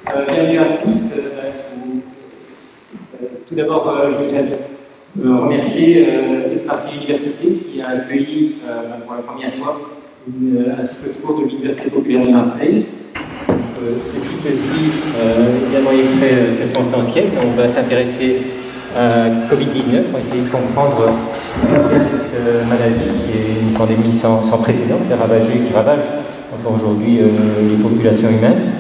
Bienvenue à tous. Tout d'abord, je voudrais remercier l'Extracy Université qui a accueilli pour la première fois un cycle court de l'Université populaire de Marseille. Ce cycle-ci évidemment est très circonstanciel. On va s'intéresser à Covid-19 pour essayer de comprendre cette maladie qui est une pandémie sans précédent qui ravage encore aujourd'hui les populations humaines.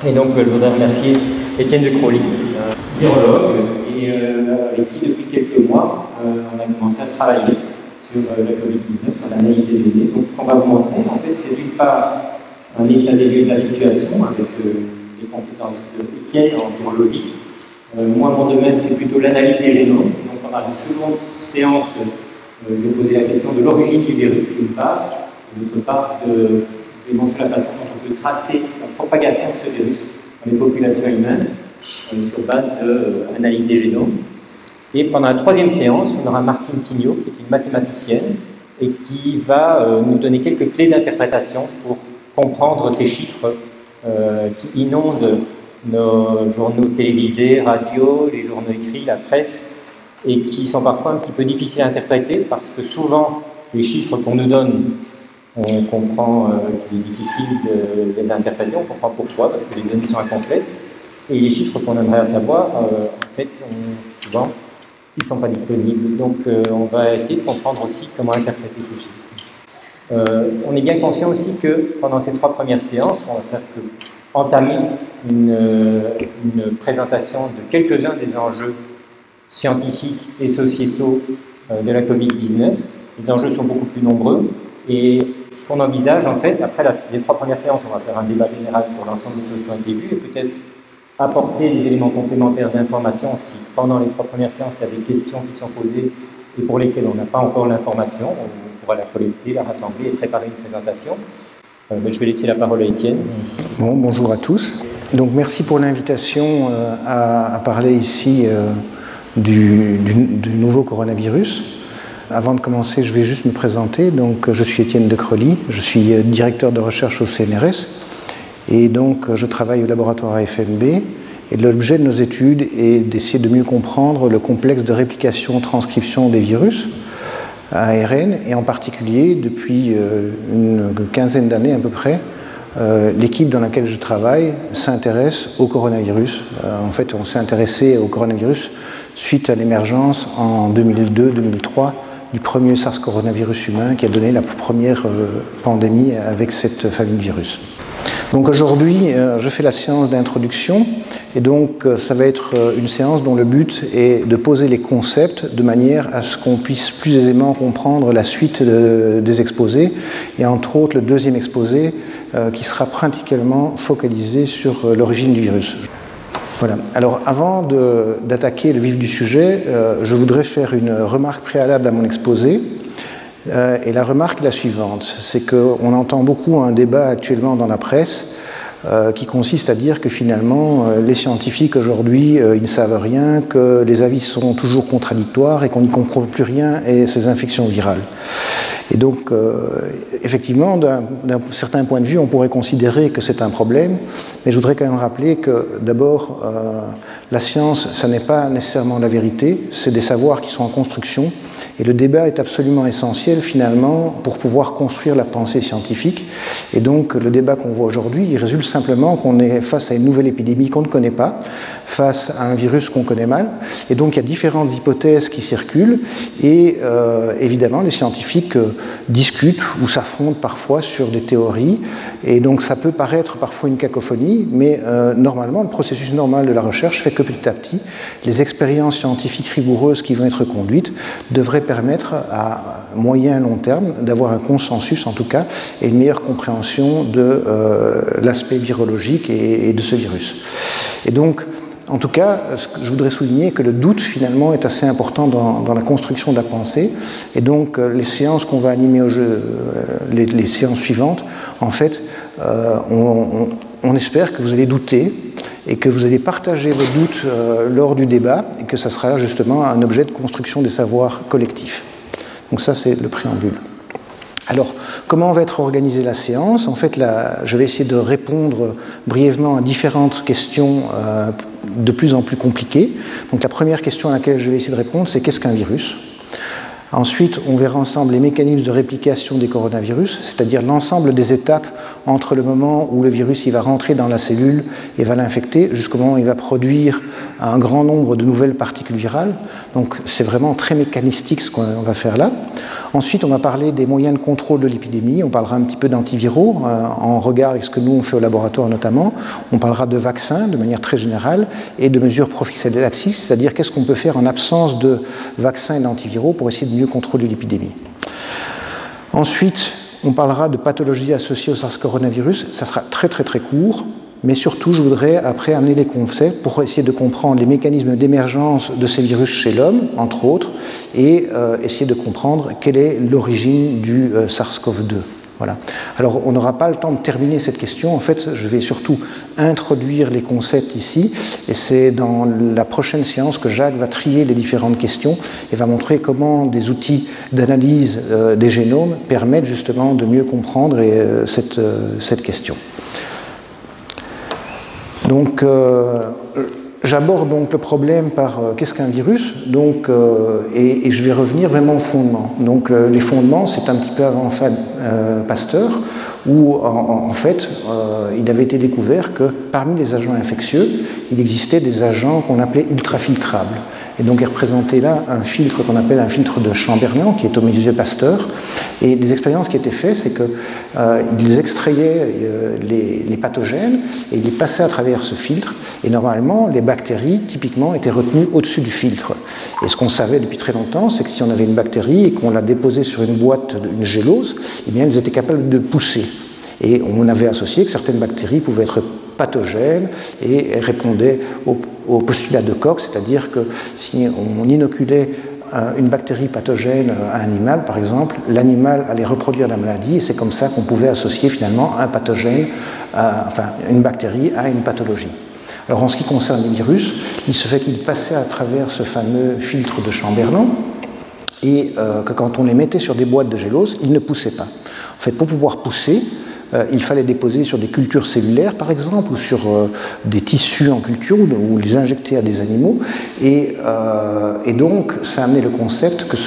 Et donc je voudrais remercier Étienne de Crolly, virologue, et qui depuis quelques mois on a commencé à travailler sur la Covid-19, sur l'analyse des données. Donc ce qu'on va vous montrer, en fait, c'est d'une part un état des lieux de la situation avec les compétences d'Étienne en virologie. Moi, mon domaine, c'est plutôt l'analyse des génomes. Donc on a une seconde séance, je vais poser la question de l'origine du virus, d'une part, et d'autre part, je vais montrer la façon dont on peut tracer la propagation de ce virus dans les populations humaines sur base de l'analyse des génomes. Et pendant la troisième séance, on aura Martine Quignot, qui est une mathématicienne, et qui va nous donner quelques clés d'interprétation pour comprendre ces chiffres qui inondent nos journaux télévisés, radio, les journaux écrits, la presse, et qui sont parfois un petit peu difficiles à interpréter parce que souvent les chiffres qu'on nous donne, on comprend qu'il est difficile de les interpréter, on comprend pourquoi, parce que les données sont incomplètes, et les chiffres qu'on aimerait savoir, en fait, souvent, ils ne sont pas disponibles. Donc on va essayer de comprendre aussi comment interpréter ces chiffres. On est bien conscient aussi que pendant ces 3 premières séances, on va faire que entamer une présentation de quelques-uns des enjeux scientifiques et sociétaux de la Covid-19. Les enjeux sont beaucoup plus nombreux et ce qu'on envisage, en fait, après les 3 premières séances, on va faire un débat général sur l'ensemble des choses qui ont été vues et peut-être apporter des éléments complémentaires d'information si pendant les 3 premières séances, il y a des questions qui sont posées et pour lesquelles on n'a pas encore l'information. On pourra la collecter, la rassembler et préparer une présentation. Je vais laisser la parole à Étienne. Bon, bonjour à tous. Donc merci pour l'invitation à parler ici du nouveau coronavirus. Avant de commencer, je vais juste me présenter. Donc, je suis Étienne de Crolly, je suis directeur de recherche au CNRS et donc je travaille au laboratoire AFMB. Et l'objet de nos études est d'essayer de mieux comprendre le complexe de réplication-transcription des virus à ARN, et en particulier, depuis une quinzaine d'années à peu près, l'équipe dans laquelle je travaille s'intéresse au coronavirus. En fait, on s'est intéressé au coronavirus suite à l'émergence en 2002-2003 du premier SARS coronavirus humain qui a donné la première pandémie avec cette famille de virus. Donc aujourd'hui, je fais la séance d'introduction et donc ça va être une séance dont le but est de poser les concepts de manière à ce qu'on puisse plus aisément comprendre la suite des exposés et entre autres le deuxième exposé qui sera principalement focalisé sur l'origine du virus. Voilà. Alors avant d'attaquer le vif du sujet, je voudrais faire une remarque préalable à mon exposé. Et la remarque est la suivante, c'est qu'on entend beaucoup un débat actuellement dans la presse qui consiste à dire que finalement les scientifiques aujourd'hui ils ne savent rien, que les avis sont toujours contradictoires et qu'on n'y comprend plus rien et ces infections virales. Et donc effectivement d'un certain point de vue on pourrait considérer que c'est un problème, mais je voudrais quand même rappeler que d'abord la science ça n'est pas nécessairement la vérité, c'est des savoirs qui sont en construction. Et le débat est absolument essentiel finalement pour pouvoir construire la pensée scientifique. Et donc le débat qu'on voit aujourd'hui, il résulte simplement qu'on est face à une nouvelle épidémie qu'on ne connaît pas, face à un virus qu'on connaît mal. Et donc il y a différentes hypothèses qui circulent et évidemment les scientifiques discutent ou s'affrontent parfois sur des théories. Et donc ça peut paraître parfois une cacophonie, mais normalement le processus normal de la recherche fait que petit à petit, les expériences scientifiques rigoureuses qui vont être conduites devraient permettre à moyen et long terme d'avoir un consensus en tout cas et une meilleure compréhension de l'aspect virologique et de ce virus. Et donc, en tout cas, je voudrais souligner que le doute finalement est assez important dans la construction de la pensée et donc les séances qu'on va animer les séances suivantes, en fait, on espère que vous allez douter et que vous allez partager vos doutes lors du débat et que ça sera justement un objet de construction des savoirs collectifs. Donc ça, c'est le préambule. Alors, comment va être organisée la séance? En fait, je vais essayer de répondre brièvement à différentes questions de plus en plus compliquées. Donc, la première question à laquelle je vais essayer de répondre, c'est qu'est-ce qu'un virus? Ensuite, on verra ensemble les mécanismes de réplication des coronavirus, c'est-à-dire l'ensemble des étapes entre le moment où le virus il va rentrer dans la cellule et va l'infecter, jusqu'au moment où il va produire un grand nombre de nouvelles particules virales. Donc c'est vraiment très mécanistique ce qu'on va faire là. Ensuite, on va parler des moyens de contrôle de l'épidémie. On parlera un petit peu d'antiviraux en regard avec ce que nous on fait au laboratoire notamment. On parlera de vaccins de manière très générale et de mesures prophylaxiques, c'est-à-dire qu'est-ce qu'on peut faire en absence de vaccins et d'antiviraux pour essayer de mieux contrôler l'épidémie. Ensuite, on parlera de pathologies associées au SARS coronavirus. Ça sera très court. Mais surtout, je voudrais après amener les concepts pour essayer de comprendre les mécanismes d'émergence de ces virus chez l'homme, entre autres, et essayer de comprendre quelle est l'origine du SARS-CoV-2. Voilà. Alors, on n'aura pas le temps de terminer cette question. En fait, je vais surtout introduire les concepts ici, et c'est dans la prochaine séance que Jacques va trier les différentes questions et va montrer comment des outils d'analyse des génomes permettent justement de mieux comprendre cette question. Donc, j'aborde donc le problème par qu'est-ce qu'un virus, donc, et je vais revenir vraiment aux fondements. Donc, les fondements, c'est un petit peu avant Pasteur, où en fait, il avait été découvert que parmi les agents infectieux, il existait des agents qu'on appelait ultrafiltrables. Et donc est représenté là un filtre qu'on appelle un filtre de Chamberland, qui est au musée Pasteur. Et les expériences qui étaient faites, c'est qu'ils extrayaient les pathogènes et ils les passaient à travers ce filtre. Et normalement, les bactéries, typiquement, étaient retenues au-dessus du filtre. Et ce qu'on savait depuis très longtemps, c'est que si on avait une bactérie et qu'on la déposait sur une boîte, une gélose, eh bien, elles étaient capables de pousser. Et on avait associé que certaines bactéries pouvaient être pathogènes et répondaient au postulat de Koch, c'est-à-dire que si on inoculait une bactérie pathogène à un animal, par exemple, l'animal allait reproduire la maladie et c'est comme ça qu'on pouvait associer finalement un pathogène, une bactérie à une pathologie. Alors en ce qui concerne les virus, il se fait qu'ils passaient à travers ce fameux filtre de Chamberland et que quand on les mettait sur des boîtes de gélose, ils ne poussaient pas. En fait, pour pouvoir pousser, il fallait déposer sur des cultures cellulaires, par exemple, ou sur des tissus en culture, ou les injecter à des animaux. Et donc, ça a amené le concept que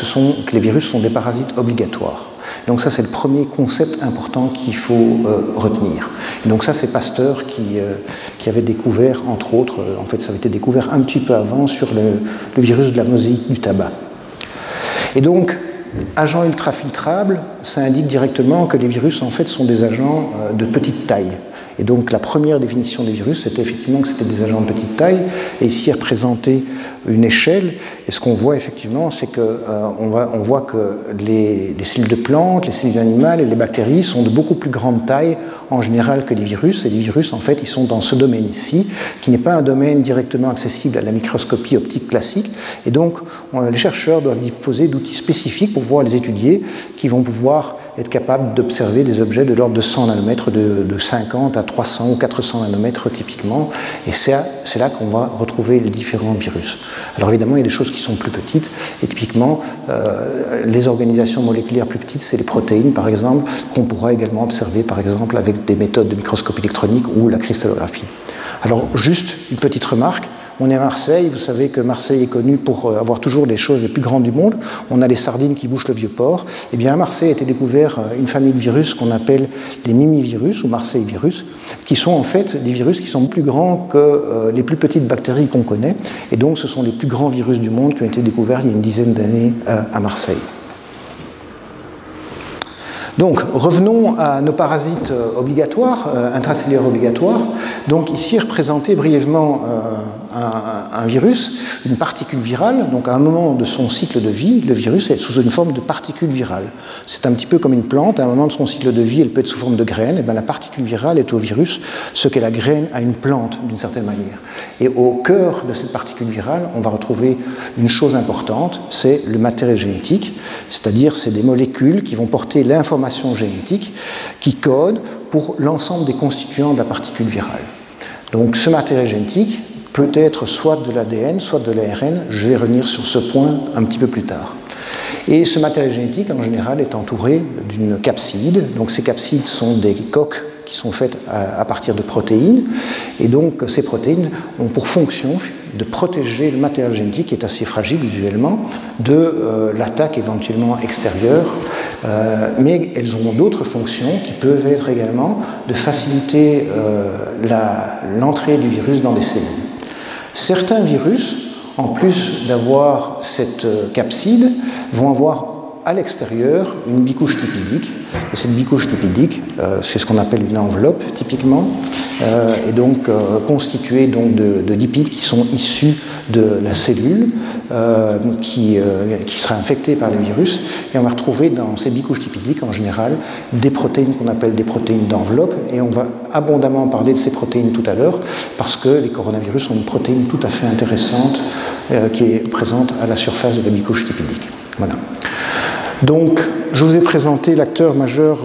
les virus sont des parasites obligatoires. Donc ça, c'est le premier concept important qu'il faut retenir. Et donc ça, c'est Pasteur qui avait découvert, entre autres, en fait, ça avait été découvert un petit peu avant sur le virus de la mosaïque du tabac. Et donc, agents ultrafiltrables, ça indique directement que les virus en fait sont des agents de petite taille. Et donc la première définition des virus, c'était effectivement que c'était des agents de petite taille. Et ici est représentée une échelle. Et ce qu'on voit effectivement, c'est qu'on voit que les cellules de plantes, les cellules animales et les bactéries sont de beaucoup plus grande taille en général que les virus. Et les virus, en fait, ils sont dans ce domaine ici, qui n'est pas un domaine directement accessible à la microscopie optique classique. Et donc, les chercheurs doivent disposer d'outils spécifiques pour pouvoir les étudier, qui vont pouvoir être capables d'observer des objets de l'ordre de 100 nanomètres, de 50 à 300 ou 400 nanomètres typiquement. Et c'est là qu'on va retrouver les différents virus. Alors évidemment, il y a des choses qui sont plus petites. Et typiquement, les organisations moléculaires plus petites, c'est les protéines, par exemple, qu'on pourra également observer, par exemple, avec des méthodes de microscopie électronique ou la cristallographie. Alors, juste une petite remarque. On est à Marseille, vous savez que Marseille est connue pour avoir toujours les choses les plus grandes du monde. On a les sardines qui bouchent le vieux port. Eh bien, à Marseille a été découvert une famille de virus qu'on appelle les mimivirus ou Marseille virus, qui sont en fait des virus qui sont plus grands que les plus petites bactéries qu'on connaît. Et donc, ce sont les plus grands virus du monde qui ont été découverts il y a une dizaine d'années à Marseille. Donc, revenons à nos parasites obligatoires, intracellulaires obligatoires. Donc, ici est représenté brièvement un virus, une particule virale. Donc, à un moment de son cycle de vie, le virus est sous une forme de particule virale. C'est un petit peu comme une plante. À un moment de son cycle de vie, elle peut être sous forme de graine. Et bien, la particule virale est au virus ce qu'est la graine à une plante, d'une certaine manière. Et au cœur de cette particule virale, on va retrouver une chose importante, c'est le matériel génétique, c'est-à-dire c'est des molécules qui vont porter l'information génétique qui code pour l'ensemble des constituants de la particule virale. Donc ce matériel génétique peut être soit de l'ADN, soit de l'ARN. Je vais revenir sur ce point un petit peu plus tard. Et ce matériel génétique, en général, est entouré d'une capside. Donc ces capsides sont des coques qui sont faites à partir de protéines. Et donc ces protéines ont pour fonction de protéger le matériel génétique, qui est assez fragile usuellement, de l'attaque éventuellement extérieure. Mais elles ont d'autres fonctions qui peuvent être également de faciliter l'entrée du virus dans les cellules. Certains virus, en plus d'avoir cette capside, vont avoir à l'extérieur une bicouche lipidique. Et cette bicouche lipidique, c'est ce qu'on appelle une enveloppe typiquement, et donc constituée donc de lipides qui sont issus de la cellule qui sera infectée par le virus. Et on va retrouver dans ces bicouches lipidiques en général des protéines qu'on appelle des protéines d'enveloppe. Et on va abondamment parler de ces protéines tout à l'heure parce que les coronavirus ont une protéine tout à fait intéressante qui est présente à la surface de la bicouche lipidique. Voilà. Donc, je vous ai présenté l'acteur majeur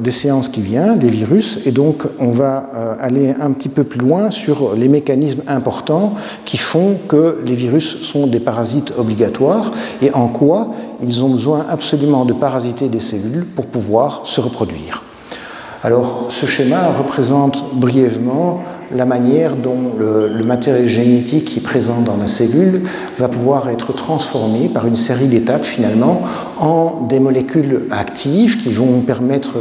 des séances qui vient, des virus, et donc on va aller un petit peu plus loin sur les mécanismes importants qui font que les virus sont des parasites obligatoires et en quoi ils ont besoin absolument de parasiter des cellules pour pouvoir se reproduire. Alors, ce schéma représente brièvement la manière dont le matériel génétique qui est présent dans la cellule va pouvoir être transformé par une série d'étapes finalement en des molécules actives qui vont permettre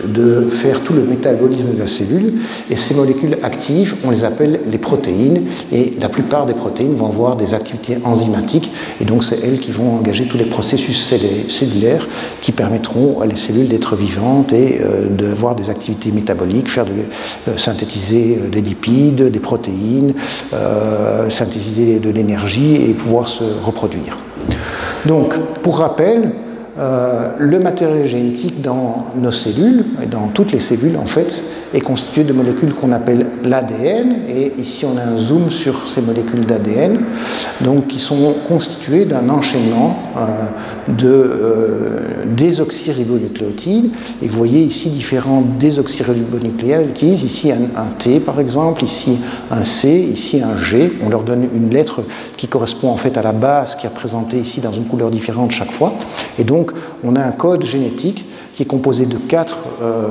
de faire tout le métabolisme de la cellule. Et ces molécules actives, on les appelle les protéines, et la plupart des protéines vont avoir des activités enzymatiques, et donc c'est elles qui vont engager tous les processus cellulaires qui permettront à les cellules d'être vivantes et d'avoir des activités métaboliques, synthétiser des lipides, des protéines, synthétiser de l'énergie et pouvoir se reproduire. Donc, pour rappel, le matériel génétique dans nos cellules, et dans toutes les cellules en fait, est constitué de molécules qu'on appelle l'ADN, et ici on a un zoom sur ces molécules d'ADN, donc qui sont constituées d'un enchaînement de désoxyribonucléotides, et vous voyez ici différents désoxyribonucléotides, ici un T par exemple, ici un C, ici un G, on leur donne une lettre qui correspond en fait à la base qui est représentée ici dans une couleur différente chaque fois, et donc on a un code génétique qui est composé de 4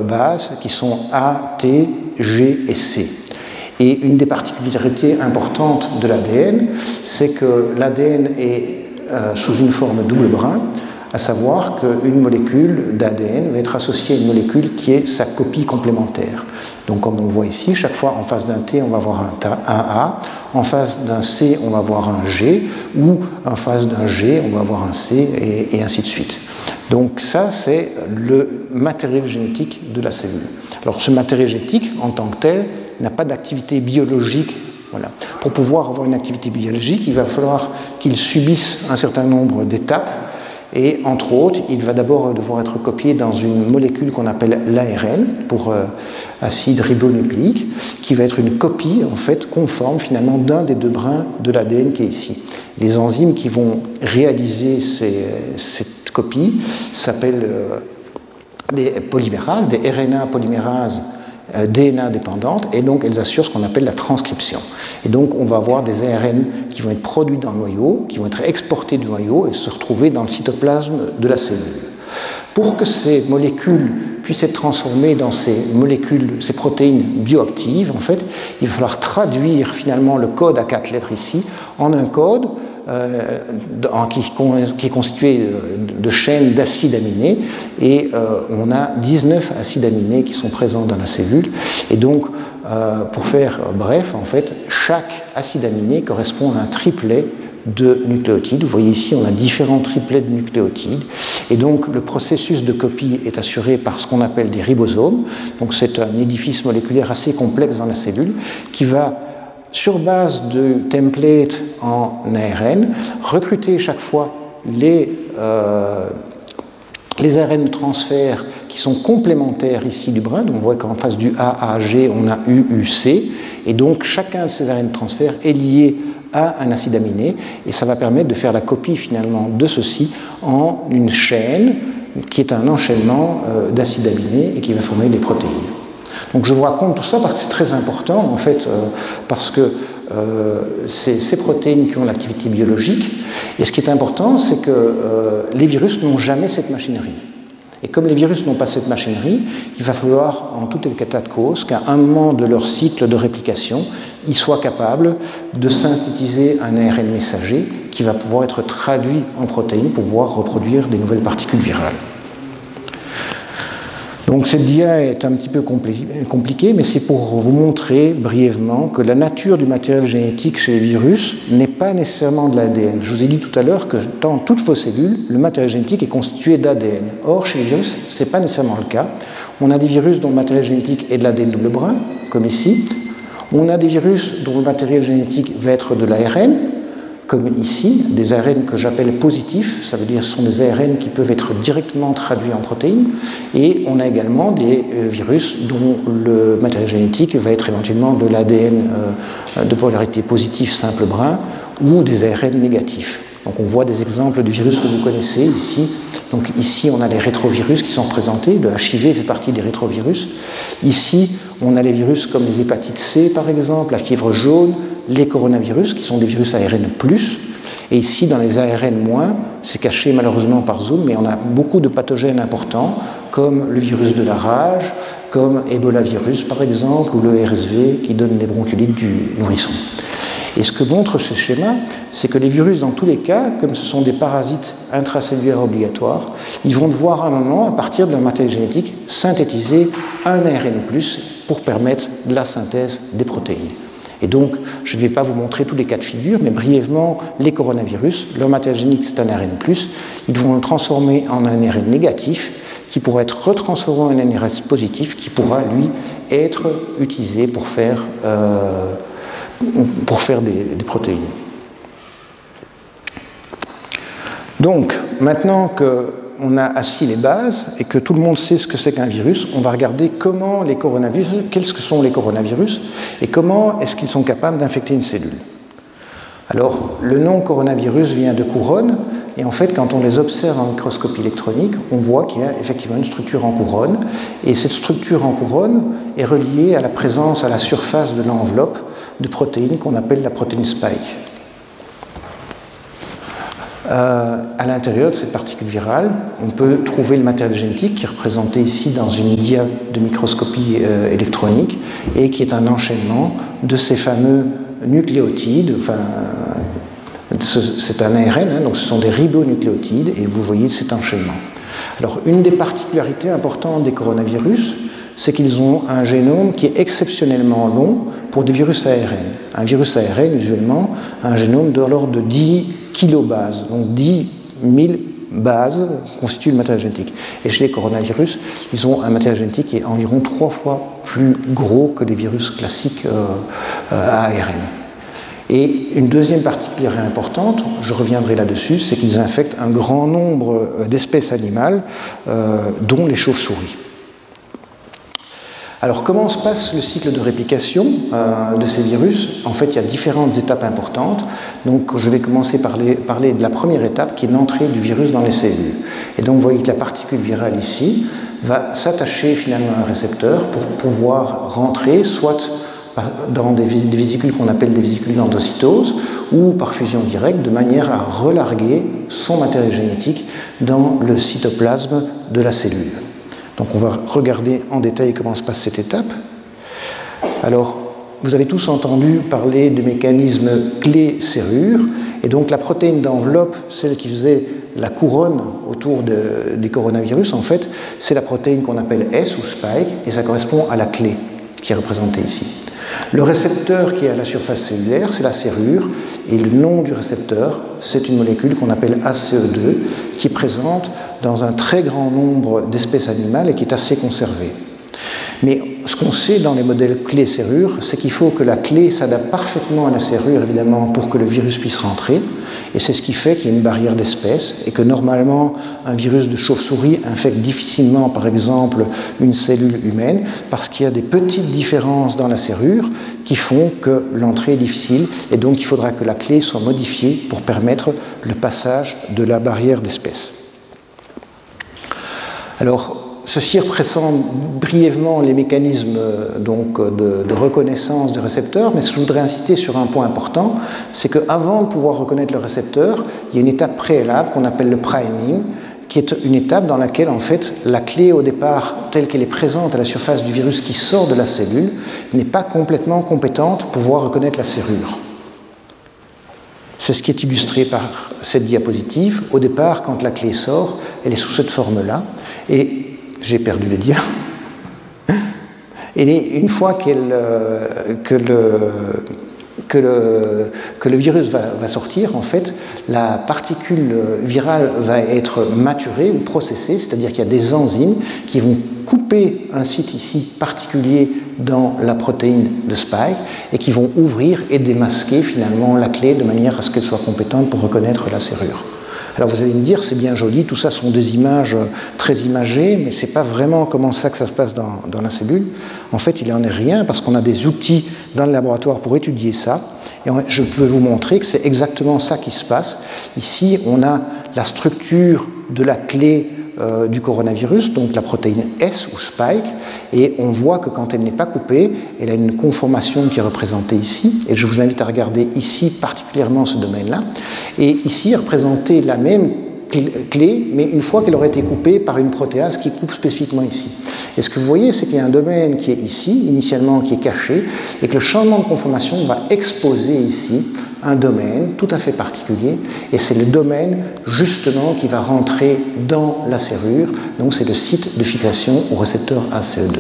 bases qui sont A, T, G et C. Et une des particularités importantes de l'ADN, c'est que l'ADN est sous une forme double brin, à savoir qu'une molécule d'ADN va être associée à une molécule qui est sa copie complémentaire. Donc comme on voit ici, chaque fois en face d'un T, on va avoir un A, en face d'un C, on va avoir un G, ou en face d'un G, on va avoir un C, et ainsi de suite. Donc ça, c'est le matériel génétique de la cellule. Alors ce matériel génétique, en tant que tel, n'a pas d'activité biologique. Voilà. Pour pouvoir avoir une activité biologique, il va falloir qu'il subisse un certain nombre d'étapes. Et entre autres, il va d'abord devoir être copié dans une molécule qu'on appelle l'ARN, pour acide ribonucléique, qui va être une copie en fait conforme finalement d'un des 2 brins de l'ADN qui est ici. Les enzymes qui vont réaliser cette copie s'appellent des polymérases, des RNA polymérases DNA dépendantes, et donc elles assurent ce qu'on appelle la transcription. Et donc on va avoir des ARN qui vont être produits dans le noyau, qui vont être exportés du noyau et se retrouver dans le cytoplasme de la cellule. Pour que ces molécules puissent être transformées dans ces molécules, ces protéines bioactives, en fait, il va falloir traduire finalement le code à 4 lettres ici en un code qui est constitué de chaînes d'acides aminés, et on a 19 acides aminés qui sont présents dans la cellule. Et donc, pour faire bref, en fait, chaque acide aminé correspond à un triplet de nucléotides. Vous voyez ici, on a différents triplets de nucléotides. Et donc, le processus de copie est assuré par ce qu'on appelle des ribosomes. Donc, c'est un édifice moléculaire assez complexe dans la cellule qui va, sur base de templates en ARN, recruter chaque fois les ARN de transfert qui sont complémentaires ici du brin. Donc on voit qu'en face du AAG, on a UUC, et donc chacun de ces ARN de transfert est lié à un acide aminé, et ça va permettre de faire la copie finalement de ceci en une chaîne qui est un enchaînement d'acides aminés et qui va former des protéines. Donc je vous raconte tout ça parce que c'est très important, en fait, parce que c'est ces protéines qui ont l'activité biologique, Et ce qui est important, c'est que les virus n'ont jamais cette machinerie. Et comme les virus n'ont pas cette machinerie, il va falloir, en tout état de cause, qu'à un moment de leur cycle de réplication, ils soient capables de synthétiser un ARN messager qui va pouvoir être traduit en protéines pour pouvoir reproduire des nouvelles particules virales. Donc cette dia est un petit peu compliquée, mais c'est pour vous montrer brièvement que la nature du matériel génétique chez les virus n'est pas nécessairement de l'ADN. Je vous ai dit tout à l'heure que dans toutes vos cellules, le matériel génétique est constitué d'ADN. Or, chez les virus, ce n'est pas nécessairement le cas. On a des virus dont le matériel génétique est de l'ADN double brun, comme ici. On a des virus dont le matériel génétique va être de l'ARN, comme ici, des ARN que j'appelle positifs, ça veut dire que ce sont des ARN qui peuvent être directement traduits en protéines, et on a également des virus dont le matériel génétique va être éventuellement de l'ADN de polarité positive simple brun ou des ARN négatifs. Donc on voit des exemples du virus que vous connaissez ici. Donc ici on a les rétrovirus qui sont représentés, le HIV fait partie des rétrovirus. Ici on a les virus comme les hépatites C par exemple, la fièvre jaune, les coronavirus qui sont des virus ARN+. Et ici dans les ARN-, c'est caché malheureusement par zoom, mais on a beaucoup de pathogènes importants comme le virus de la rage, comme Ebola virus par exemple, ou le RSV qui donne les bronchiolites du nourrisson. Et ce que montre ce schéma, c'est que les virus, dans tous les cas, comme ce sont des parasites intracellulaires obligatoires, ils vont devoir à un moment, à partir de leur matériel génétique, synthétiser un ARN+, pour permettre la synthèse des protéines. Et donc, je ne vais pas vous montrer tous les cas de figure, mais brièvement, les coronavirus, leur matériel génétique, c'est un ARN+, ils vont le transformer en un ARN négatif, qui pourra être retransformé en un ARN positif, qui pourra, lui, être utilisé pour faire des protéines. Donc, maintenant qu'on a assis les bases et que tout le monde sait ce que c'est qu'un virus, on va regarder comment les coronavirus, quels sont les coronavirus et comment est-ce qu'ils sont capables d'infecter une cellule. Alors, le nom coronavirus vient de couronne, et en fait, quand on les observe en microscopie électronique, on voit qu'il y a effectivement une structure en couronne, et cette structure en couronne est reliée à la présence à la surface de l'enveloppe de protéines qu'on appelle la protéine spike. À l'intérieur de cette particule virale, on peut trouver le matériel génétique qui est représenté ici dans une dia de microscopie électronique et qui est un enchaînement de ces fameux nucléotides, enfin, c'est un ARN, donc ce sont des ribonucléotides et vous voyez cet enchaînement. Alors, une des particularités importantes des coronavirus, c'est qu'ils ont un génome qui est exceptionnellement long pour des virus ARN. Un virus ARN, usuellement, a un génome de l'ordre de 10 kilobases, donc 10 000 bases constituent le matériel génétique. Et chez les coronavirus, ils ont un matériel génétique qui est environ 3 fois plus gros que les virus classiques ARN. Et une deuxième particularité importante, je reviendrai là-dessus, c'est qu'ils infectent un grand nombre d'espèces animales, dont les chauves-souris. Alors, comment se passe le cycle de réplication de ces virus? En fait, il y a différentes étapes importantes. Donc, je vais commencer par parler de la première étape, qui est l'entrée du virus dans les cellules. Et donc, vous voyez que la particule virale ici va s'attacher finalement à un récepteur pour pouvoir rentrer, soit dans des vésicules qu'on appelle des vésicules d'endocytose, ou par fusion directe, de manière à relarguer son matériel génétique dans le cytoplasme de la cellule. Donc on va regarder en détail comment se passe cette étape. Alors, vous avez tous entendu parler de mécanismes clé-serrure, et donc la protéine d'enveloppe, celle qui faisait la couronne autour des coronavirus, en fait, c'est la protéine qu'on appelle S ou spike, et ça correspond à la clé qui est représentée ici. Le récepteur qui est à la surface cellulaire, c'est la serrure, et le nom du récepteur, c'est une molécule qu'on appelle ACE2, qui est présente dans un très grand nombre d'espèces animales et qui est assez conservée. Mais ce qu'on sait dans les modèles clé-serrure, c'est qu'il faut que la clé s'adapte parfaitement à la serrure, évidemment, pour que le virus puisse rentrer. Et c'est ce qui fait qu'il y a une barrière d'espèces et que normalement, un virus de chauve-souris infecte difficilement, par exemple, une cellule humaine, parce qu'il y a des petites différences dans la serrure qui font que l'entrée est difficile. Et donc, il faudra que la clé soit modifiée pour permettre le passage de la barrière d'espèces. Alors, ceci représente brièvement les mécanismes donc, de reconnaissance du récepteur, mais je voudrais insister sur un point important, c'est qu'avant de pouvoir reconnaître le récepteur, il y a une étape préalable qu'on appelle le priming, qui est une étape dans laquelle, en fait, la clé au départ, telle qu'elle est présente à la surface du virus qui sort de la cellule, n'est pas complètement compétente pour pouvoir reconnaître la serrure. C'est ce qui est illustré par cette diapositive. Au départ, quand la clé sort, elle est sous cette forme-là. Et j'ai perdu le dia. Et une fois que le virus va sortir, en fait, la particule virale va être maturée ou processée, c'est-à-dire qu'il y a des enzymes qui vont couper un site ici particulier dans la protéine de spike et qui vont ouvrir et démasquer finalement la clé de manière à ce qu'elle soit compétente pour reconnaître la serrure. Alors vous allez me dire, c'est bien joli, tout ça sont des images très imagées, mais ce n'est pas vraiment comme ça que ça se passe dans la cellule. En fait, il n'en est rien, parce qu'on a des outils dans le laboratoire pour étudier ça. Et je peux vous montrer que c'est exactement ça qui se passe. Ici, on a la structure de la clé du coronavirus, donc la protéine S ou spike, et on voit que quand elle n'est pas coupée, elle a une conformation qui est représentée ici, et je vous invite à regarder ici particulièrement ce domaine-là, et ici représenter la même clé, mais une fois qu'elle aurait été coupée par une protéase qui coupe spécifiquement ici. Et ce que vous voyez, c'est qu'il y a un domaine qui est ici, initialement qui est caché, et que le changement de conformation va exposer ici un domaine tout à fait particulier, et c'est le domaine justement qui va rentrer dans la serrure, donc c'est le site de fixation au récepteur ACE2.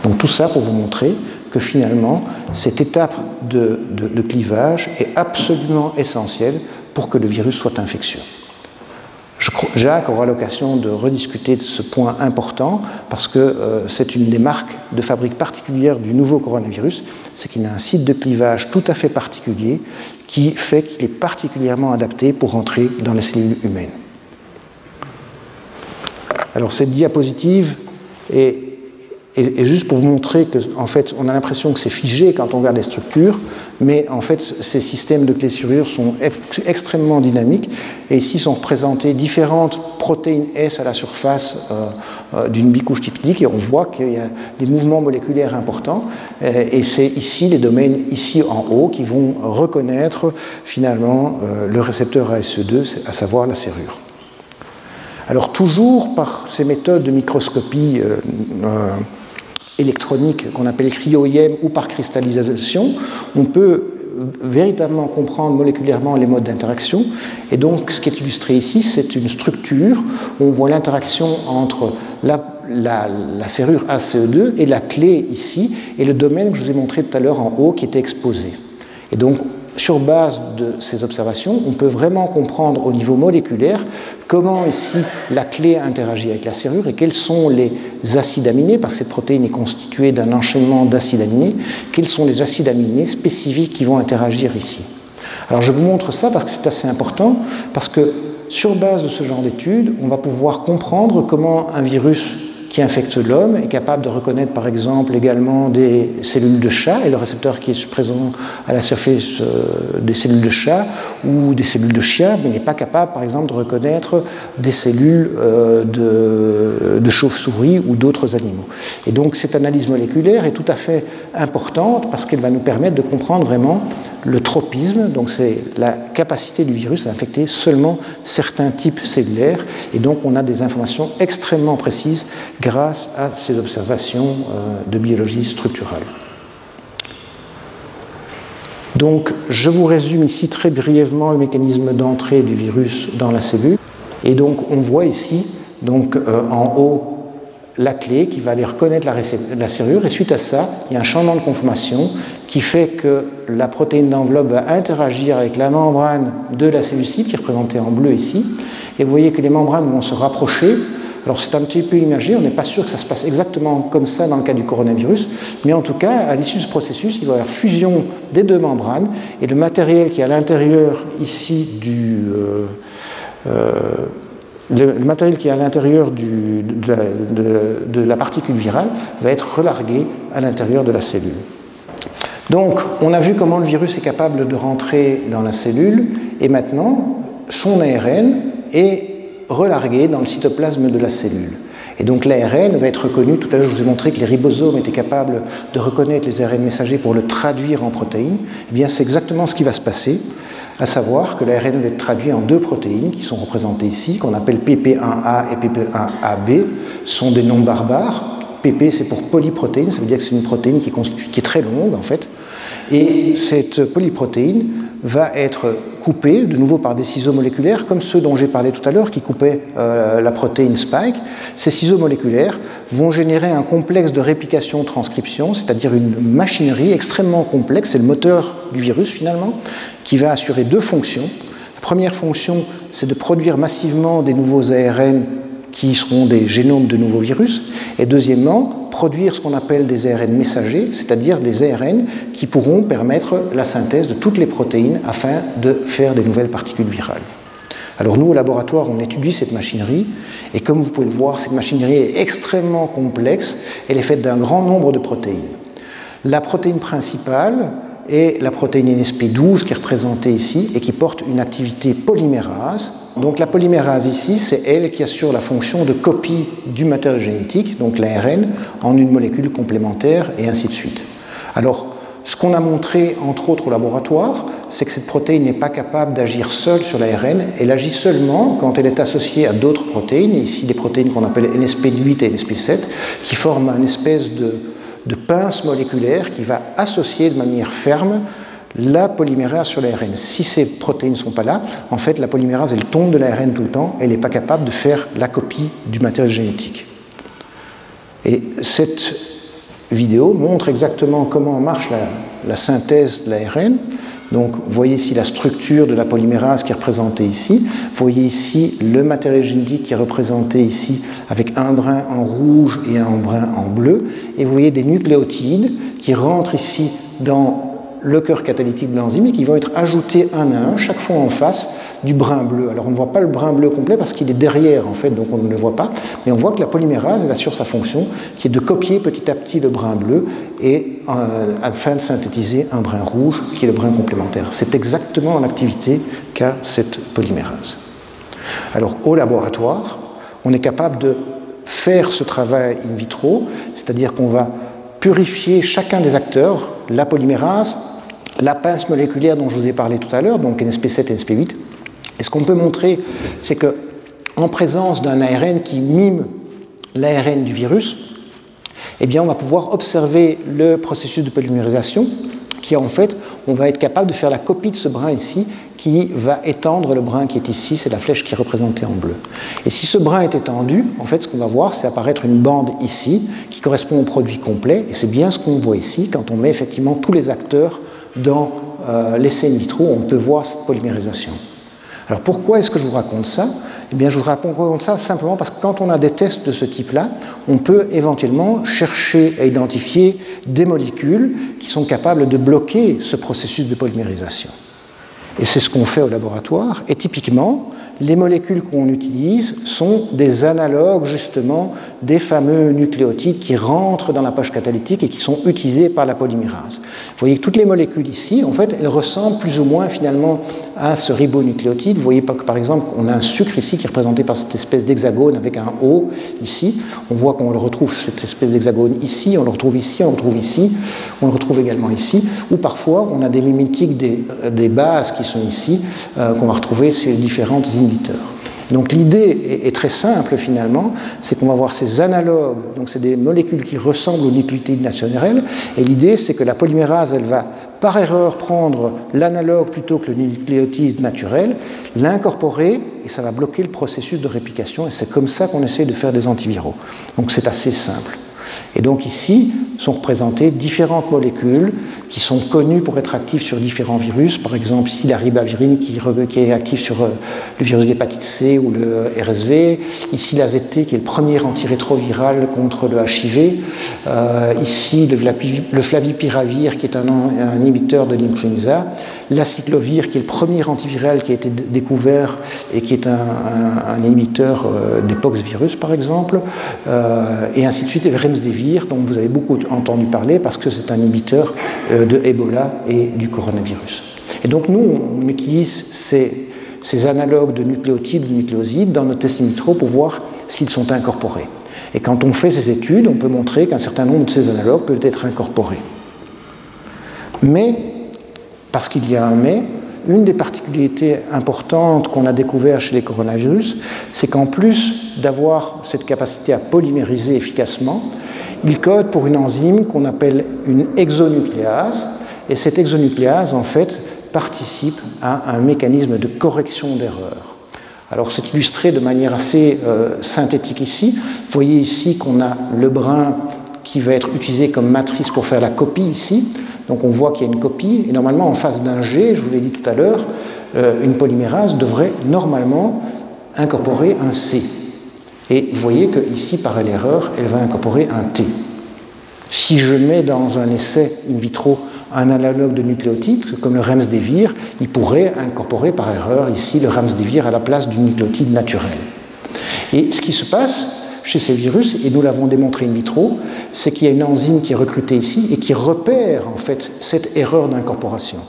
Donc tout ça pour vous montrer que finalement cette étape de clivage est absolument essentielle pour que le virus soit infectieux. Jacques aura l'occasion de rediscuter de ce point important parce que c'est une des marques de fabrique particulière du nouveau coronavirus, c'est qu'il a un site de clivage tout à fait particulier qui fait qu'il est particulièrement adapté pour entrer dans les cellules humaines. Alors cette diapositive est juste pour vous montrer qu'en fait, on a l'impression que c'est figé quand on regarde les structures, mais en fait, ces systèmes de clés-serrures sont extrêmement dynamiques. Et ici sont représentées différentes protéines S à la surface d'une bicouche typique, et on voit qu'il y a des mouvements moléculaires importants. Et c'est ici les domaines, ici en haut, qui vont reconnaître finalement le récepteur ASE2, à savoir la serrure. Alors toujours par ces méthodes de microscopie électronique qu'on appelle cryo-EM ou par cristallisation, on peut véritablement comprendre moléculairement les modes d'interaction. Et donc ce qui est illustré ici, c'est une structure où on voit l'interaction entre la serrure ACE2 et la clé ici, et le domaine que je vous ai montré tout à l'heure en haut qui était exposé. Et donc sur base de ces observations, on peut vraiment comprendre au niveau moléculaire comment ici la clé interagit avec la serrure et quels sont les acides aminés, parce que cette protéine est constituée d'un enchaînement d'acides aminés, quels sont les acides aminés spécifiques qui vont interagir ici. Alors je vous montre ça parce que c'est assez important, parce que sur base de ce genre d'études, on va pouvoir comprendre comment un virus qui infecte l'homme est capable de reconnaître par exemple également des cellules de chat et le récepteur qui est présent à la surface des cellules de chat ou des cellules de chien, mais n'est pas capable par exemple de reconnaître des cellules de chauve-souris ou d'autres animaux. Et donc cette analyse moléculaire est tout à fait importante parce qu'elle va nous permettre de comprendre vraiment le tropisme, donc c'est la capacité du virus à infecter seulement certains types cellulaires, et donc on a des informations extrêmement précises grâce à ces observations de biologie structurale. Donc je vous résume ici très brièvement le mécanisme d'entrée du virus dans la cellule, et donc on voit ici donc, en haut la clé qui va aller reconnaître la serrure, et suite à ça, il y a un changement de conformation qui fait que la protéine d'enveloppe va interagir avec la membrane de la cellule cible, qui est représentée en bleu ici, et vous voyez que les membranes vont se rapprocher. Alors c'est un petit peu imagé, on n'est pas sûr que ça se passe exactement comme ça dans le cas du coronavirus, mais en tout cas, à l'issue de ce processus, il va y avoir fusion des deux membranes, et le matériel qui est à l'intérieur ici le matériel qui est à l'intérieur de la particule virale va être relargué à l'intérieur de la cellule. Donc, on a vu comment le virus est capable de rentrer dans la cellule, et maintenant, son ARN est relargué dans le cytoplasme de la cellule. Et donc l'ARN va être reconnu, tout à l'heure je vous ai montré que les ribosomes étaient capables de reconnaître les ARN messagers pour le traduire en protéines. Eh bien c'est exactement ce qui va se passer, à savoir que l'ARN va être traduit en deux protéines qui sont représentées ici, qu'on appelle PP1A et PP1AB, ce sont des noms barbares. PP c'est pour polyprotéine, ça veut dire que c'est une protéine qui est très longue en fait. Et cette polyprotéine va être coupée de nouveau par des ciseaux moléculaires, comme ceux dont j'ai parlé tout à l'heure, qui coupaient la protéine spike. Ces ciseaux moléculaires vont générer un complexe de réplication-transcription, c'est-à-dire une machinerie extrêmement complexe, c'est le moteur du virus finalement, qui va assurer deux fonctions. La première fonction, c'est de produire massivement des nouveaux ARN qui seront des génomes de nouveaux virus, et deuxièmement, produire ce qu'on appelle des ARN messagers, c'est-à-dire des ARN qui pourront permettre la synthèse de toutes les protéines afin de faire des nouvelles particules virales. Alors nous, au laboratoire, on étudie cette machinerie, et comme vous pouvez le voir, cette machinerie est extrêmement complexe, elle est faite d'un grand nombre de protéines. La protéine principale est la protéine NSP12 qui est représentée ici et qui porte une activité polymérase. Donc la polymérase ici, c'est elle qui assure la fonction de copie du matériel génétique, donc l'ARN, en une molécule complémentaire et ainsi de suite. Alors, ce qu'on a montré, entre autres au laboratoire, c'est que cette protéine n'est pas capable d'agir seule sur l'ARN, elle agit seulement quand elle est associée à d'autres protéines, ici des protéines qu'on appelle NSP8 et NSP7, qui forment une espèce de pince moléculaire qui va associer de manière ferme la polymérase sur l'ARN. Si ces protéines ne sont pas là, en fait, la polymérase, elle tombe de l'ARN tout le temps, elle n'est pas capable de faire la copie du matériel génétique. Et cette vidéo montre exactement comment marche la synthèse de l'ARN. Donc, vous voyez ici la structure de la polymérase qui est représentée ici. Vous voyez ici le matériel génétique qui est représenté ici avec un brin en rouge et un brin en bleu. Et vous voyez des nucléotides qui rentrent ici dans le cœur catalytique de l'enzyme et qui vont être ajoutés un à un, chaque fois en face du brin bleu. Alors on ne voit pas le brin bleu complet parce qu'il est derrière en fait, donc on ne le voit pas, mais on voit que la polymérase elle assure sa fonction qui est de copier petit à petit le brin bleu et afin de synthétiser un brin rouge qui est le brin complémentaire. C'est exactement l'activité qu'a cette polymérase. Alors au laboratoire, on est capable de faire ce travail in vitro, c'est-à-dire qu'on va purifier chacun des acteurs, la polymérase, la pince moléculaire dont je vous ai parlé tout à l'heure, donc NSP7 et NSP8. Et ce qu'on peut montrer, c'est qu'en présence d'un ARN qui mime l'ARN du virus, eh bien, on va pouvoir observer le processus de polymérisation qui, en fait, on va être capable de faire la copie de ce brin ici qui va étendre le brin qui est ici, c'est la flèche qui est représentée en bleu. Et si ce brin est étendu, en fait, ce qu'on va voir, c'est apparaître une bande ici qui correspond au produit complet, et c'est bien ce qu'on voit ici quand on met effectivement tous les acteurs dans l'essai in vitro, on peut voir cette polymérisation. Alors pourquoi est-ce que je vous raconte ça? Eh bien, je vous raconte ça simplement parce que quand on a des tests de ce type-là, on peut éventuellement chercher à identifier des molécules qui sont capables de bloquer ce processus de polymérisation. Et c'est ce qu'on fait au laboratoire. Et typiquement, les molécules qu'on utilise sont des analogues justement des fameux nucléotides qui rentrent dans la poche catalytique et qui sont utilisés par la polymérase. Vous voyez que toutes les molécules ici, en fait, elles ressemblent plus ou moins finalement à ce ribonucléotide. Vous voyez par exemple qu'on a un sucre ici qui est représenté par cette espèce d'hexagone avec un O ici. On voit qu'on le retrouve, cette espèce d'hexagone ici, on le retrouve ici, on le retrouve ici, on le retrouve également ici. Ou parfois, on a des mimetiques des bases qui sont ici, qu'on va retrouver ces différentes inhibiteurs. Donc l'idée est très simple finalement, c'est qu'on va voir ces analogues, donc c'est des molécules qui ressemblent aux nucléotides naturels, et l'idée c'est que la polymérase elle va par erreur prendre l'analogue plutôt que le nucléotide naturel, l'incorporer et ça va bloquer le processus de réplication et c'est comme ça qu'on essaie de faire des antiviraux. Donc c'est assez simple. Et donc ici sont représentées différentes molécules qui sont connues pour être actives sur différents virus. Par exemple ici la ribavirine qui est active sur le virus d'hépatite C ou le RSV. Ici l'AZT qui est le premier antirétroviral contre le HIV. Ici le flavipiravir qui est un inhibiteur de l'influenza. L'aciclovir qui est le premier antiviral qui a été découvert et qui est un inhibiteur des poxvirus par exemple. Et ainsi de suite. Et le remdesivir dont vous avez beaucoup entendu parler parce que c'est un inhibiteur de Ebola et du coronavirus. Et donc nous, on utilise ces analogues de nucléotides ou nucléosides dans nos tests in vitro pour voir s'ils sont incorporés. Et quand on fait ces études, on peut montrer qu'un certain nombre de ces analogues peuvent être incorporés. Mais, parce qu'il y a un mais, une des particularités importantes qu'on a découvert chez les coronavirus, c'est qu'en plus d'avoir cette capacité à polymériser efficacement, ils codent pour une enzyme qu'on appelle une exonucléase, et cette exonucléase, en fait, participe à un mécanisme de correction d'erreur. Alors, c'est illustré de manière assez synthétique ici. Vous voyez ici qu'on a le brin qui va être utilisé comme matrice pour faire la copie ici. Donc, on voit qu'il y a une copie, et normalement, en face d'un G, je vous l'ai dit tout à l'heure, une polymérase devrait normalement incorporer un C. Et vous voyez qu'ici, par l'erreur, elle va incorporer un T. Si je mets dans un essai in vitro un analogue de nucléotide, comme le remdesivir, il pourrait incorporer par erreur ici le remdesivir à la place du nucléotide naturel. Et ce qui se passe chez ces virus, et nous l'avons démontré in vitro, c'est qu'il y a une enzyme qui est recrutée ici et qui repère en fait cette erreur d'incorporation.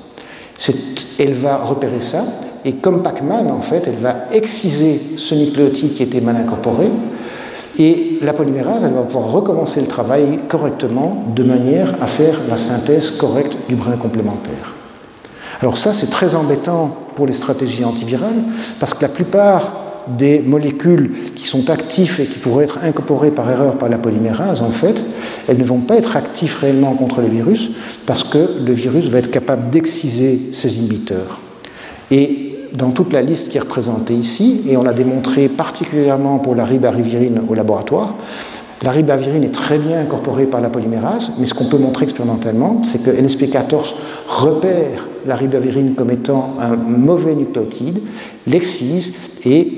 Elle va repérer ça, et comme Pac-Man, en fait, elle va exciser ce nucléotide qui était mal incorporé, et la polymérase, elle va pouvoir recommencer le travail correctement de manière à faire la synthèse correcte du brin complémentaire. Alors ça, c'est très embêtant pour les stratégies antivirales, parce que la plupart des molécules qui sont actives et qui pourraient être incorporées par erreur par la polymérase, en fait, elles ne vont pas être actives réellement contre le virus, parce que le virus va être capable d'exciser ces inhibiteurs. Et dans toute la liste qui est représentée ici, et on l'a démontré particulièrement pour la ribavirine au laboratoire, la ribavirine est très bien incorporée par la polymérase, mais ce qu'on peut montrer expérimentalement, c'est que NSP14 repère la ribavirine comme étant un mauvais nucléotide, l'excise, et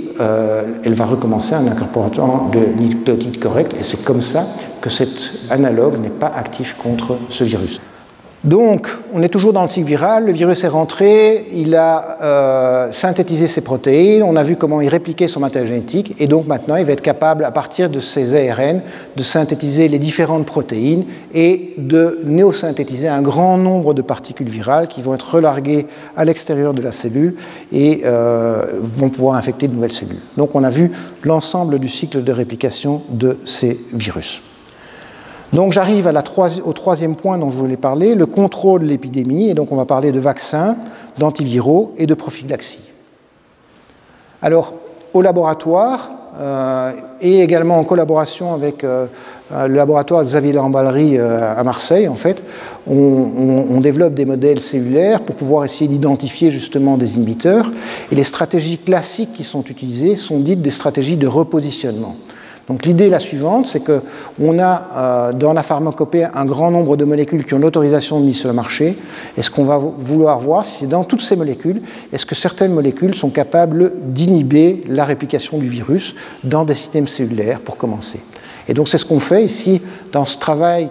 elle va recommencer en incorporant le nucléotide correct, et c'est comme ça que cet analogue n'est pas actif contre ce virus. Donc, on est toujours dans le cycle viral, le virus est rentré, il a synthétisé ses protéines, on a vu comment il répliquait son matériel génétique, et donc maintenant il va être capable, à partir de ces ARN, de synthétiser les différentes protéines et de néosynthétiser un grand nombre de particules virales qui vont être relarguées à l'extérieur de la cellule et vont pouvoir infecter de nouvelles cellules. Donc on a vu l'ensemble du cycle de réplication de ces virus. Donc j'arrive au troisième point dont je voulais parler, le contrôle de l'épidémie, et donc on va parler de vaccins, d'antiviraux et de prophylaxie. Alors, au laboratoire, et également en collaboration avec le laboratoire de Xavier Lamballerie à Marseille, en fait, on développe des modèles cellulaires pour pouvoir essayer d'identifier justement des inhibiteurs, et les stratégies classiques qui sont utilisées sont dites des stratégies de repositionnement. Donc l'idée est la suivante, c'est qu'on a dans la pharmacopée un grand nombre de molécules qui ont l'autorisation de mise sur le marché. Et ce qu'on va vouloir voir, c'est dans toutes ces molécules, est-ce que certaines molécules sont capables d'inhiber la réplication du virus dans des systèmes cellulaires, pour commencer. Et donc c'est ce qu'on fait ici dans ce travail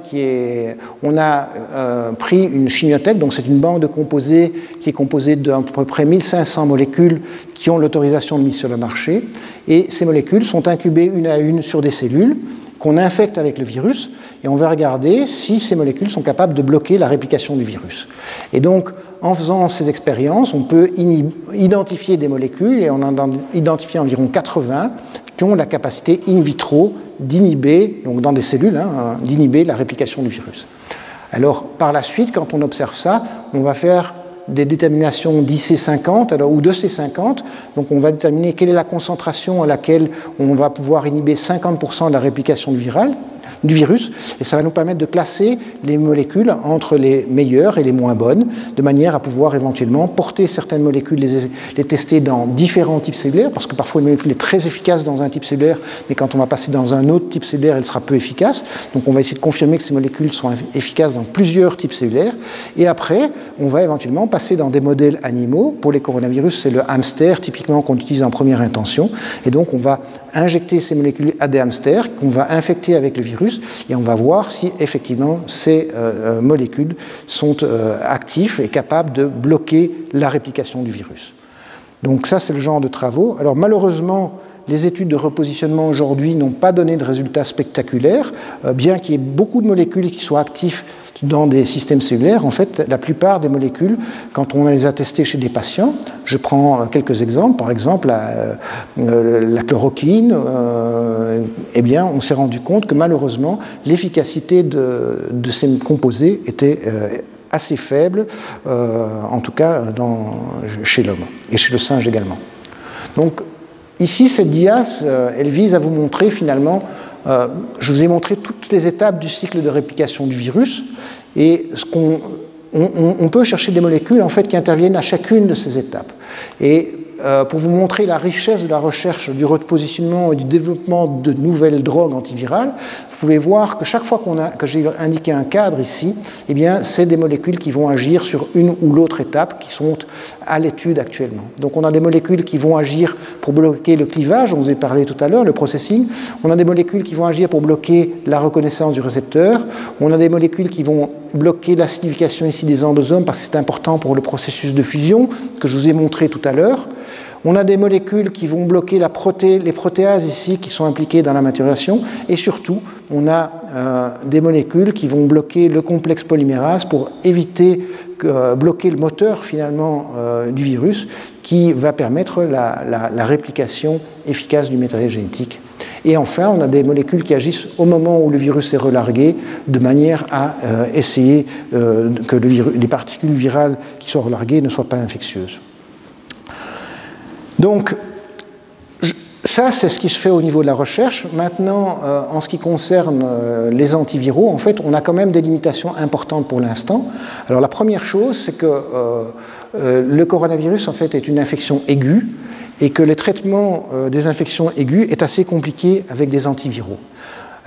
on a pris une chimiothèque, donc c'est une banque de composés qui est composée d'à peu près 1500 molécules qui ont l'autorisation de mise sur le marché, et ces molécules sont incubées une à une sur des cellules qu'on infecte avec le virus, et on va regarder si ces molécules sont capables de bloquer la réplication du virus. Et donc, en faisant ces expériences, on peut identifier des molécules, et on en a identifié environ 80, qui ont la capacité in vitro d'inhiber, donc dans des cellules, d'inhiber la réplication du virus. Alors, par la suite, quand on observe ça, on va faire des déterminations d'IC50 ou de C50. Donc on va déterminer quelle est la concentration à laquelle on va pouvoir inhiber 50% de la réplication du virus, et ça va nous permettre de classer les molécules entre les meilleures et les moins bonnes, de manière à pouvoir éventuellement porter certaines molécules, les tester dans différents types cellulaires, parce que parfois une molécule est très efficace dans un type cellulaire, mais quand on va passer dans un autre type cellulaire, elle sera peu efficace. Donc on va essayer de confirmer que ces molécules sont efficaces dans plusieurs types cellulaires, et après, on va éventuellement passer dans des modèles animaux. Pour les coronavirus, c'est le hamster, typiquement, qu'on utilise en première intention, et donc on va injecter ces molécules à des hamsters qu'on va infecter avec le virus, et on va voir si effectivement ces molécules sont actives et capables de bloquer la réplication du virus. Donc ça, c'est le genre de travaux. Alors malheureusement, les études de repositionnement aujourd'hui n'ont pas donné de résultats spectaculaires, bien qu'il y ait beaucoup de molécules qui soient actives dans des systèmes cellulaires. En fait, la plupart des molécules, quand on les a testées chez des patients, je prends quelques exemples, par exemple la chloroquine, eh bien, on s'est rendu compte que malheureusement, l'efficacité de ces composés était assez faible, en tout cas chez l'homme et chez le singe également. Donc ici, cette diasse, elle vise à vous montrer finalement, je vous ai montré toutes les étapes du cycle de réplication du virus, et on peut chercher des molécules en fait, qui interviennent à chacune de ces étapes. Et pour vous montrer la richesse de la recherche, du repositionnement et du développement de nouvelles drogues antivirales, vous pouvez voir que chaque fois que j'ai indiqué un cadre ici, eh bien, c'est des molécules qui vont agir sur une ou l'autre étape qui sont à l'étude actuellement. Donc on a des molécules qui vont agir pour bloquer le clivage, on vous a parlé tout à l'heure, le processing. On a des molécules qui vont agir pour bloquer la reconnaissance du récepteur. On a des molécules qui vont bloquer l'acidification ici des endosomes parce que c'est important pour le processus de fusion que je vous ai montré tout à l'heure. On a des molécules qui vont bloquer les protéases ici qui sont impliquées dans la maturation, et surtout on a des molécules qui vont bloquer le complexe polymérase pour éviter bloquer le moteur finalement du virus qui va permettre la réplication efficace du matériel génétique. Et enfin, on a des molécules qui agissent au moment où le virus est relargué, de manière à essayer que les particules virales qui sont relarguées ne soient pas infectieuses. Donc, ça, c'est ce qui se fait au niveau de la recherche. Maintenant, en ce qui concerne les antiviraux, en fait, on a quand même des limitations importantes pour l'instant. Alors, la première chose, c'est que le coronavirus, en fait, est une infection aiguë et que le traitement des infections aiguës est assez compliqué avec des antiviraux.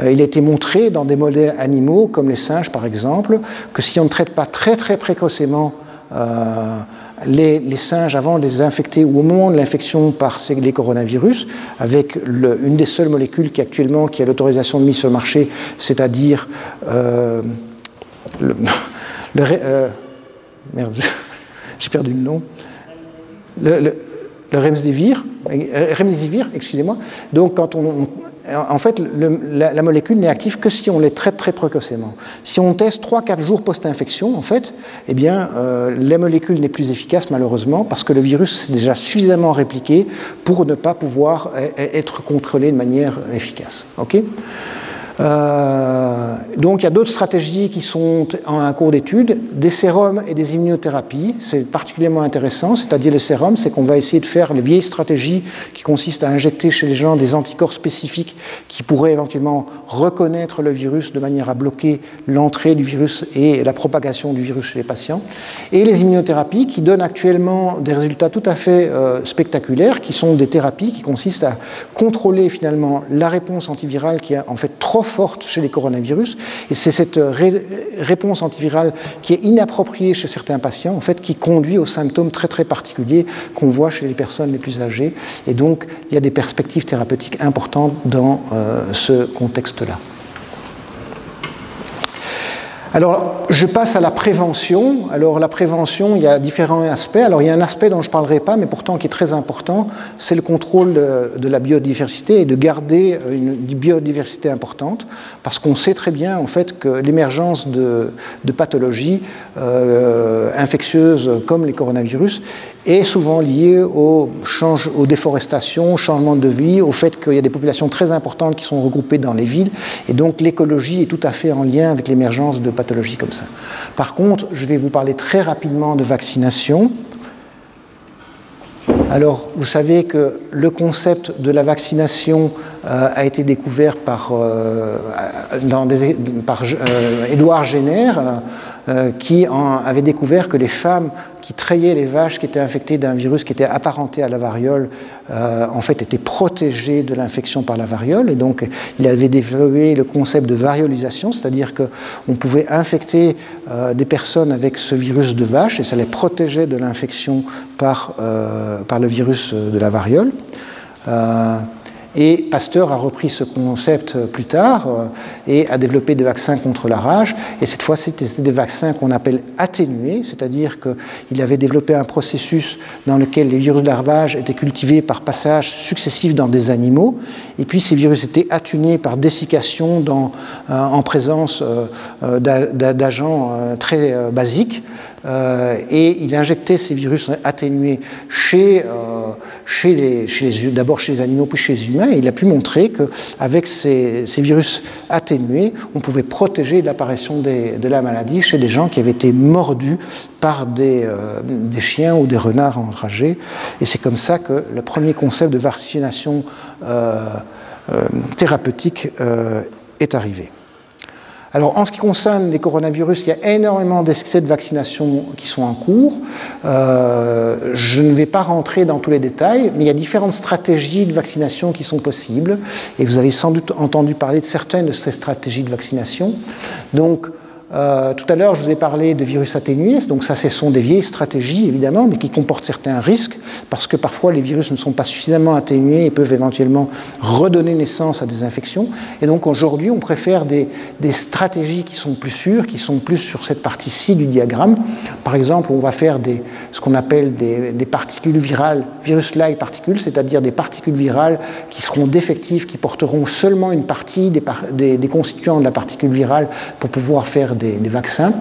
Il a été montré dans des modèles animaux, comme les singes, par exemple, que si on ne traite pas très, très précocement les singes avant de les infecter ou au moment de l'infection par les coronavirus, avec une des seules molécules qui actuellement qui a l'autorisation de mise sur le marché, c'est-à-dire merde, j'ai perdu le nom, le remdesivir, excusez-moi. Donc, en fait, la molécule n'est active que si on les traite très précocement. Si on teste 3-4 jours post-infection, en fait, eh bien, la molécule n'est plus efficace, malheureusement, parce que le virus est déjà suffisamment répliqué pour ne pas pouvoir être contrôlé de manière efficace. Okay ? Donc il y a d'autres stratégies qui sont en cours d'étude, des sérums et des immunothérapies. C'est particulièrement intéressant, c'est-à-dire les sérums, c'est qu'on va essayer de faire les vieilles stratégies qui consistent à injecter chez les gens des anticorps spécifiques qui pourraient éventuellement reconnaître le virus de manière à bloquer l'entrée du virus et la propagation du virus chez les patients. Et les immunothérapies qui donnent actuellement des résultats tout à fait spectaculaires, qui sont des thérapies qui consistent à contrôler finalement la réponse antivirale qui est en fait trop forte chez les coronavirus, et c'est cette réponse antivirale qui est inappropriée chez certains patients, en fait, qui conduit aux symptômes très très particuliers qu'on voit chez les personnes les plus âgées, et donc il y a des perspectives thérapeutiques importantes dans ce contexte-là. Alors, je passe à la prévention. Alors, la prévention, il y a différents aspects. Alors, il y a un aspect dont je ne parlerai pas, mais pourtant qui est très important, c'est le contrôle de la biodiversité et de garder une biodiversité importante, parce qu'on sait très bien, en fait, que l'émergence de pathologies infectieuses comme les coronavirus est souvent liée aux déforestations, au changement de vie, au fait qu'il y a des populations très importantes qui sont regroupées dans les villes, et donc l'écologie est tout à fait en lien avec l'émergence de pathologies comme ça. Par contre, je vais vous parler très rapidement de vaccination. Alors, vous savez que le concept de la vaccination a été découvert par Édouard Jenner, qui avait découvert que les femmes qui trayaient les vaches qui étaient infectées d'un virus qui était apparenté à la variole, en fait, étaient protégées de l'infection par la variole. Et donc, il avait développé le concept de variolisation, c'est-à-dire qu'on pouvait infecter des personnes avec ce virus de vache et ça les protégeait de l'infection par le virus de la variole. Et Pasteur a repris ce concept plus tard et a développé des vaccins contre la rage. Et cette fois, c'était des vaccins qu'on appelle atténués, c'est-à-dire qu'il avait développé un processus dans lequel les virus de la rage étaient cultivés par passage successif dans des animaux. Et puis ces virus étaient atténués par dessiccation en présence d'agents très basiques. Et il injectait ces virus atténués d'abord chez les animaux puis chez les humains, et il a pu montrer qu'avec ces virus atténués, on pouvait protéger l'apparition de la maladie chez des gens qui avaient été mordus par des chiens ou des renards enragés. Et c'est comme ça que le premier concept de vaccination thérapeutique est arrivé. Alors, en ce qui concerne les coronavirus, il y a énormément d'essais de vaccination qui sont en cours. Je ne vais pas rentrer dans tous les détails, mais il y a différentes stratégies de vaccination qui sont possibles. Et vous avez sans doute entendu parler de certaines de ces stratégies de vaccination. Donc, tout à l'heure, je vous ai parlé de virus atténués. Donc ça, ce sont des vieilles stratégies, évidemment, mais qui comportent certains risques, parce que parfois, les virus ne sont pas suffisamment atténués et peuvent éventuellement redonner naissance à des infections. Et donc, aujourd'hui, on préfère des stratégies qui sont plus sûres, qui sont plus sur cette partie-ci du diagramme. Par exemple, on va faire ce qu'on appelle des particules virales, virus-like particules, c'est-à-dire des particules virales qui seront défectives, qui porteront seulement une partie des constituants de la particule virale pour pouvoir faire des vaccins.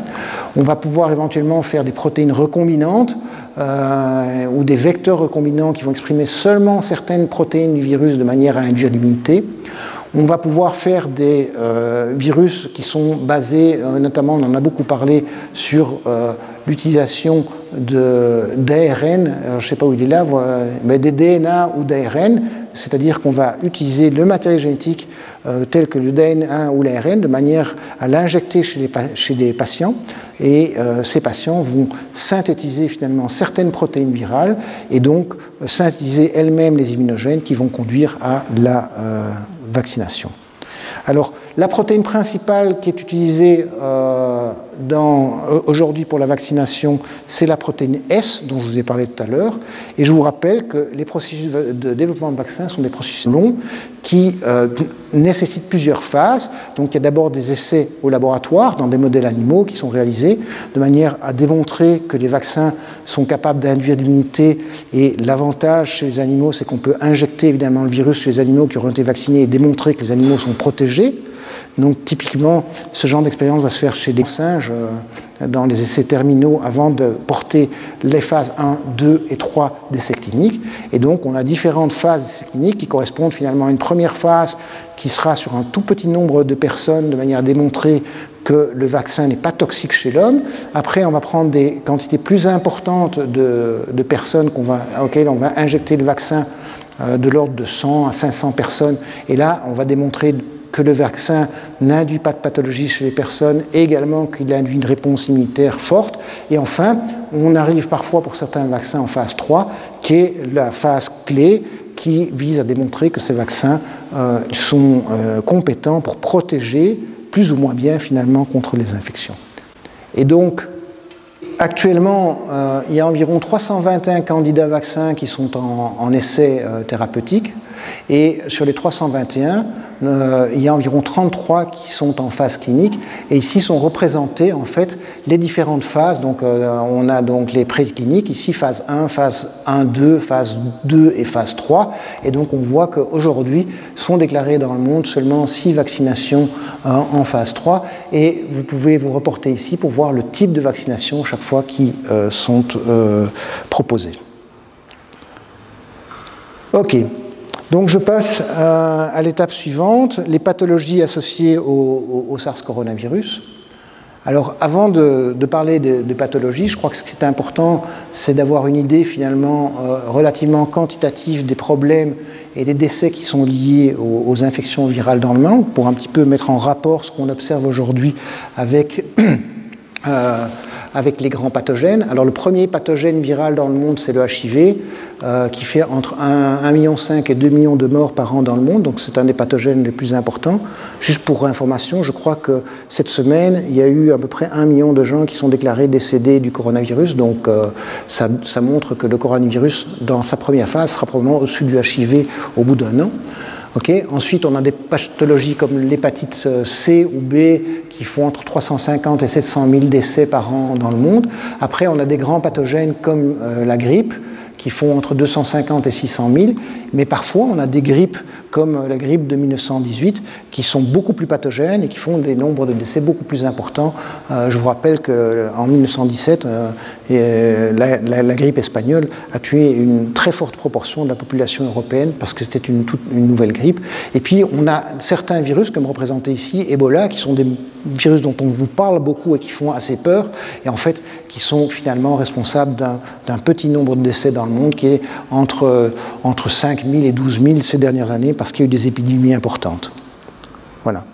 On va pouvoir éventuellement faire des protéines recombinantes ou des vecteurs recombinants qui vont exprimer seulement certaines protéines du virus de manière à induire l'immunité. On va pouvoir faire des virus qui sont basés, notamment on en a beaucoup parlé, sur l'utilisation d'ARN, je ne sais pas où il est là, mais des DNA ou d'ARN, c'est-à-dire qu'on va utiliser le matériel génétique tel que le DNA ou l'ARN de manière à l'injecter chez des patients, et ces patients vont synthétiser finalement certaines protéines virales et donc synthétiser elles-mêmes les immunogènes qui vont conduire à la vaccination. Alors, la protéine principale qui est utilisée aujourd'hui pour la vaccination, c'est la protéine S, dont je vous ai parlé tout à l'heure. Et je vous rappelle que les processus de développement de vaccins sont des processus longs qui nécessitent plusieurs phases. Donc, il y a d'abord des essais au laboratoire, dans des modèles animaux qui sont réalisés, de manière à démontrer que les vaccins sont capables d'induire l'immunité. Et l'avantage chez les animaux, c'est qu'on peut injecter évidemment le virus chez les animaux qui auront été vaccinés et démontrer que les animaux sont protégés. Donc typiquement, ce genre d'expérience va se faire chez des singes dans les essais terminaux avant de porter les phases 1, 2 et 3 d'essais cliniques. Et donc on a différentes phases d'essais cliniques qui correspondent finalement à une première phase qui sera sur un tout petit nombre de personnes de manière à démontrer que le vaccin n'est pas toxique chez l'homme. Après, on va prendre des quantités plus importantes de personnes auxquelles on va injecter le vaccin de l'ordre de 100 à 500 personnes. Et là, on va démontrer que le vaccin n'induit pas de pathologie chez les personnes et également qu'il induit une réponse immunitaire forte. Et enfin, on arrive parfois pour certains vaccins en phase 3, qui est la phase clé qui vise à démontrer que ces vaccins sont compétents pour protéger plus ou moins bien finalement contre les infections. Et donc, actuellement, il y a environ 321 candidats vaccins qui sont en essai thérapeutique. Et sur les 321, il y a environ 33 qui sont en phase clinique. Et ici sont représentées en fait les différentes phases. Donc on a donc les précliniques, ici phase 1, phase 1, 2, phase 2 et phase 3. Et donc on voit qu'aujourd'hui sont déclarées dans le monde seulement 6 vaccinations en phase 3. Et vous pouvez vous reporter ici pour voir le type de vaccination chaque fois qui sont proposées. Ok. Donc je passe à l'étape suivante, les pathologies associées au SARS coronavirus. Alors avant de parler de pathologies, je crois que ce qui est important, c'est d'avoir une idée finalement relativement quantitative des problèmes et des décès qui sont liés aux infections virales dans le monde, pour un petit peu mettre en rapport ce qu'on observe aujourd'hui avec les grands pathogènes. Alors le premier pathogène viral dans le monde, c'est le HIV, qui fait entre 1,5 million et 2 millions de morts par an dans le monde, donc c'est un des pathogènes les plus importants. Juste pour information, je crois que cette semaine, il y a eu à peu près 1 million de gens qui sont déclarés décédés du coronavirus, donc ça montre que le coronavirus, dans sa première phase, sera probablement au-dessus du HIV au bout d'un an. Okay. Ensuite, on a des pathologies comme l'hépatite C ou B qui font entre 350 et 700 000 décès par an dans le monde. Après, on a des grands pathogènes comme la grippe qui font entre 250 et 600 000, mais parfois on a des grippes comme la grippe de 1918 qui sont beaucoup plus pathogènes et qui font des nombres de décès beaucoup plus importants. Je vous rappelle qu'en 1917, la grippe espagnole a tué une très forte proportion de la population européenne parce que c'était une nouvelle grippe. Et puis on a certains virus, comme représenté ici, Ebola, qui sont des virus dont on vous parle beaucoup et qui font assez peur, et en fait qui sont finalement responsables d'un petit nombre de décès dans le monde qui est entre 5 000 et 12 000 ces dernières années parce qu'il y a eu des épidémies importantes. Voilà.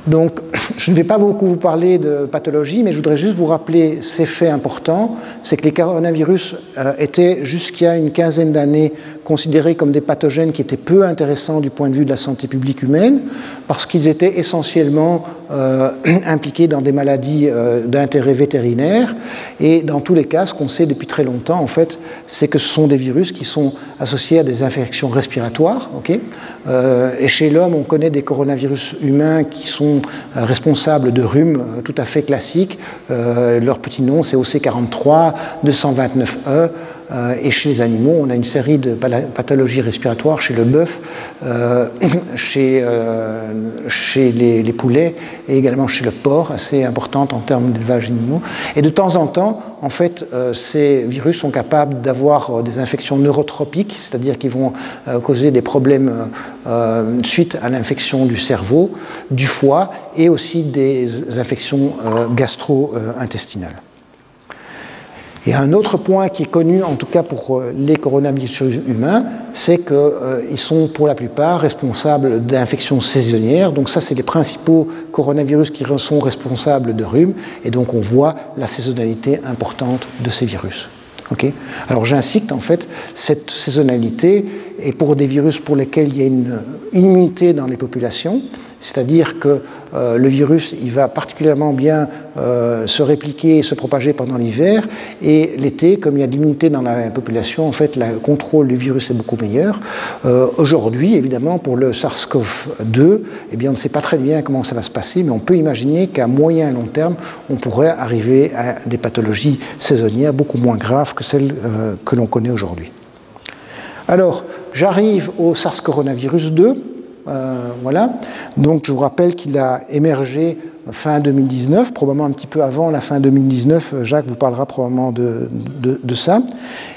Donc, je ne vais pas beaucoup vous parler de pathologie, mais je voudrais juste vous rappeler ces faits importants. C'est que les coronavirus étaient, jusqu'à une quinzaine d'années, considérés comme des pathogènes qui étaient peu intéressants du point de vue de la santé publique humaine, parce qu'ils étaient essentiellement impliqués dans des maladies d'intérêt vétérinaire. Et dans tous les cas, ce qu'on sait depuis très longtemps, en fait, c'est que ce sont des virus qui sont associés à des infections respiratoires. Okay, et chez l'homme, on connaît des coronavirus humains qui sont responsables de rhume tout à fait classiques. Leur petit nom, c'est OC43, 229E. Et chez les animaux, on a une série de pathologies respiratoires chez le bœuf, chez les poulets et également chez le porc, assez importantes en termes d'élevage animaux. Et de temps en temps, en fait, ces virus sont capables d'avoir des infections neurotropiques, c'est-à-dire qu'ils vont causer des problèmes suite à l'infection du cerveau, du foie et aussi des infections gastro-intestinales. Et un autre point qui est connu, en tout cas pour les coronavirus humains, c'est qu'ils sont pour la plupart responsables d'infections saisonnières. Donc ça, c'est les principaux coronavirus qui sont responsables de rhume. Et donc on voit la saisonnalité importante de ces virus. Okay. Alors j'incite, en fait, cette saisonnalité est pour des virus pour lesquels il y a une immunité dans les populations. C'est-à-dire que le virus, il va particulièrement bien se répliquer et se propager pendant l'hiver, et l'été, comme il y a de l'immunité dans la population, en fait, le contrôle du virus est beaucoup meilleur. Aujourd'hui, évidemment, pour le SARS-CoV-2, eh bien, on ne sait pas très bien comment ça va se passer, mais on peut imaginer qu'à moyen et long terme, on pourrait arriver à des pathologies saisonnières beaucoup moins graves que celles que l'on connaît aujourd'hui. Alors, j'arrive au SARS-coronavirus 2. Voilà. Donc je vous rappelle qu'il a émergé fin 2019, probablement un petit peu avant la fin 2019. Jacques vous parlera probablement de ça.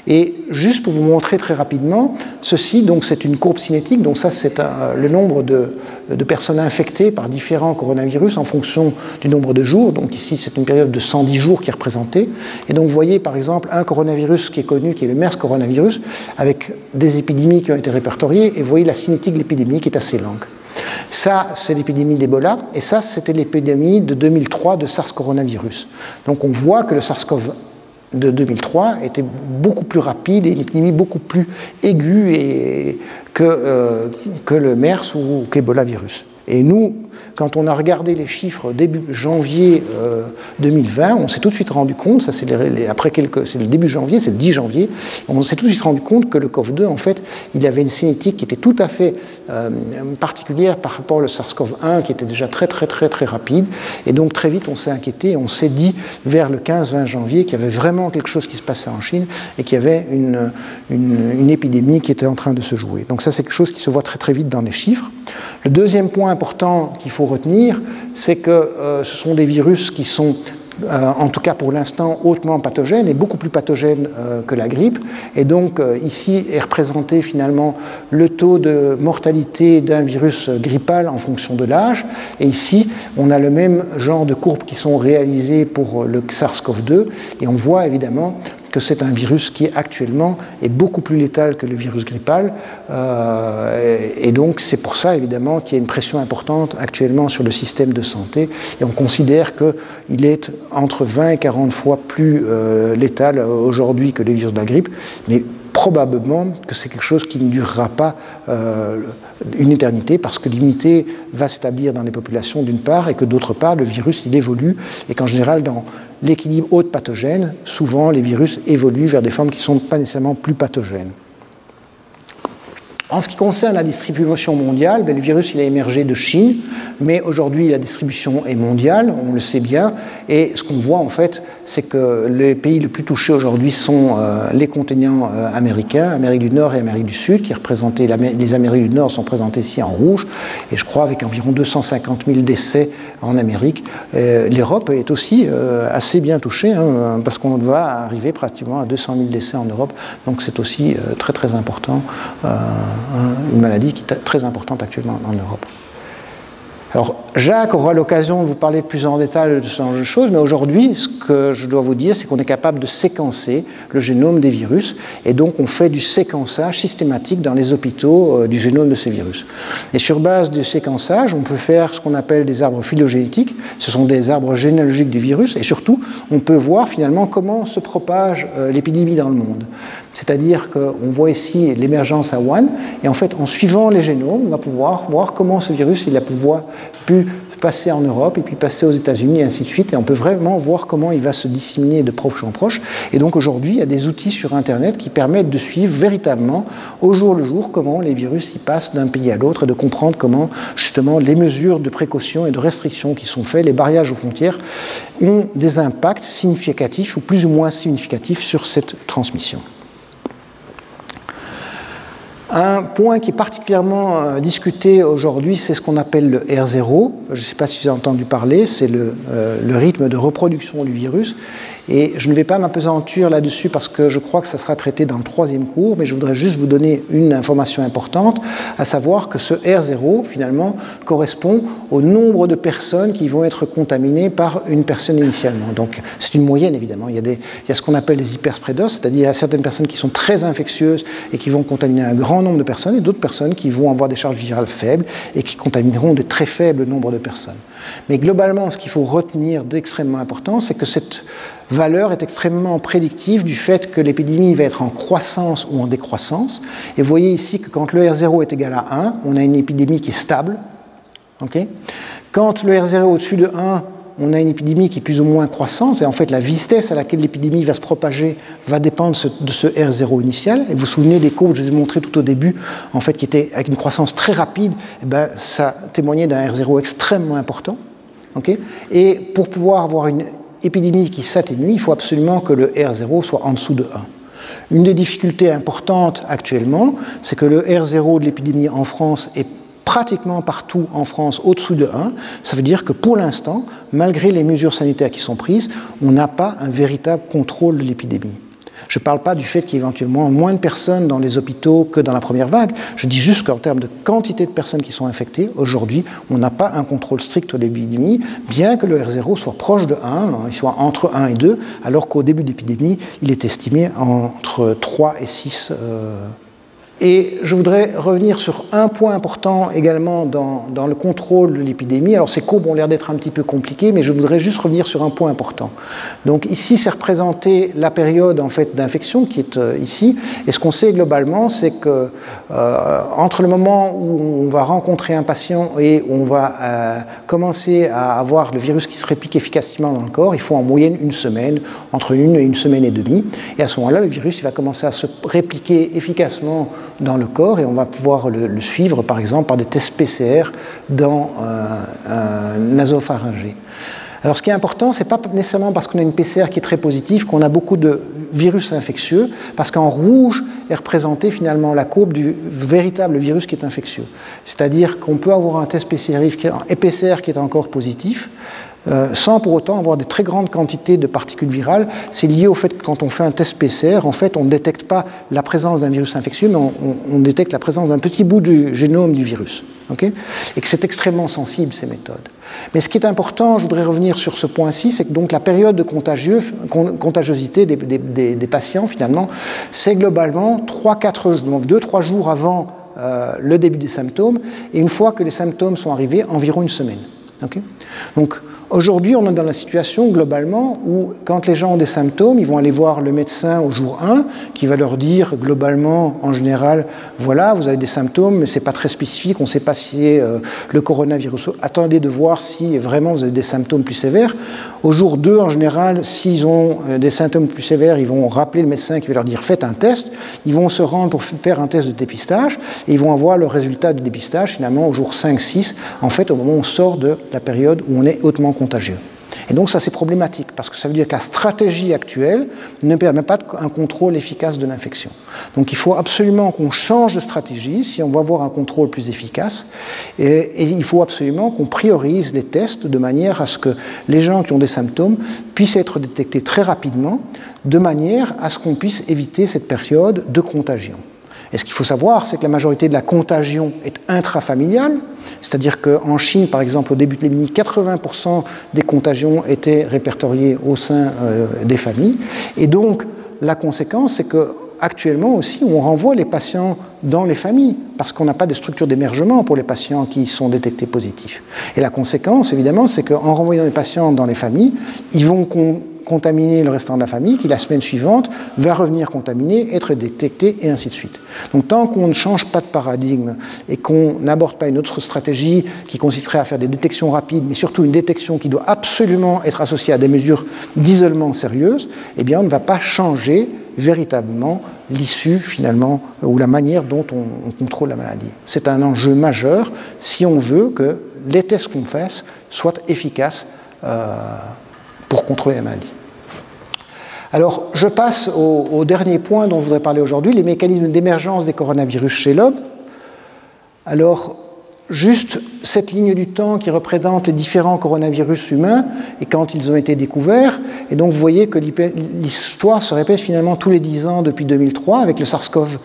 Et juste pour vous montrer très rapidement, ceci, donc c'est une courbe cinétique. Donc ça, c'est le nombre de personnes infectées par différents coronavirus en fonction du nombre de jours. Donc ici, c'est une période de 110 jours qui est représentée. Et donc vous voyez par exemple un coronavirus qui est connu, qui est le MERS coronavirus, avec des épidémies qui ont été répertoriées. Et vous voyez la cinétique de l'épidémie qui est assez longue. Ça, c'est l'épidémie d'Ebola, et ça, c'était l'épidémie de 2003 de SARS coronavirus. Donc on voit que le SARS-CoV de 2003 était beaucoup plus rapide et une épidémie beaucoup plus aiguë que le MERS ou qu'Ebola virus. Et nous, quand on a regardé les chiffres début janvier 2020, on s'est tout de suite rendu compte, ça c'est le début janvier, c'est le 10 janvier, on s'est tout de suite rendu compte que le CoV-2, en fait, il avait une cinétique qui était tout à fait particulière par rapport au SARS-CoV-1, qui était déjà très rapide. Et donc très vite, on s'est inquiété et on s'est dit vers le 15-20 janvier qu'il y avait vraiment quelque chose qui se passait en Chine et qu'il y avait une épidémie qui était en train de se jouer. Donc ça, c'est quelque chose qui se voit très vite dans les chiffres. Le deuxième point important qu'il faut retenir, c'est que ce sont des virus qui sont, en tout cas pour l'instant, hautement pathogènes et beaucoup plus pathogènes que la grippe. Et donc ici est représenté finalement le taux de mortalité d'un virus grippal en fonction de l'âge. Et ici, on a le même genre de courbes qui sont réalisées pour le SARS-CoV-2. Et on voit évidemment que c'est un virus qui actuellement est beaucoup plus létal que le virus grippal. Et donc c'est pour ça évidemment qu'il y a une pression importante actuellement sur le système de santé. Et on considère qu'il est entre 20 et 40 fois plus létal aujourd'hui que le virus de la grippe. Mais probablement que c'est quelque chose qui ne durera pas une éternité parce que l'immunité va s'établir dans les populations d'une part et que d'autre part le virus il évolue et qu'en général dans l'équilibre hôte pathogène, souvent les virus évoluent vers des formes qui ne sont pas nécessairement plus pathogènes. En ce qui concerne la distribution mondiale, le virus il a émergé de Chine, mais aujourd'hui la distribution est mondiale, on le sait bien, et ce qu'on voit en fait, c'est que les pays les plus touchés aujourd'hui sont les continents américains, Amérique du Nord et Amérique du Sud, qui représentaient, les Amériques du Nord sont présentées ici en rouge, et je crois avec environ 250 000 décès en Amérique. L'Europe est aussi assez bien touchée, hein, parce qu'on va arriver pratiquement à 200 000 décès en Europe, donc c'est aussi très très important, une maladie qui est très importante actuellement en Europe. Alors, Jacques aura l'occasion de vous parler plus en détail de ce genre de choses, mais aujourd'hui, ce que je dois vous dire, c'est qu'on est capable de séquencer le génome des virus, et donc on fait du séquençage systématique dans les hôpitaux du génome de ces virus. Et sur base du séquençage, on peut faire ce qu'on appelle des arbres phylogénétiques, ce sont des arbres généalogiques du virus, et surtout, on peut voir finalement comment se propage l'épidémie dans le monde. C'est-à-dire qu'on voit ici l'émergence à Wuhan, et en fait, en suivant les génomes, on va pouvoir voir comment ce virus il a pu passer en Europe et puis passer aux États-Unis et ainsi de suite. Et on peut vraiment voir comment il va se disséminer de proche en proche. Et donc aujourd'hui, il y a des outils sur Internet qui permettent de suivre véritablement au jour le jour comment les virus y passent d'un pays à l'autre et de comprendre comment justement les mesures de précaution et de restriction qui sont faites, les barrages aux frontières, ont des impacts significatifs ou plus ou moins significatifs sur cette transmission. Un point qui est particulièrement discuté aujourd'hui, c'est ce qu'on appelle le R0. Je ne sais pas si vous avez entendu parler, c'est le rythme de reproduction du virus. Et je ne vais pas m'apesantir là-dessus parce que je crois que ça sera traité dans le 3e cours, mais je voudrais juste vous donner une information importante, à savoir que ce R0, finalement, correspond au nombre de personnes qui vont être contaminées par une personne initialement. Donc, c'est une moyenne, évidemment. Il y a ce qu'on appelle les hyperspreaders, c'est-à-dire certaines personnes qui sont très infectieuses et qui vont contaminer un grand nombre de personnes, et d'autres personnes qui vont avoir des charges virales faibles et qui contamineront de très faibles nombres de personnes. Mais globalement, ce qu'il faut retenir d'extrêmement important, c'est que cette valeur est extrêmement prédictive du fait que l'épidémie va être en croissance ou en décroissance. Et vous voyez ici que quand le R0 est égal à 1, on a une épidémie qui est stable. Okay. Quand le R0 est au-dessus de 1, on a une épidémie qui est plus ou moins croissante. Et en fait, la vitesse à laquelle l'épidémie va se propager va dépendre de ce R0 initial. Et vous vous souvenez des courbes que je vous ai montrées tout au début, en fait, qui étaient avec une croissance très rapide, et ben, ça témoignait d'un R0 extrêmement important. Okay. Et pour pouvoir avoir une épidémie qui s'atténue, il faut absolument que le R0 soit en dessous de 1. Une des difficultés importantes actuellement, c'est que le R0 de l'épidémie en France est pratiquement partout en France au-dessous de 1. Ça veut dire que pour l'instant, malgré les mesures sanitaires qui sont prises, on n'a pas un véritable contrôle de l'épidémie. Je ne parle pas du fait qu'il y ait éventuellement moins de personnes dans les hôpitaux que dans la première vague. Je dis juste qu'en termes de quantité de personnes qui sont infectées, aujourd'hui, on n'a pas un contrôle strict de l'épidémie, bien que le R0 soit proche de 1, il soit entre 1 et 2, alors qu'au début de l'épidémie, il est estimé entre 3 et 6. Et je voudrais revenir sur un point important également dans le contrôle de l'épidémie. Alors ces courbes ont l'air d'être un petit peu compliquées, mais je voudrais juste revenir sur un point important. Donc ici, c'est représenté la période en fait d'infection qui est ici. Et ce qu'on sait globalement, c'est que entre le moment où on va rencontrer un patient et où on va commencer à avoir le virus qui se réplique efficacement dans le corps, il faut en moyenne une semaine, entre 1 et 1 semaine et demie. Et à ce moment-là, le virus il va commencer à se répliquer efficacement dans le corps et on va pouvoir le suivre par exemple par des tests PCR dans un nasopharyngé. Alors ce qui est important, ce n'est pas nécessairement parce qu'on a une PCR qui est très positive qu'on a beaucoup de virus infectieux, parce qu'en rouge est représentée finalement la courbe du véritable virus qui est infectieux. C'est-à-dire qu'on peut avoir un test PCR qui est encore positif, sans pour autant avoir des très grandes quantités de particules virales. C'est lié au fait que quand on fait un test PCR, en fait, on ne détecte pas la présence d'un virus infectieux, mais on détecte la présence d'un petit bout du génome du virus. Okay. Et que c'est extrêmement sensible, ces méthodes. Mais ce qui est important, je voudrais revenir sur ce point-ci, c'est que donc la période de contagiosité des patients, finalement, c'est globalement 2-3 jours avant le début des symptômes, et une fois que les symptômes sont arrivés, environ 1 semaine. Okay. Donc, Aujourd'hui, on est dans la situation, globalement, où quand les gens ont des symptômes, ils vont aller voir le médecin au jour 1, qui va leur dire, globalement, en général, voilà, vous avez des symptômes, mais ce n'est pas très spécifique, on ne sait pas si c'est le coronavirus. Attendez de voir si vraiment vous avez des symptômes plus sévères. Au jour 2, en général, s'ils ont des symptômes plus sévères, ils vont rappeler le médecin qui va leur dire, faites un test. Ils vont se rendre pour faire un test de dépistage, et ils vont avoir le résultat du dépistage, finalement, au jour 5-6, en fait, au moment où on sort de la période où on est hautement contagieux. Et donc ça c'est problématique, parce que ça veut dire que la stratégie actuelle ne permet pas un contrôle efficace de l'infection. Donc il faut absolument qu'on change de stratégie si on veut avoir un contrôle plus efficace, et il faut absolument qu'on priorise les tests de manière à ce que les gens qui ont des symptômes puissent être détectés très rapidement, de manière à ce qu'on puisse éviter cette période de contagion. Et ce qu'il faut savoir, c'est que la majorité de la contagion est intrafamiliale, c'est-à-dire qu'en Chine, par exemple, au début de l'épidémie, 80% des contagions étaient répertoriées au sein des familles. Et donc, la conséquence, c'est qu'actuellement aussi, on renvoie les patients dans les familles, parce qu'on n'a pas de structure d'émergement pour les patients qui sont détectés positifs. Et la conséquence, évidemment, c'est qu'en renvoyant les patients dans les familles, ils vont contaminer le restant de la famille, qui la semaine suivante va revenir contaminé, être détecté, et ainsi de suite. Donc tant qu'on ne change pas de paradigme et qu'on n'aborde pas une autre stratégie qui consisterait à faire des détections rapides, mais surtout une détection qui doit absolument être associée à des mesures d'isolement sérieuses, eh bien on ne va pas changer véritablement l'issue finalement ou la manière dont on contrôle la maladie. C'est un enjeu majeur si on veut que les tests qu'on fasse soient efficaces pour contrôler la maladie. Alors, je passe au dernier point dont je voudrais parler aujourd'hui, les mécanismes d'émergence des coronavirus chez l'homme. Alors, juste cette ligne du temps qui représente les différents coronavirus humains et quand ils ont été découverts. Et donc, vous voyez que l'histoire se répète finalement tous les 10 ans depuis 2003 avec le SARS-CoV,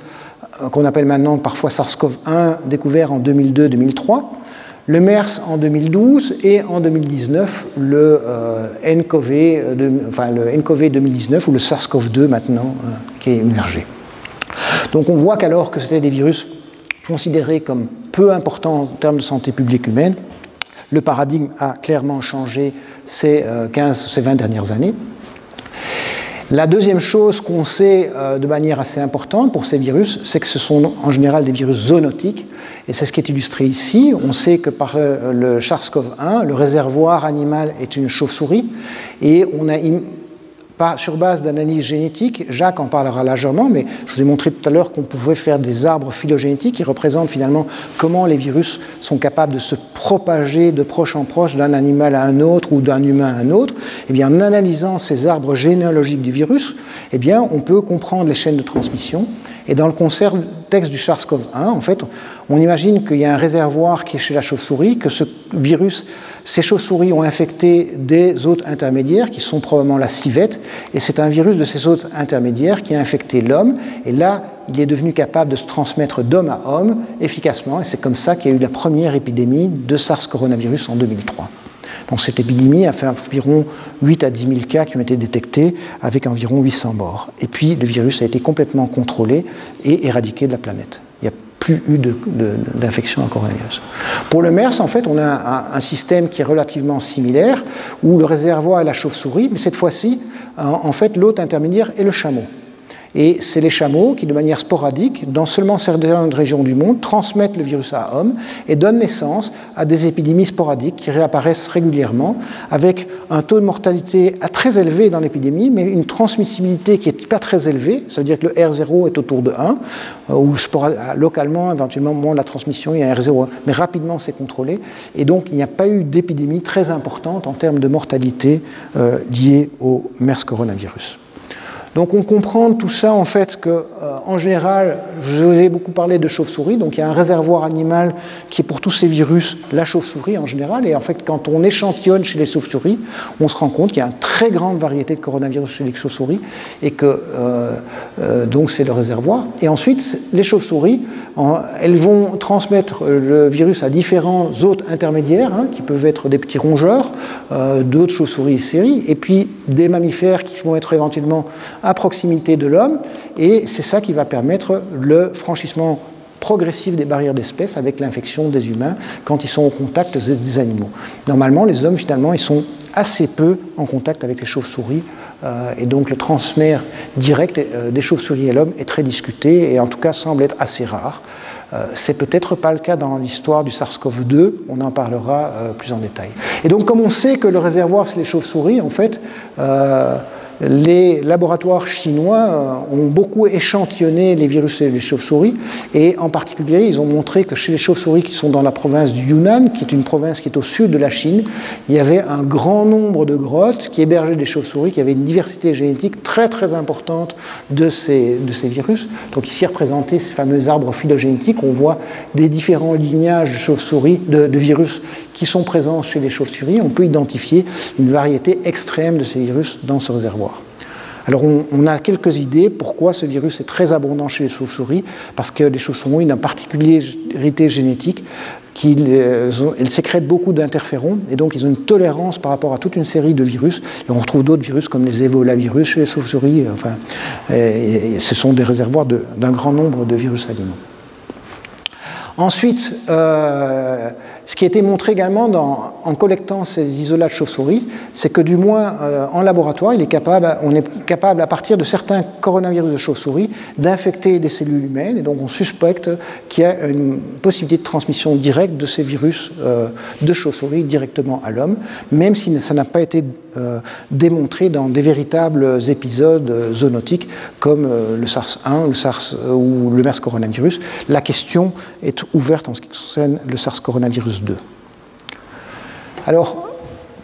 qu'on appelle maintenant parfois SARS-CoV-1, découvert en 2002-2003. Le MERS en 2012 et en 2019 le nCoV 2019 ou le SARS-CoV-2 maintenant qui est émergé. Donc on voit qu'alors que c'était des virus considérés comme peu importants en termes de santé publique humaine, le paradigme a clairement changé ces 20 dernières années. La deuxième chose qu'on sait de manière assez importante pour ces virus, c'est que ce sont en général des virus zoonotiques, et c'est ce qui est illustré ici. On sait que par le SARS-CoV-1, le réservoir animal est une chauve-souris, et on a pas sur base d'analyse génétique, Jacques en parlera largement, mais je vous ai montré tout à l'heure qu'on pouvait faire des arbres phylogénétiques qui représentent finalement comment les virus sont capables de se propager de proche en proche d'un animal à un autre ou d'un humain à un autre. Eh bien, en analysant ces arbres généalogiques du virus, eh bien, on peut comprendre les chaînes de transmission. Et dans le contexte du SARS-CoV-1, en fait, on imagine qu'il y a un réservoir qui est chez la chauve-souris, que ce virus, ces chauves-souris ont infecté des hôtes intermédiaires qui sont probablement la civette, et c'est un virus de ces hôtes intermédiaires qui a infecté l'homme, et là, il est devenu capable de se transmettre d'homme à homme efficacement, et c'est comme ça qu'il y a eu la première épidémie de SARS coronavirus en 2003. Donc cette épidémie a fait environ 8 à 10 000 cas qui ont été détectés avec environ 800 morts. Et puis le virus a été complètement contrôlé et éradiqué de la planète. Il n'y a plus eu d'infection à coronavirus. Pour le MERS, en fait, on a un système qui est relativement similaire où le réservoir est la chauve-souris, mais cette fois-ci, en fait, l'hôte intermédiaire est le chameau. Et c'est les chameaux qui, de manière sporadique, dans seulement certaines régions du monde, transmettent le virus à homme et donnent naissance à des épidémies sporadiques qui réapparaissent régulièrement, avec un taux de mortalité très élevé dans l'épidémie, mais une transmissibilité qui n'est pas très élevée. Ça veut dire que le R0 est autour de 1, ou localement, éventuellement, au moment de la transmission, il y a un R0, mais rapidement c'est contrôlé. Et donc, il n'y a pas eu d'épidémie très importante en termes de mortalité liée au MERS coronavirus. Donc on comprend tout ça en fait que, en général, je vous ai beaucoup parlé de chauve-souris, donc il y a un réservoir animal qui est pour tous ces virus la chauve-souris en général, et en fait quand on échantillonne chez les chauves-souris, on se rend compte qu'il y a une très grande variété de coronavirus chez les chauves-souris, et que donc c'est le réservoir. Et ensuite, les chauves-souris, elles vont transmettre le virus à différents hôtes intermédiaires, qui peuvent être des petits rongeurs, d'autres chauves-souris et séries, et puis des mammifères qui vont être éventuellement à proximité de l'homme, et c'est ça qui va permettre le franchissement progressif des barrières d'espèces avec l'infection des humains quand ils sont au contact des animaux. Normalement, les hommes, finalement, ils sont assez peu en contact avec les chauves-souris, et donc le transfert direct des chauves-souris à l'homme est très discuté, et en tout cas semble être assez rare. C'est peut-être pas le cas dans l'histoire du SARS-CoV-2, on en parlera plus en détail. Et donc comme on sait que le réservoir c'est les chauves-souris, en fait, les laboratoires chinois ont beaucoup échantillonné les virus et les chauves-souris, et en particulier ils ont montré que chez les chauves-souris qui sont dans la province du Yunnan, qui est une province qui est au sud de la Chine, il y avait un grand nombre de grottes qui hébergeaient des chauves-souris, qui avaient une diversité génétique très très importante de ces virus. Donc ici représenté ces fameux arbres phylogénétiques, on voit des différents lignages de chauves-souris, de virus qui sont présents chez les chauves-souris. On peut identifier une variété extrême de ces virus dans ce réservoir. Alors on a quelques idées pourquoi ce virus est très abondant chez les chauves-souris, parce que les chauves-souris ont une particularité génétique qu'ils sécrètent beaucoup d'interférons, et donc ils ont une tolérance par rapport à toute une série de virus, et on retrouve d'autres virus comme les évolavirus chez les chauves-souris, enfin, et ce sont des réservoirs d'un grand nombre de virus animaux. Ensuite, ce qui a été montré également en collectant ces isolats de chauves-souris, c'est que du moins en laboratoire, on est capable, à partir de certains coronavirus de chauves-souris, d'infecter des cellules humaines, et donc on suspecte qu'il y a une possibilité de transmission directe de ces virus de chauves-souris directement à l'homme, même si ça n'a pas été démontré dans des véritables épisodes zoonotiques comme le SARS-1, le SARS ou le MERS coronavirus. La question est ouverte en ce qui concerne le SARS coronavirus 2. Alors,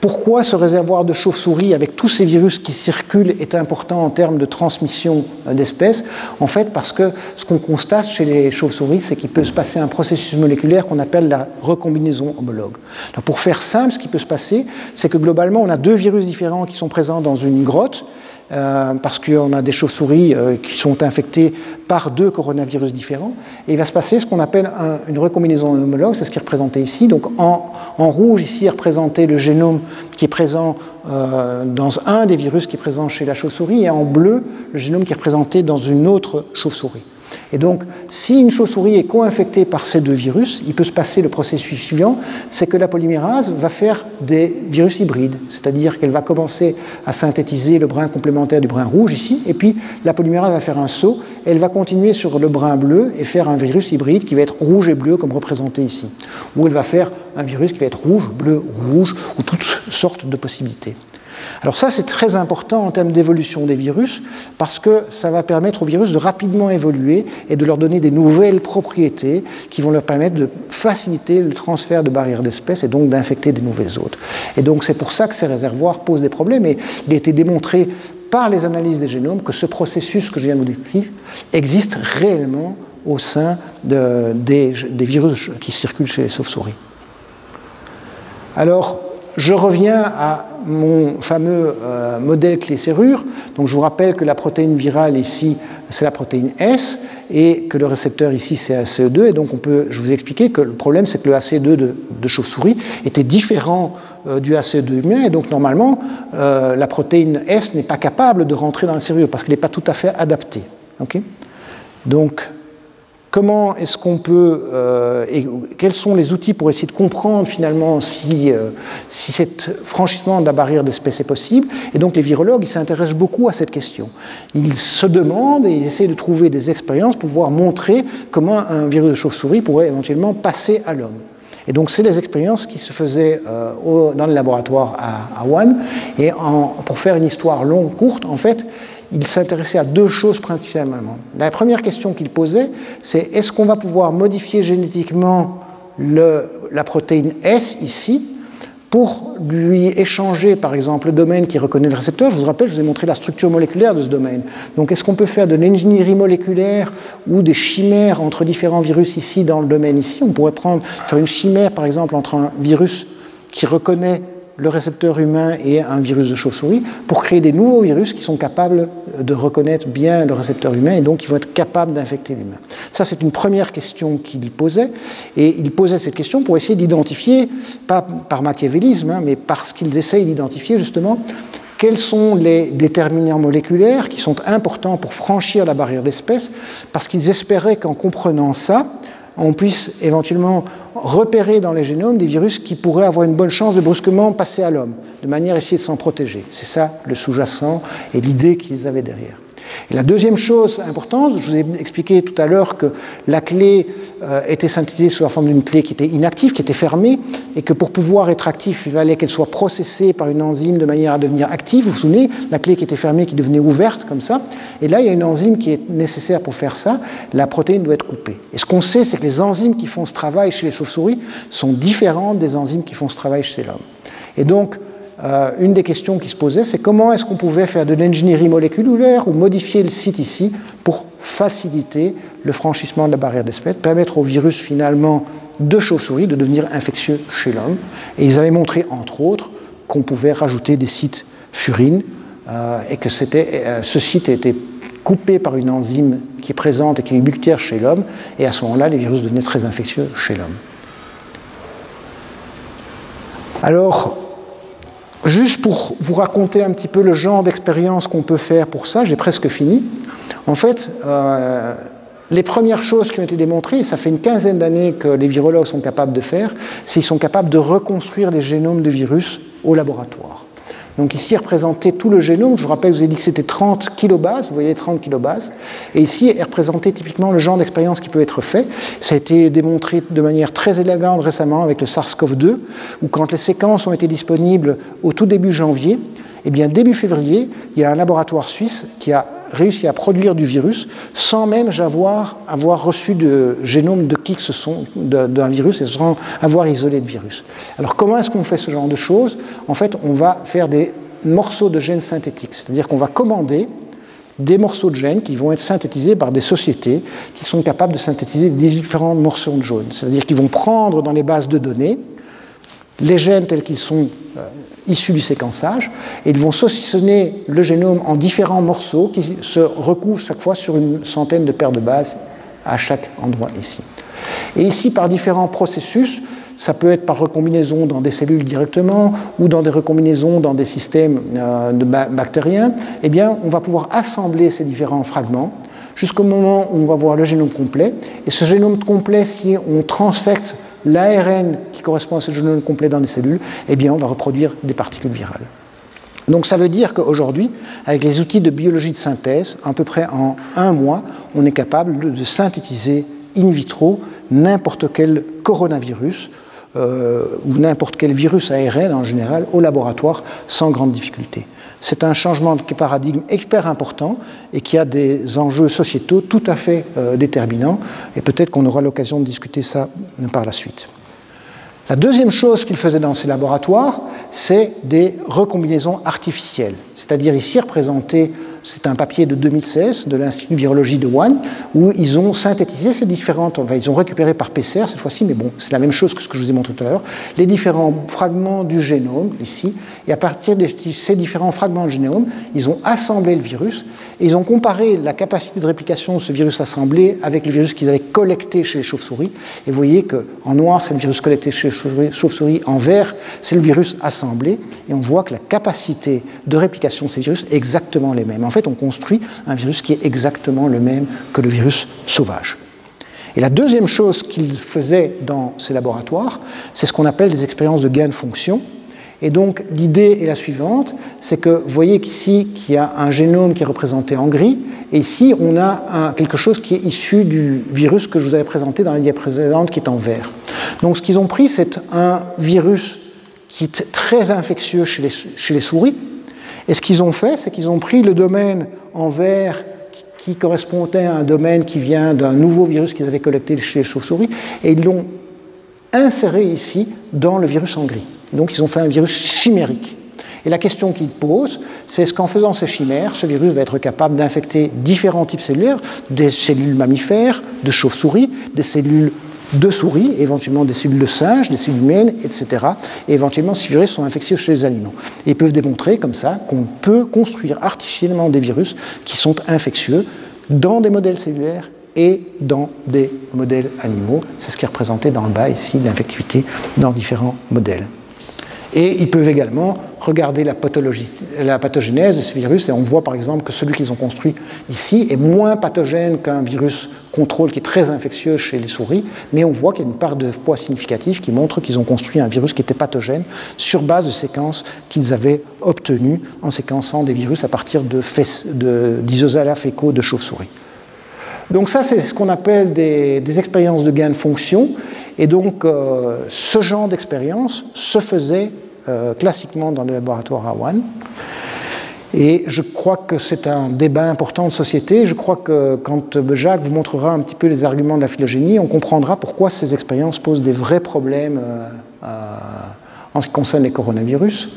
pourquoi ce réservoir de chauves-souris avec tous ces virus qui circulent est important en termes de transmission d'espèces? En fait, parce que ce qu'on constate chez les chauves-souris, c'est qu'il peut se passer un processus moléculaire qu'on appelle la recombinaison homologue. Alors, pour faire simple, ce qui peut se passer, c'est que globalement, on a deux virus différents qui sont présents dans une grotte, parce qu'on a des chauves-souris qui sont infectées par deux coronavirus différents, et il va se passer ce qu'on appelle une recombinaison homologue, c'est ce qui est représenté ici. Donc en rouge, ici, est représenté le génome qui est présent dans un des virus qui est présent chez la chauve-souris, et en bleu, le génome qui est représenté dans une autre chauve-souris. Et donc, si une chauve-souris est co-infectée par ces deux virus, il peut se passer le processus suivant, c'est que la polymérase va faire des virus hybrides, c'est-à-dire qu'elle va commencer à synthétiser le brin complémentaire du brin rouge ici, et puis la polymérase va faire un saut, et elle va continuer sur le brin bleu et faire un virus hybride qui va être rouge et bleu comme représenté ici, ou elle va faire un virus qui va être rouge, bleu, rouge, ou toutes sortes de possibilités. Alors ça, c'est très important en termes d'évolution des virus, parce que ça va permettre aux virus de rapidement évoluer et de leur donner des nouvelles propriétés qui vont leur permettre de faciliter le transfert de barrières d'espèces et donc d'infecter des nouvelles hôtes. Et donc c'est pour ça que ces réservoirs posent des problèmes, et il a été démontré par les analyses des génomes que ce processus que je viens de vous décrire existe réellement au sein des virus qui circulent chez les chauves-souris. Alors, je reviens à mon fameux modèle clé-serrure. Donc, je vous rappelle que la protéine virale ici, c'est la protéine S, et que le récepteur ici, c'est ACE2. Et donc, je vous ai expliqué que le problème, c'est que le ACE2 de chauve-souris était différent du ACE2 humain. Et donc, normalement, la protéine S n'est pas capable de rentrer dans la serrure parce qu'elle n'est pas tout à fait adaptée. Okay? Donc, comment est-ce qu'on peut, et quels sont les outils pour essayer de comprendre finalement si cet franchissement de la barrière d'espèces est possible? Et donc les virologues, ils s'intéressent beaucoup à cette question. Ils se demandent et ils essaient de trouver des expériences pour pouvoir montrer comment un virus de chauve-souris pourrait éventuellement passer à l'homme. Et donc c'est des expériences qui se faisaient dans les laboratoires à Wuhan. Et pour faire une histoire longue, courte, en fait, il s'intéressait à deux choses principalement. La première question qu'il posait, c'est est-ce qu'on va pouvoir modifier génétiquement la protéine S ici pour lui échanger, par exemple, le domaine qui reconnaît le récepteur. Je vous rappelle, je vous ai montré la structure moléculaire de ce domaine. Donc, est-ce qu'on peut faire de l'ingénierie moléculaire ou des chimères entre différents virus ici dans le domaine ici? On pourrait faire une chimère, par exemple, entre un virus qui reconnaît le récepteur humain et un virus de chauve-souris pour créer des nouveaux virus qui sont capables de reconnaître bien le récepteur humain et donc qui vont être capables d'infecter l'humain. Ça, c'est une première question qu'il posait, et il posait cette question pour essayer d'identifier, pas par machiavélisme, mais parce qu'ils essayent d'identifier justement quels sont les déterminants moléculaires qui sont importants pour franchir la barrière d'espèces, parce qu'ils espéraient qu'en comprenant ça, on puisse éventuellement repérer dans les génomes des virus qui pourraient avoir une bonne chance de brusquement passer à l'homme, de manière à essayer de s'en protéger. C'est ça le sous-jacent et l'idée qu'ils avaient derrière. Et la deuxième chose importante, je vous ai expliqué tout à l'heure que la clé était synthétisée sous la forme d'une clé qui était inactive, qui était fermée, et que pour pouvoir être active, il fallait qu'elle soit processée par une enzyme de manière à devenir active. Vous vous souvenez, la clé qui était fermée qui devenait ouverte, comme ça. Et là, il y a une enzyme qui est nécessaire pour faire ça. La protéine doit être coupée. Et ce qu'on sait, c'est que les enzymes qui font ce travail chez les chauves-souris sont différentes des enzymes qui font ce travail chez l'homme. Et donc, une des questions qui se posait, c'est comment est-ce qu'on pouvait faire de l'ingénierie moléculaire ou modifier le site ici pour faciliter le franchissement de la barrière d'espèce, permettre au virus finalement de chauve-souris de devenir infectieux chez l'homme. Et ils avaient montré, entre autres, qu'on pouvait rajouter des sites furines et que ce site était coupé par une enzyme qui est présente et qui est ubiquitaire chez l'homme, et à ce moment-là, les virus devenaient très infectieux chez l'homme. Alors, juste pour vous raconter un petit peu le genre d'expérience qu'on peut faire pour ça, j'ai presque fini. En fait, les premières choses qui ont été démontrées, ça fait une quinzaine d'années que les virologues sont capables de faire, c'est qu'ils sont capables de reconstruire les génomes de virus au laboratoire. Donc ici est représenté tout le génome. Je vous rappelle, je vous ai dit que c'était 30 kilobases, vous voyez les 30 kilobases. Et ici est représenté typiquement le genre d'expérience qui peut être fait. Ça a été démontré de manière très élégante récemment avec le SARS-CoV-2, où quand les séquences ont été disponibles au tout début janvier, eh bien début février, il y a un laboratoire suisse qui a réussi à produire du virus sans même avoir reçu de génome de qui que ce soit d'un virus et sans avoir isolé de virus. Alors comment est-ce qu'on fait ce genre de choses? En fait, on va faire des morceaux de gènes synthétiques, c'est-à-dire qu'on va commander des morceaux de gènes qui vont être synthétisés par des sociétés qui sont capables de synthétiser des différents morceaux de gènes. C'est-à-dire qu'ils vont prendre dans les bases de données les gènes tels qu'ils sont issus du séquençage, et ils vont saucissonner le génome en différents morceaux qui se recouvrent chaque fois sur une centaine de paires de bases à chaque endroit ici. Et ici, par différents processus, ça peut être par recombinaison dans des cellules directement ou dans des recombinaisons dans des systèmes bactériens, eh bien, on va pouvoir assembler ces différents fragments jusqu'au moment où on va voir le génome complet. Et ce génome complet, si on transfecte l'ARN qui correspond à ce génome complet dans des cellules, eh bien, on va reproduire des particules virales. Donc ça veut dire qu'aujourd'hui, avec les outils de biologie de synthèse, à peu près en 1 mois, on est capable de synthétiser in vitro n'importe quel coronavirus ou n'importe quel virus ARN en général au laboratoire sans grande difficulté. C'est un changement de paradigme hyper important et qui a des enjeux sociétaux tout à fait déterminants, et peut-être qu'on aura l'occasion de discuter ça par la suite. La deuxième chose qu'ils faisaient dans ces laboratoires, c'est des recombinaisons artificielles. C'est-à-dire ici représenté, c'est un papier de 2016 de l'Institut de virologie de Wuhan, où ils ont synthétisé ces différentes, enfin, ils ont récupéré par PCR cette fois-ci, mais bon, c'est la même chose que ce que je vous ai montré tout à l'heure, les différents fragments du génome, ici, et à partir de ces différents fragments de génome, ils ont assemblé le virus, et ils ont comparé la capacité de réplication de ce virus assemblé avec le virus qu'ils avaient collecté chez les chauves-souris, et vous voyez qu'en noir, c'est le virus collecté chez les chauves-souris, en vert, c'est le virus assemblé, et on voit que la capacité de réplication de ces virus est exactement les mêmes. En fait, on construit un virus qui est exactement le même que le virus sauvage. Et la deuxième chose qu'ils faisaient dans ces laboratoires, c'est ce qu'on appelle des expériences de gain de fonction. Et donc, l'idée est la suivante, c'est que vous voyez qu'ici, qu'il y a un génome qui est représenté en gris, et ici, on a quelque chose qui est issu du virus que je vous avais présenté dans la diapositive précédente, qui est en vert. Donc, ce qu'ils ont pris, c'est un virus qui est très infectieux chez les souris. Et ce qu'ils ont fait, c'est qu'ils ont pris le domaine en vert qui correspondait à un domaine qui vient d'un nouveau virus qu'ils avaient collecté chez les chauves-souris, et ils l'ont inséré ici dans le virus en gris. Et donc ils ont fait un virus chimérique. Et la question qu'ils posent, c'est est-ce qu'en faisant ces chimères, ce virus va être capable d'infecter différents types cellulaires, des cellules mammifères, de chauves-souris, des cellules de souris, éventuellement des cellules de singes, des cellules humaines, etc. Et éventuellement, ces virus sont infectieux chez les animaux. Et ils peuvent démontrer comme ça qu'on peut construire artificiellement des virus qui sont infectieux dans des modèles cellulaires et dans des modèles animaux. C'est ce qui est représenté dans le bas ici, l'infectivité dans différents modèles. Et ils peuvent également regarder la pathogénèse de ces virus, et on voit par exemple que celui qu'ils ont construit ici est moins pathogène qu'un virus contrôle qui est très infectieux chez les souris, mais on voit qu'il y a une part de poids significatif qui montre qu'ils ont construit un virus qui était pathogène sur base de séquences qu'ils avaient obtenues en séquençant des virus à partir d'isosalats fécaux de chauves-souris. Donc ça, c'est ce qu'on appelle des expériences de gain de fonction, et donc ce genre d'expérience se faisait classiquement dans les laboratoires à Wuhan. Et je crois que c'est un débat important de société. Je crois que quand Jacques vous montrera un petit peu les arguments de la phylogénie, on comprendra pourquoi ces expériences posent des vrais problèmes en ce qui concerne les coronavirus.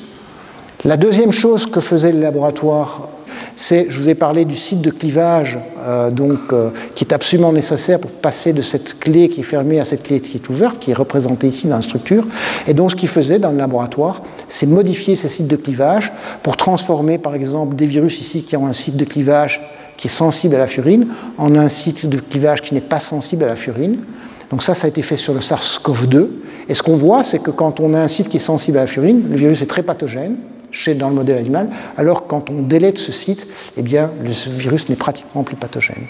La deuxième chose que faisait le laboratoire, c'est, je vous ai parlé du site de clivage, qui est absolument nécessaire pour passer de cette clé qui est fermée à cette clé qui est ouverte, qui est représentée ici dans la structure. Et donc ce qu'il faisait dans le laboratoire, c'est modifier ces sites de clivage pour transformer par exemple des virus ici qui ont un site de clivage qui est sensible à la furine en un site de clivage qui n'est pas sensible à la furine. Donc ça a été fait sur le SARS-CoV-2. Et ce qu'on voit, c'est que quand on a un site qui est sensible à la furine, le virus est très pathogène dans le modèle animal, alors que quand on délète ce site, eh bien, le virus n'est pratiquement plus pathogène.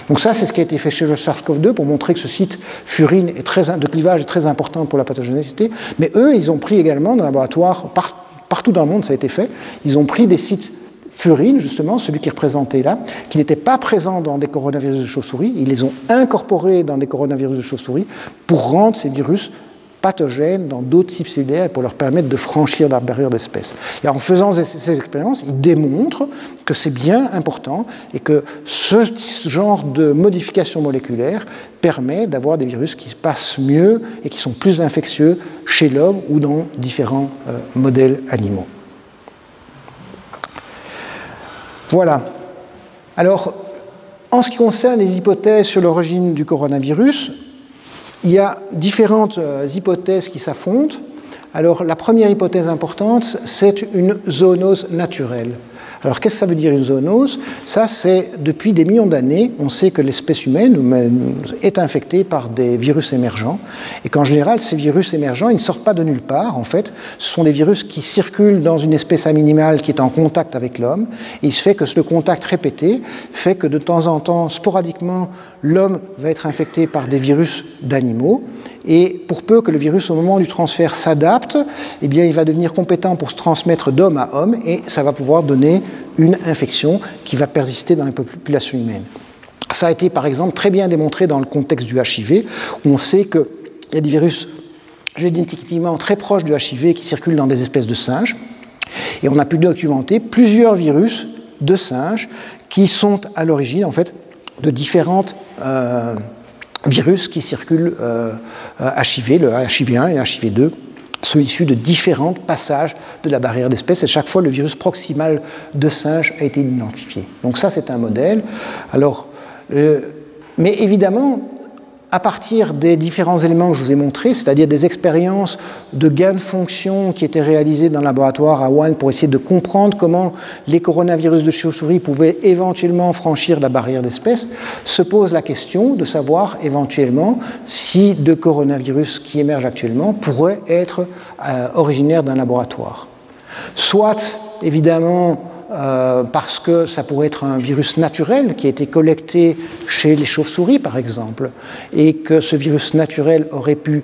Donc ça, c'est ce qui a été fait chez le SARS-CoV-2 pour montrer que ce site furine de clivage est très important pour la pathogénicité. Mais eux, ils ont pris également dans le laboratoire, partout dans le monde ça a été fait, ils ont pris des sites furine, justement, celui qui est représenté là, qui n'était pas présent dans des coronavirus de chauve-souris, ils les ont incorporés dans des coronavirus de chauve-souris pour rendre ces virus pathogènes dans d'autres types cellulaires et pour leur permettre de franchir la barrière d'espèce. Et en faisant ces expériences, ils démontrent que c'est bien important et que ce genre de modification moléculaire permet d'avoir des virus qui se passent mieux et qui sont plus infectieux chez l'homme ou dans différents modèles animaux. Voilà. Alors, en ce qui concerne les hypothèses sur l'origine du coronavirus, il y a différentes hypothèses qui s'affrontent. Alors, la première hypothèse importante, c'est une zoonose naturelle. Alors, qu'est-ce que ça veut dire une zoonose? Ça, c'est depuis des millions d'années, on sait que l'espèce humaine est infectée par des virus émergents, et qu'en général, ces virus émergents, ils ne sortent pas de nulle part, en fait. Ce sont des virus qui circulent dans une espèce animale qui est en contact avec l'homme, et il se fait que le contact répété fait que de temps en temps, sporadiquement, l'homme va être infecté par des virus d'animaux, et pour peu que le virus, au moment du transfert, s'adapte, eh bien, il va devenir compétent pour se transmettre d'homme à homme, et ça va pouvoir donner une infection qui va persister dans les populations humaines. Ça a été, par exemple, très bien démontré dans le contexte du HIV, où on sait qu'il y a des virus génétiquement très proches du HIV qui circulent dans des espèces de singes, et on a pu documenter plusieurs virus de singes qui sont à l'origine, en fait, de différentes virus qui circulent HIV, le HIV1 et le HIV2, sont issus de différents passages de la barrière d'espèce, et chaque fois le virus proximal de singe a été identifié. Donc ça, c'est un modèle. Alors, mais évidemment, à partir des différents éléments que je vous ai montrés, c'est-à-dire des expériences de gain de fonction qui étaient réalisées dans le laboratoire à Wuhan pour essayer de comprendre comment les coronavirus de chauve-souris pouvaient éventuellement franchir la barrière d'espèce, se pose la question de savoir éventuellement si de coronavirus qui émergent actuellement pourraient être originaires d'un laboratoire. Soit, évidemment, parce que ça pourrait être un virus naturel qui a été collecté chez les chauves-souris, par exemple, et que ce virus naturel aurait pu,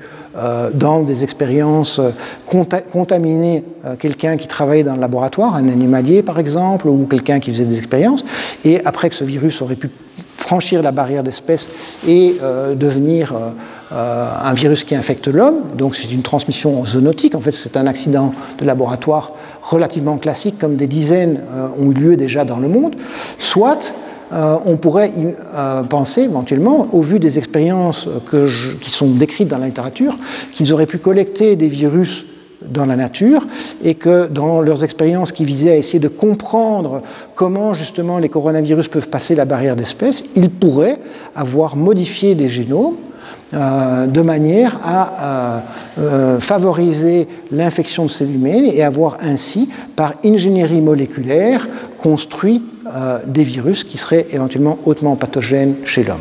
dans des expériences, contaminer quelqu'un qui travaillait dans le laboratoire, un animalier, par exemple, ou quelqu'un qui faisait des expériences, et après que ce virus aurait pu franchir la barrière d'espèce et devenir un virus qui infecte l'homme. Donc c'est une transmission zoonotique, en fait c'est un accident de laboratoire relativement classique, comme des dizaines ont eu lieu déjà dans le monde. Soit on pourrait penser éventuellement, au vu des expériences qui sont décrites dans la littérature, qu'ils auraient pu collecter des virus dans la nature, et que dans leurs expériences qui visaient à essayer de comprendre comment justement les coronavirus peuvent passer la barrière d'espèce, ils pourraient avoir modifié des génomes de manière à favoriser l'infection de cellules humaines et avoir ainsi, par ingénierie moléculaire, construit des virus qui seraient éventuellement hautement pathogènes chez l'homme.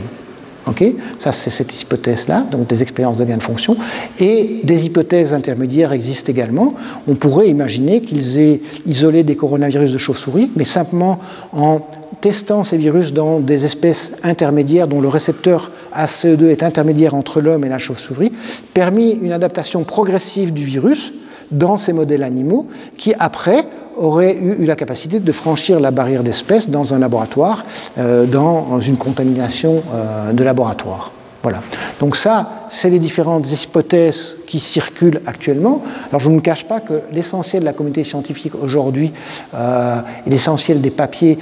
Okay, ça, c'est cette hypothèse-là, donc des expériences de gain de fonction. Et des hypothèses intermédiaires existent également. On pourrait imaginer qu'ils aient isolé des coronavirus de chauve-souris, mais simplement en testant ces virus dans des espèces intermédiaires dont le récepteur ACE2 est intermédiaire entre l'homme et la chauve-souris, permis une adaptation progressive du virus dans ces modèles animaux qui, après, auraient eu la capacité de franchir la barrière d'espèces dans un laboratoire, dans une contamination de laboratoire. Voilà. Donc ça, c'est les différentes hypothèses qui circulent actuellement. Alors je ne vous cache pas que l'essentiel de la communauté scientifique aujourd'hui et l'essentiel des papiers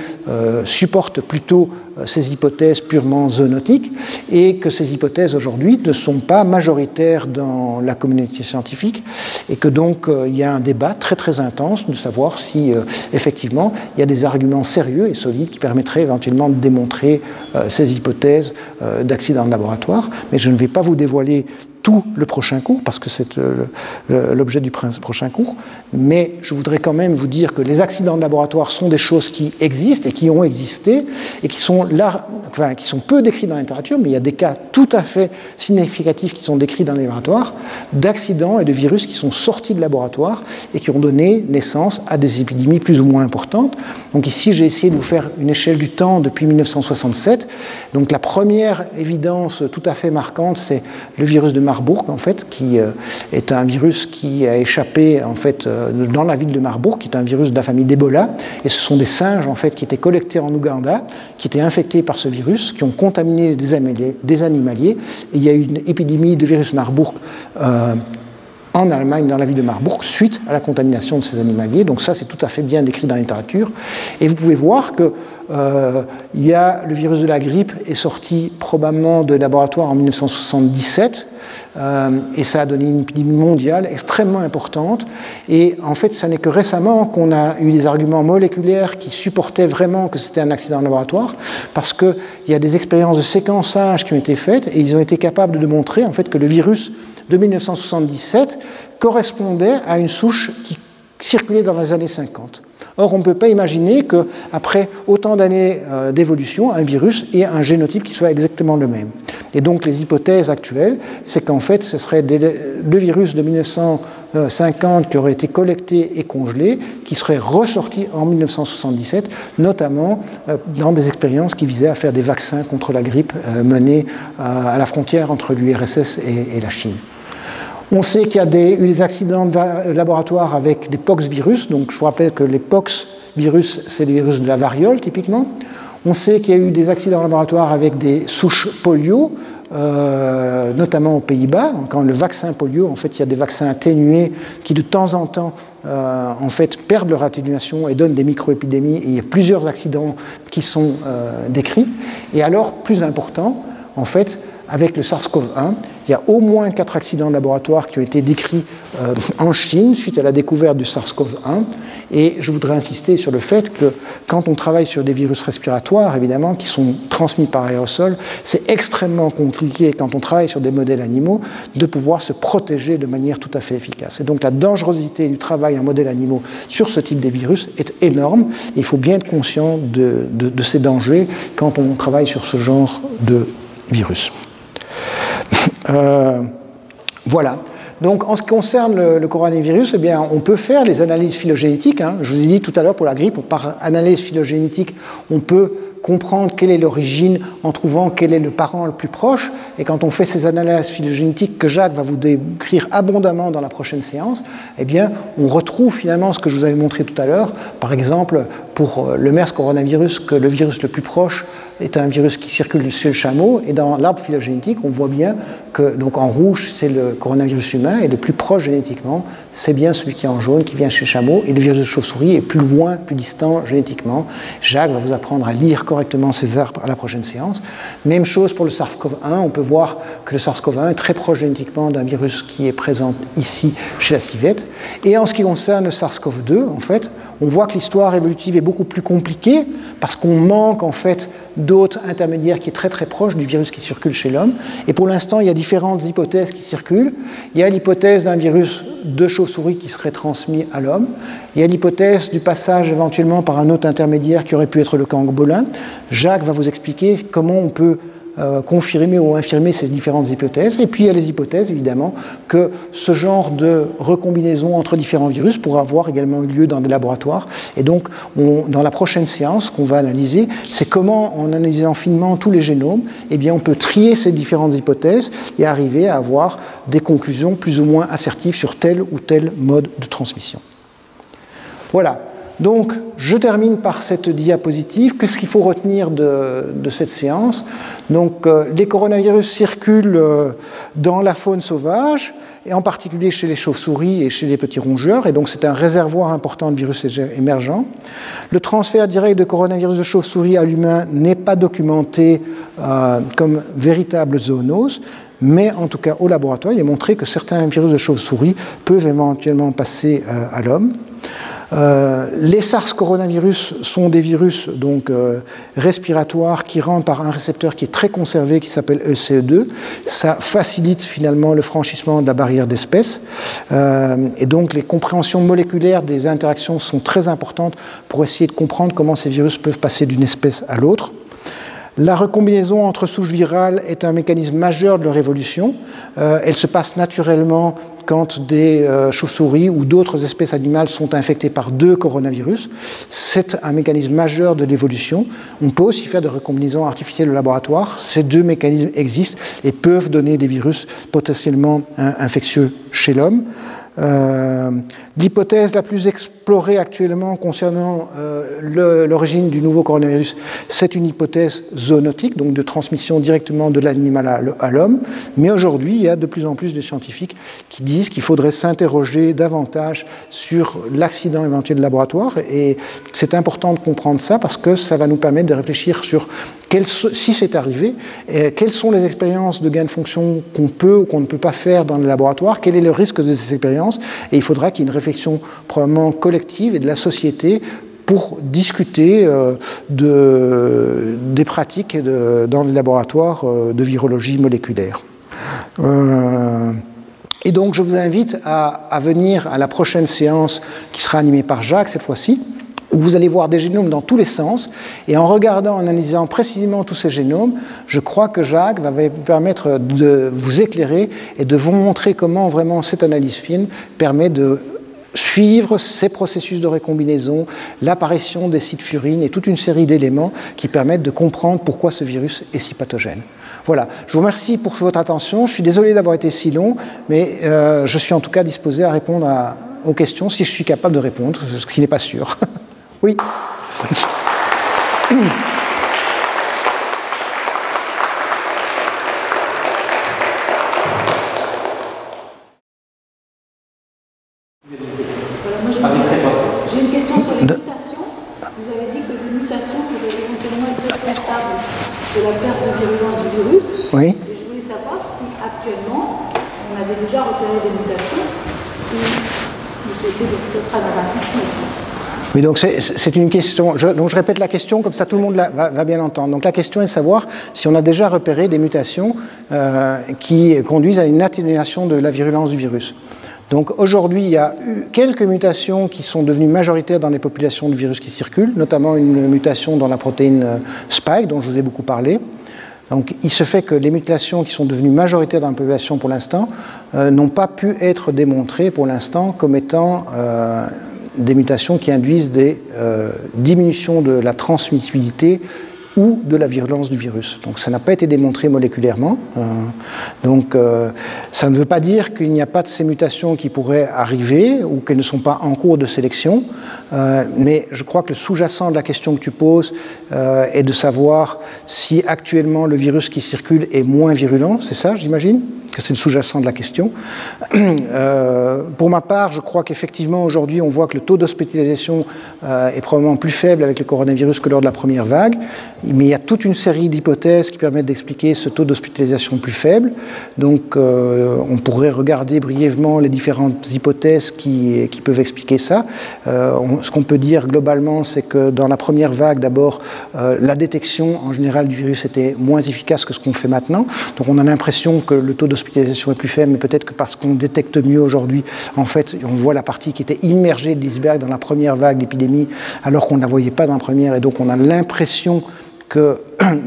supportent plutôt ces hypothèses purement zoonotiques et que ces hypothèses aujourd'hui ne sont pas majoritaires dans la communauté scientifique et que donc il y a un débat très très intense de savoir si effectivement il y a des arguments sérieux et solides qui permettraient éventuellement de démontrer ces hypothèses d'accidents de laboratoire. Mais je ne vais pas vous dévoiler tout le prochain cours, parce que c'est l'objet du prochain cours, mais je voudrais quand même vous dire que les accidents de laboratoire sont des choses qui existent et qui ont existé et qui sont là, enfin, qui sont peu décrits dans la littérature, mais il y a des cas tout à fait significatifs qui sont décrits dans les laboratoires d'accidents et de virus qui sont sortis de laboratoire et qui ont donné naissance à des épidémies plus ou moins importantes. Donc ici, j'ai essayé de vous faire une échelle du temps depuis 1967. Donc la première évidence tout à fait marquante, c'est le virus de Marburg, en fait, qui est un virus qui a échappé en fait dans la ville de Marburg, qui est un virus de la famille d'Ebola, et ce sont des singes en fait qui étaient collectés en Ouganda, qui étaient infectés par ce virus, qui ont contaminé des animaliers, et il y a eu une épidémie de virus Marburg en Allemagne, dans la ville de Marburg, suite à la contamination de ces animaliers. Donc ça, c'est tout à fait bien décrit dans la littérature. Et vous pouvez voir que il y a le virus de la grippe est sorti probablement de laboratoire en 1977, et ça a donné une épidémie mondiale extrêmement importante. Et en fait, ça n'est que récemment qu'on a eu des arguments moléculaires qui supportaient vraiment que c'était un accident de laboratoire, parce qu'il y a des expériences de séquençage qui ont été faites, et ils ont été capables de montrer en fait que le virus de 1977 correspondait à une souche qui circulait dans les années 50. Or, on ne peut pas imaginer qu'après autant d'années d'évolution, un virus ait un génotype qui soit exactement le même. Et donc, les hypothèses actuelles, c'est qu'en fait, ce serait le virus de 1950 qui aurait été collecté et congelé, qui serait ressorti en 1977, notamment dans des expériences qui visaient à faire des vaccins contre la grippe menées à la frontière entre l'URSS et la Chine. On sait qu'il y a eu des accidents de laboratoire avec des poxvirus. Donc, je vous rappelle que les poxvirus, c'est les virus de la variole, typiquement. On sait qu'il y a eu des accidents de laboratoire avec des souches polio, notamment aux Pays-Bas. Quand le vaccin polio, en fait, il y a des vaccins atténués qui, de temps en temps, en fait, perdent leur atténuation et donnent des micro-épidémies. Et il y a plusieurs accidents qui sont décrits. Et alors, plus important, en fait, avec le SARS-CoV-1, il y a au moins 4 accidents de laboratoire qui ont été décrits en Chine suite à la découverte du SARS-CoV-1. Et je voudrais insister sur le fait que quand on travaille sur des virus respiratoires, évidemment, qui sont transmis par aérosol, c'est extrêmement compliqué quand on travaille sur des modèles animaux de pouvoir se protéger de manière tout à fait efficace. Et donc la dangerosité du travail en modèles animaux sur ce type de virus est énorme. Et il faut bien être conscient de ces dangers quand on travaille sur ce genre de virus. Voilà. Donc, en ce qui concerne le coronavirus, eh bien, on peut faire les analyses phylogénétiques. Je vous ai dit tout à l'heure, pour la grippe, par analyse phylogénétique, on peut comprendre quelle est l'origine en trouvant quel est le parent le plus proche. Et quand on fait ces analyses phylogénétiques que Jacques va vous décrire abondamment dans la prochaine séance, eh bien, on retrouve finalement ce que je vous avais montré tout à l'heure. Par exemple, pour le MERS coronavirus, que le virus le plus proche est un virus qui circule chez le chameau, et dans l'arbre phylogénétique, on voit bien que, donc en rouge, c'est le coronavirus humain, et le plus proche génétiquement, c'est bien celui qui est en jaune, qui vient chez le chameau, et le virus de chauve-souris est plus loin, plus distant génétiquement. Jacques va vous apprendre à lire correctement ces arbres à la prochaine séance. Même chose pour le SARS-CoV-1, on peut voir que le SARS-CoV-1 est très proche génétiquement d'un virus qui est présent ici chez la civette. Et en ce qui concerne le SARS-CoV-2, en fait, on voit que l'histoire évolutive est beaucoup plus compliquée parce qu'on manque en fait d'autres intermédiaires qui est très très proche du virus qui circule chez l'homme. Et pour l'instant, il y a différentes hypothèses qui circulent. Il y a l'hypothèse d'un virus de chauve-souris qui serait transmis à l'homme. Il y a l'hypothèse du passage éventuellement par un autre intermédiaire qui aurait pu être le pangolin. Jacques va vous expliquer comment on peut confirmer ou infirmer ces différentes hypothèses. Et puis il y a les hypothèses, évidemment, que ce genre de recombinaison entre différents virus pourra avoir également eu lieu dans des laboratoires. Et donc, dans la prochaine séance qu'on va analyser, c'est comment, en analysant finement tous les génomes, eh bien, on peut trier ces différentes hypothèses et arriver à avoir des conclusions plus ou moins assertives sur tel ou tel mode de transmission. Voilà. Donc, je termine par cette diapositive. Qu'est-ce qu'il faut retenir de cette séance? Donc, les coronavirus circulent dans la faune sauvage, et en particulier chez les chauves-souris et chez les petits rongeurs, et donc c'est un réservoir important de virus émergents. Le transfert direct de coronavirus de chauve-souris à l'humain n'est pas documenté comme véritable zoonose, mais en tout cas au laboratoire, il est montré que certains virus de chauve-souris peuvent éventuellement passer à l'homme. Les SARS coronavirus sont des virus donc, respiratoires qui rentrent par un récepteur qui est très conservé, qui s'appelle ECE2. Ça facilite finalement le franchissement de la barrière d'espèce. Et donc les compréhensions moléculaires des interactions sont très importantes pour essayer de comprendre comment ces virus peuvent passer d'une espèce à l'autre. La recombinaison entre souches virales est un mécanisme majeur de leur évolution. Elle se passe naturellement quand des chauves-souris ou d'autres espèces animales sont infectées par deux coronavirus. C'est un mécanisme majeur de l'évolution. On peut aussi faire des recombinaisons artificielles au laboratoire. Ces deux mécanismes existent et peuvent donner des virus potentiellement infectieux chez l'homme. L'hypothèse la plus explorée actuellement concernant l'origine du nouveau coronavirus, c'est une hypothèse zoonotique, donc de transmission directement de l'animal à l'homme. Mais aujourd'hui, il y a de plus en plus de scientifiques qui disent qu'il faudrait s'interroger davantage sur l'accident éventuel de laboratoire. Et c'est important de comprendre ça parce que ça va nous permettre de réfléchir sur si c'est arrivé, quelles sont les expériences de gain de fonction qu'on peut ou qu'on ne peut pas faire dans le laboratoire, quel est le risque de ces expériences, et il faudra qu'il y ait une réflexion probablement collective et de la société pour discuter des pratiques dans les laboratoires de virologie moléculaire. Et donc je vous invite à venir à la prochaine séance qui sera animée par Jacques cette fois-ci, où vous allez voir des génomes dans tous les sens, et en regardant, en analysant précisément tous ces génomes, je crois que Jacques va vous permettre de vous éclairer et de vous montrer comment vraiment cette analyse fine permet de suivre ces processus de recombinaison, l'apparition des sites furines et toute une série d'éléments qui permettent de comprendre pourquoi ce virus est si pathogène. Voilà, je vous remercie pour votre attention. Je suis désolé d'avoir été si long, mais je suis en tout cas disposé à répondre aux questions si je suis capable de répondre, ce qui n'est pas sûr. Oui. J'ai une question sur les mutations. Vous avez dit que les mutations pouvaient éventuellement être responsables de la perte de virulence du virus. Oui. Et je voulais savoir si actuellement on avait déjà repéré des mutations ou ce sera dans un futur. Oui, donc c'est une question. Donc je répète la question, comme ça tout le monde va bien entendre. Donc la question est de savoir si on a déjà repéré des mutations qui conduisent à une atténuation de la virulence du virus. Donc aujourd'hui, il y a eu quelques mutations qui sont devenues majoritaires dans les populations de virus qui circulent, notamment une mutation dans la protéine Spike, dont je vous ai beaucoup parlé. Donc il se fait que les mutations qui sont devenues majoritaires dans la population pour l'instant n'ont pas pu être démontrées pour l'instant comme étant des mutations qui induisent des diminutions de la transmissibilité ou de la virulence du virus. Donc ça n'a pas été démontré moléculairement. Ça ne veut pas dire qu'il n'y a pas de ces mutations qui pourraient arriver ou qu'elles ne sont pas en cours de sélection, mais je crois que le sous-jacent de la question que tu poses est de savoir si actuellement le virus qui circule est moins virulent, c'est ça, j'imagine ? Que c'est le sous-jacent de la question. Pour ma part, je crois qu'effectivement, aujourd'hui, on voit que le taux d'hospitalisation est probablement plus faible avec le coronavirus que lors de la première vague, mais il y a toute une série d'hypothèses qui permettent d'expliquer ce taux d'hospitalisation plus faible. Donc, on pourrait regarder brièvement les différentes hypothèses qui peuvent expliquer ça. Ce qu'on peut dire globalement, c'est que dans la première vague, d'abord, la détection en général du virus était moins efficace que ce qu'on fait maintenant. Donc, on a l'impression que le taux d'hospitalisation est plus faible, mais peut-être que parce qu'on détecte mieux aujourd'hui, en fait, on voit la partie qui était immergée de l'iceberg dans la première vague d'épidémie, alors qu'on ne la voyait pas dans la première, et donc on a l'impression que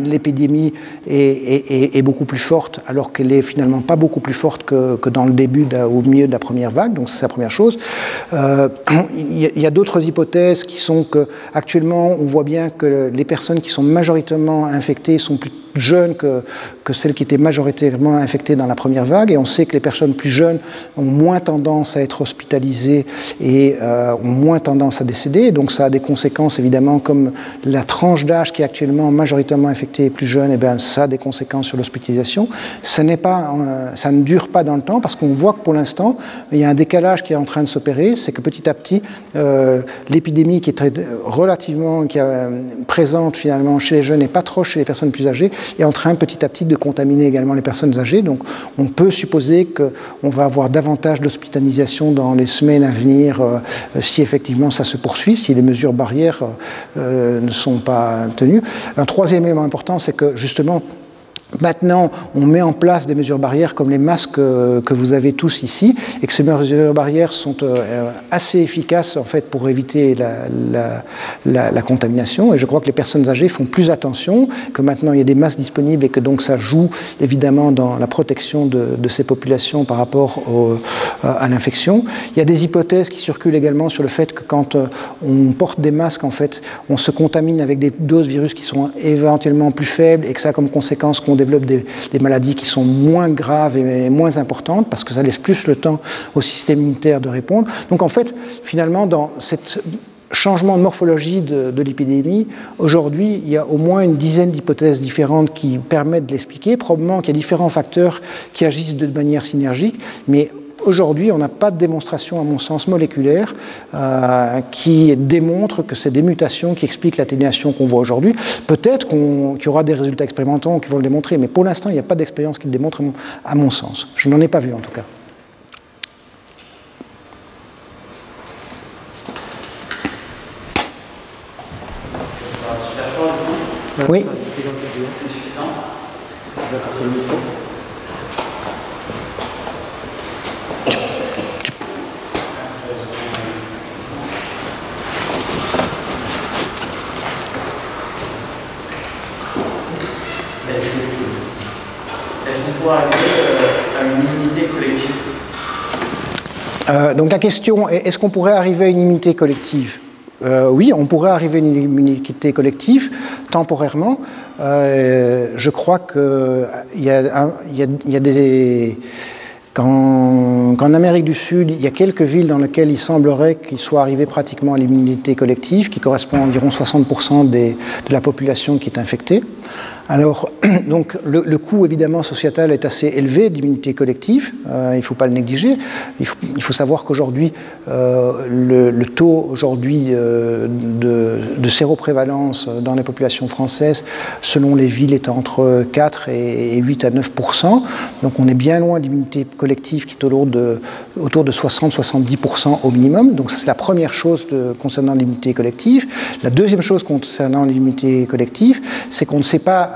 l'épidémie est beaucoup plus forte, alors qu'elle est finalement pas beaucoup plus forte que dans le début au milieu de la première vague. Donc c'est la première chose. Il y a d'autres hypothèses qui sont que actuellement on voit bien que les personnes qui sont majoritairement infectées sont plus jeunes que celles qui étaient majoritairement infectées dans la première vague, et on sait que les personnes plus jeunes ont moins tendance à être hospitalisées et ont moins tendance à décéder. Donc ça a des conséquences évidemment, comme la tranche d'âge qui est actuellement majoritairement infectée et plus jeune, et bien ça a des conséquences sur l'hospitalisation. Ça ne dure pas dans le temps, parce qu'on voit que pour l'instant il y a un décalage qui est en train de s'opérer, c'est que petit à petit l'épidémie qui est relativement présente finalement chez les jeunes et pas trop chez les personnes plus âgées est en train petit à petit de contaminer également les personnes âgées. Donc on peut supposer qu'on va avoir davantage d'hospitalisation dans les semaines à venir si effectivement ça se poursuit, si les mesures barrières ne sont pas tenues. Un troisième élément important, c'est que justement maintenant, on met en place des mesures barrières comme les masques que vous avez tous ici, et que ces mesures barrières sont assez efficaces en fait pour éviter la contamination. Et je crois que les personnes âgées font plus attention, que maintenant il y a des masques disponibles et que donc ça joue évidemment dans la protection de ces populations par rapport à l'infection. Il y a des hypothèses qui circulent également sur le fait que quand on porte des masques, en fait, on se contamine avec des doses virus qui sont éventuellement plus faibles, et que ça a comme conséquence qu'on développe des maladies qui sont moins graves et moins importantes, parce que ça laisse plus le temps au système immunitaire de répondre. Donc en fait, finalement, dans cette changement de morphologie de l'épidémie, aujourd'hui, il y a au moins une dizaine d'hypothèses différentes qui permettent de l'expliquer. Probablement qu'il y a différents facteurs qui agissent de manière synergique, mais aujourd'hui, on n'a pas de démonstration, à mon sens, moléculaire qui démontre que c'est des mutations qui expliquent l'atténuation qu'on voit aujourd'hui. Peut-être qu'il y aura des résultats expérimentaux qui vont le démontrer, mais pour l'instant, il n'y a pas d'expérience qui le démontre, à mon sens. Je n'en ai pas vu, en tout cas. Oui. C'est suffisant. Est-ce qu'on pourra arriver à une immunité collective? Donc la question est, est-ce qu'on pourrait arriver à une immunité collective? Oui, on pourrait arriver à une immunité collective temporairement. Je crois qu'il y a des... Qu'en Amérique du Sud, il y a quelques villes dans lesquelles il semblerait qu'ils soient arrivés pratiquement à l'immunité collective, qui correspond à environ 60% de la population qui est infectée. Alors, donc, le coût, évidemment, sociétal est assez élevé d'immunité collective, il ne faut pas le négliger. Il faut savoir qu'aujourd'hui, le taux aujourd'hui de séroprévalence dans les populations françaises, selon les villes, est entre 4 et 8 à 9%. Donc, on est bien loin de l'immunité collective qui est autour de 60-70% au minimum. Donc, ça, c'est la première chose concernant l'immunité collective. La deuxième chose concernant l'immunité collective, c'est qu'on ne sait pas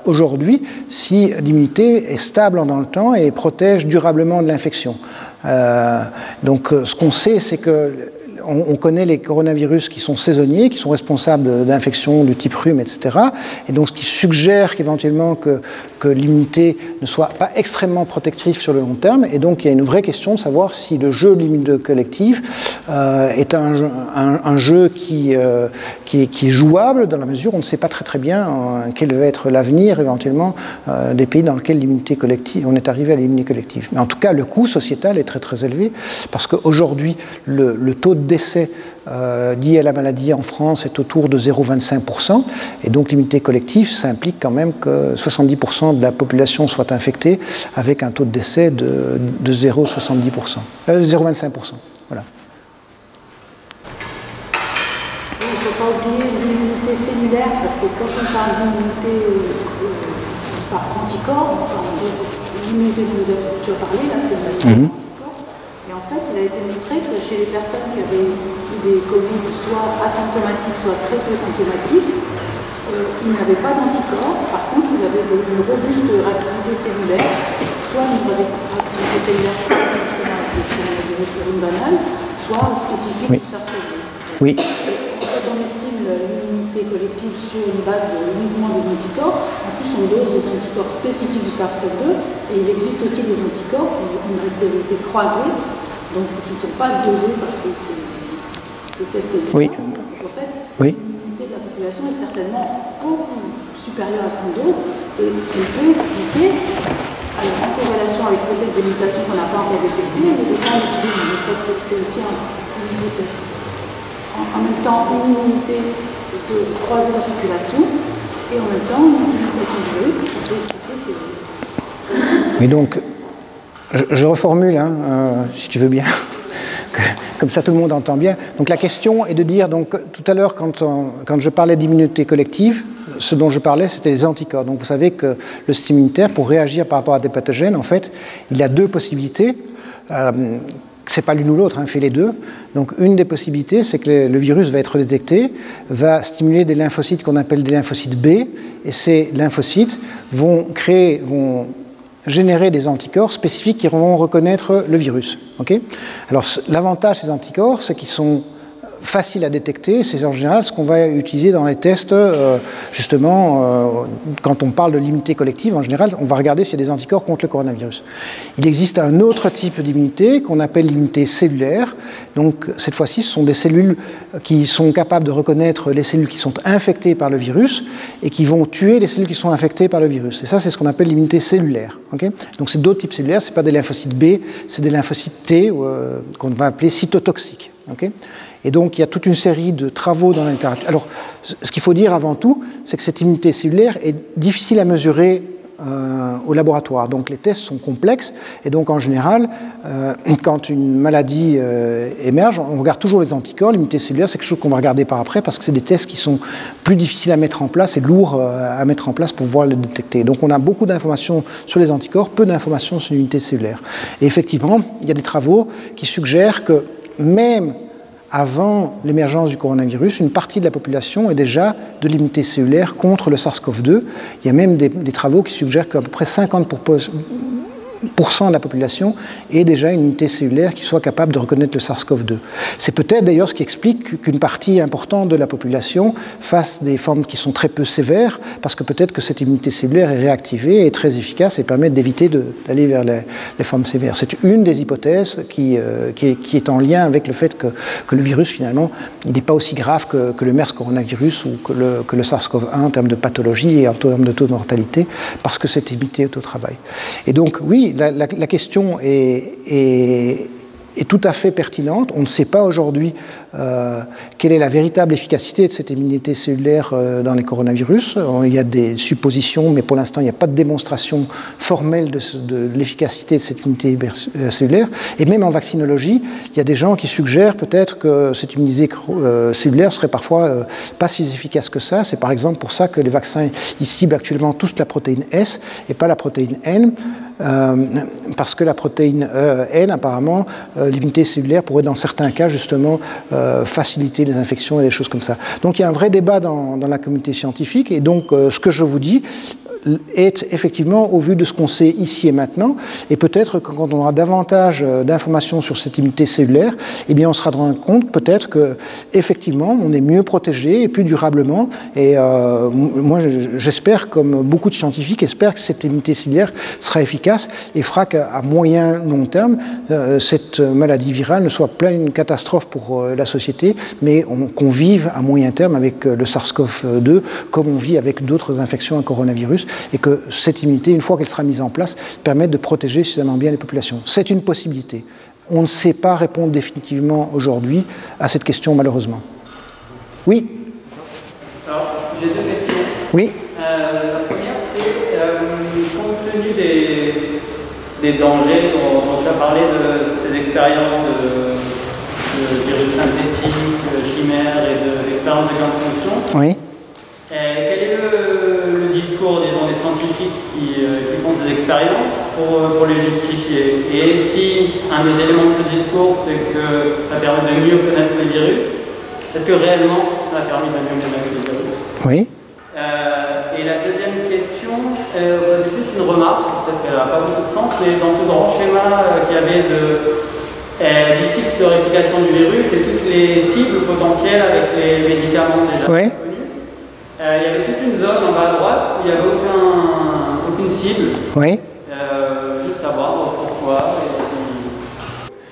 aujourd'hui si l'immunité est stable dans le temps et protège durablement de l'infection. Donc ce qu'on sait, c'est que on connaît les coronavirus qui sont saisonniers, qui sont responsables d'infections du type rhume, etc. Et donc ce qui suggère qu'éventuellement que l'immunité ne soit pas extrêmement protectrice sur le long terme. Et donc il y a une vraie question de savoir si le jeu de l'immunité collective est un jeu qui est jouable, dans la mesure où on ne sait pas très bien quel va être l'avenir éventuellement des pays dans lesquels l'immunité collective, on est arrivé à l'immunité collective. Mais en tout cas, le coût sociétal est très élevé, parce qu'aujourd'hui, le taux de décès lié à la maladie en France est autour de 0,25%, et donc l'immunité collective, ça implique quand même que 70% de la population soit infectée, avec un taux de décès de 0,25%. Voilà. Il ne faut pas oublier l'immunité cellulaire, parce que quand on parle d'immunité par anticorps, l'immunité dont tu as parlé, là, c'est l'immunité par anticorps. Et en fait, il a été montré que chez les personnes qui avaient eu des Covid soit asymptomatiques, soit très peu symptomatiques, ils n'avaient pas d'anticorps. Par contre, ils avaient une robuste réactivité cellulaire, soit une réactivité cellulaire justement avec le coronavirus banal, soit spécifique du SARS-CoV-2. Oui. Quand on estime l'immunité l'immunité collective sur une base de uniquement des anticorps. En plus, on dose des anticorps spécifiques du SARS-CoV-2 et il existe aussi des anticorps qui ont été croisés, donc qui ne sont pas dosés par ces tests existants. Oui. Donc, en fait, Oui. l'immunité de la population est certainement beaucoup supérieure à ce qu'on dose et elle peut expliquer, alors en corrélation avec peut-être des mutations qu'on n'a pas encore détectées, mais des cas de c'est aussi une hypothèse. En même temps, une immunité de croiser la population et en même temps, une mutation du virus, ça peut expliquer que... Oui, donc, je reformule, hein, si tu veux bien. Comme ça, tout le monde entend bien. Donc, la question est de dire, donc, tout à l'heure, quand je parlais d'immunité collective, ce dont je parlais, c'était les anticorps. Donc, vous savez que le système immunitaire, pour réagir par rapport à des pathogènes, en fait, il y a deux possibilités. C'est pas l'une ou l'autre, il fait les deux. Donc, une des possibilités, c'est que le virus va être détecté, va stimuler des lymphocytes qu'on appelle des lymphocytes B, et ces lymphocytes vont générer des anticorps spécifiques qui vont reconnaître le virus. Okay ? Alors, l'avantage de ces anticorps, c'est qu'ils sont faciles à détecter. C'est en général ce qu'on va utiliser dans les tests, justement, quand on parle de l'immunité collective, en général, on va regarder s'il y a des anticorps contre le coronavirus. Il existe un autre type d'immunité qu'on appelle l'immunité cellulaire. Donc, cette fois-ci, ce sont des cellules qui sont capables de reconnaître les cellules qui sont infectées par le virus et qui vont tuer les cellules qui sont infectées par le virus. Et ça, c'est ce qu'on appelle l'immunité cellulaire. Okay ? Donc, c'est d'autres types cellulaires. Ce n'est pas des lymphocytes B, c'est des lymphocytes T qu'on va appeler cytotoxiques. Okay ? Et donc, il y a toute une série de travaux dans la littérature. Alors, ce qu'il faut dire avant tout, c'est que cette immunité cellulaire est difficile à mesurer au laboratoire. Donc, les tests sont complexes. Et donc, en général, quand une maladie émerge, on regarde toujours les anticorps. L'immunité cellulaire, c'est quelque chose qu'on va regarder par après parce que c'est des tests qui sont plus difficiles à mettre en place et lourds à mettre en place pour pouvoir les détecter. Donc, on a beaucoup d'informations sur les anticorps, peu d'informations sur l'immunité cellulaire. Et effectivement, il y a des travaux qui suggèrent que même avant l'émergence du coronavirus, une partie de la population est déjà de l'immunité cellulaire contre le SARS-CoV-2. Il y a même des travaux qui suggèrent qu'à peu près 50% de la population ait déjà une immunité cellulaire qui soit capable de reconnaître le SARS-CoV-2. C'est peut-être d'ailleurs ce qui explique qu'une partie importante de la population fasse des formes qui sont très peu sévères, parce que peut-être que cette immunité cellulaire est réactivée et très efficace et permet d'éviter d'aller vers les formes sévères. C'est une des hypothèses qui est en lien avec le fait que le virus, finalement, il n'est pas aussi grave que le MERS coronavirus ou que le SARS-CoV-1 en termes de pathologie et en termes de taux de mortalité, parce que cette immunité est au travail. Et donc, oui, la question est tout à fait pertinente. On ne sait pas aujourd'hui quelle est la véritable efficacité de cette immunité cellulaire dans les coronavirus. Il y a des suppositions, mais pour l'instant, il n'y a pas de démonstration formelle de l'efficacité de cette immunité cellulaire. Et même en vaccinologie, il y a des gens qui suggèrent peut-être que cette immunité cellulaire serait parfois pas si efficace que ça. C'est par exemple pour ça que les vaccins, ils ciblent actuellement tous la protéine S et pas la protéine N. Parce que la protéine N, apparemment, l'immunité cellulaire pourrait dans certains cas justement faciliter les infections et des choses comme ça. Donc il y a un vrai débat dans la communauté scientifique et donc ce que je vous dis est effectivement au vu de ce qu'on sait ici et maintenant, et peut-être que quand on aura davantage d'informations sur cette immunité cellulaire, eh bien on se rendra compte peut-être que effectivement on est mieux protégé et plus durablement. Et moi j'espère, comme beaucoup de scientifiques, espèrent que cette immunité cellulaire sera efficace et fera qu'à moyen long terme cette maladie virale ne soit pas une catastrophe pour la société, mais qu'on vive à moyen terme avec le SARS-CoV-2 comme on vit avec d'autres infections à coronavirus, et que cette immunité, une fois qu'elle sera mise en place, permette de protéger suffisamment bien les populations. C'est une possibilité. On ne sait pas répondre définitivement aujourd'hui à cette question, malheureusement. Oui. Alors, j'ai deux questions. Oui. La première, c'est compte tenu des dangers dont tu as parlé, de ces expériences de virus synthétiques, chimères et de l'expérience de gain de fonction. Oui. Quel est le discours, disons, des scientifiques qui font ces expériences pour les justifier? Et si un des éléments de ce discours, c'est que ça permet de mieux connaître les virus, est-ce que réellement ça a permis de mieux connaître les virus? Oui. Et la deuxième question, c'est plus une remarque, peut-être qu'elle n'a pas beaucoup de sens, mais dans ce grand schéma qu'il y avait du cycle de réplication du virus et toutes les cibles potentielles avec les médicaments déjà connus, bas à droite où il n'y avait aucune cible. Oui. Juste savoir pourquoi.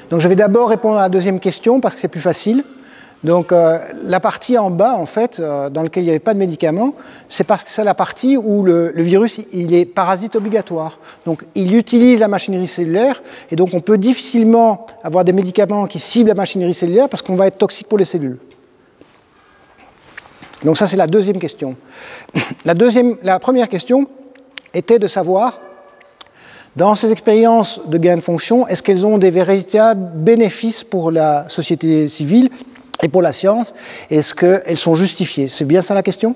Donc je vais d'abord répondre à la deuxième question parce que c'est plus facile. Donc la partie en bas, en fait, dans laquelle il n'y avait pas de médicaments, c'est parce que c'est la partie où le virus il est parasite obligatoire. Donc il utilise la machinerie cellulaire et donc on peut difficilement avoir des médicaments qui ciblent la machinerie cellulaire parce qu'on va être toxique pour les cellules. Donc ça c'est la deuxième question. La première question était de savoir, dans ces expériences de gain de fonction, est-ce qu'elles ont des véritables bénéfices pour la société civile et pour la science? Est-ce qu'elles sont justifiées? C'est bien ça la question?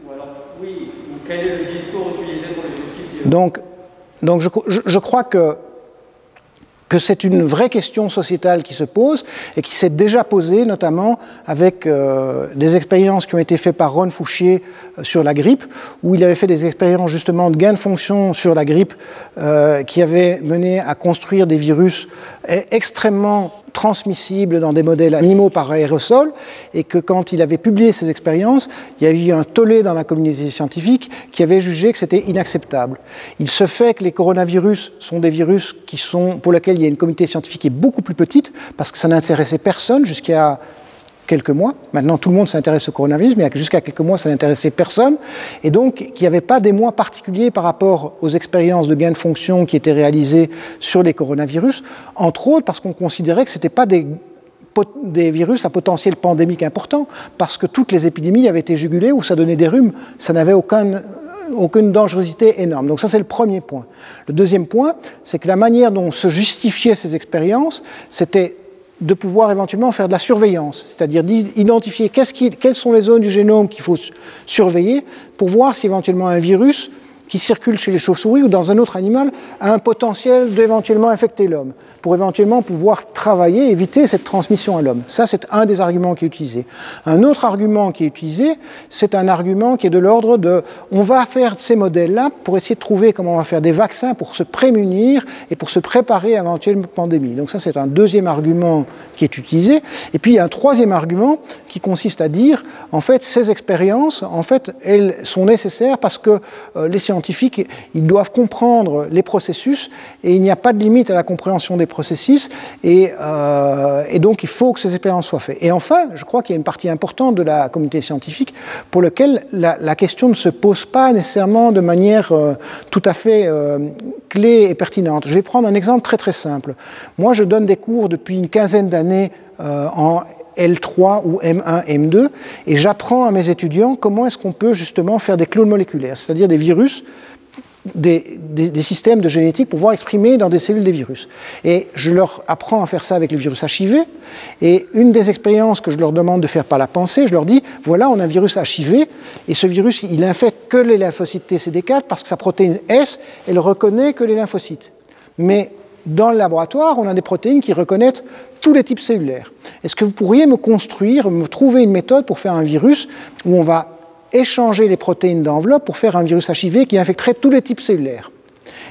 Ou alors, oui, ou quel est le discours utilisé pour les justifier? Donc je crois que c'est une vraie question sociétale qui se pose et qui s'est déjà posée, notamment avec des expériences qui ont été faites par Ron Fouchier sur la grippe, où il avait fait des expériences justement de gain de fonction sur la grippe qui avaient mené à construire des virus extrêmement transmissibles dans des modèles animaux par aérosol, et que quand il avait publié ces expériences, il y a eu un tollé dans la communauté scientifique qui avait jugé que c'était inacceptable. Il se fait que les coronavirus sont des virus pour lesquels il y a une communauté scientifique qui est beaucoup plus petite, parce que ça n'intéressait personne jusqu'à quelques mois. Maintenant, tout le monde s'intéresse au coronavirus, mais jusqu'à quelques mois, ça n'intéressait personne. Et donc, il n'y avait pas d'émoi particulier par rapport aux expériences de gain de fonction qui étaient réalisées sur les coronavirus, entre autres parce qu'on considérait que ce n'étaient pas des virus à potentiel pandémique important, parce que toutes les épidémies avaient été jugulées où ça donnait des rhumes, ça n'avait aucune dangerosité énorme. Donc ça, c'est le premier point. Le deuxième point, c'est que la manière dont se justifiaient ces expériences, c'était de pouvoir éventuellement faire de la surveillance, c'est-à-dire d'identifier quelles sont les zones du génome qu'il faut surveiller pour voir si éventuellement un virus qui circule chez les chauves-souris ou dans un autre animal a un potentiel d'éventuellement infecter l'homme, pour éventuellement pouvoir travailler, éviter cette transmission à l'homme. Ça, c'est un des arguments qui est utilisé. Un autre argument qui est utilisé, c'est un argument qui est de l'ordre de « on va faire ces modèles-là pour essayer de trouver comment on va faire des vaccins pour se prémunir et pour se préparer à éventuelle pandémie ». Donc ça, c'est un deuxième argument qui est utilisé. Et puis, il y a un troisième argument qui consiste à dire, en fait, ces expériences, en fait, elles sont nécessaires parce que les scientifiques, ils doivent comprendre les processus et il n'y a pas de limite à la compréhension des processus et donc il faut que ces expériences soient faites. Et enfin, je crois qu'il y a une partie importante de la communauté scientifique pour laquelle la question ne se pose pas nécessairement de manière tout à fait clé et pertinente. Je vais prendre un exemple très très simple. Moi, je donne des cours depuis une quinzaine d'années en L3 ou M1, M2, et j'apprends à mes étudiants comment est-ce qu'on peut justement faire des clones moléculaires, c'est-à-dire des virus, des systèmes de génétique pour pouvoir exprimer dans des cellules des virus. Et je leur apprends à faire ça avec le virus HIV, et une des expériences que je leur demande de faire par la pensée, je leur dis, voilà, on a un virus HIV, et ce virus, il infecte que les lymphocytes TCD4 parce que sa protéine S, elle reconnaît que les lymphocytes. Mais dans le laboratoire, on a des protéines qui reconnaissent tous les types cellulaires. Est-ce que vous pourriez me trouver une méthode pour faire un virus où on va échanger les protéines d'enveloppe pour faire un virus HIV qui infecterait tous les types cellulaires?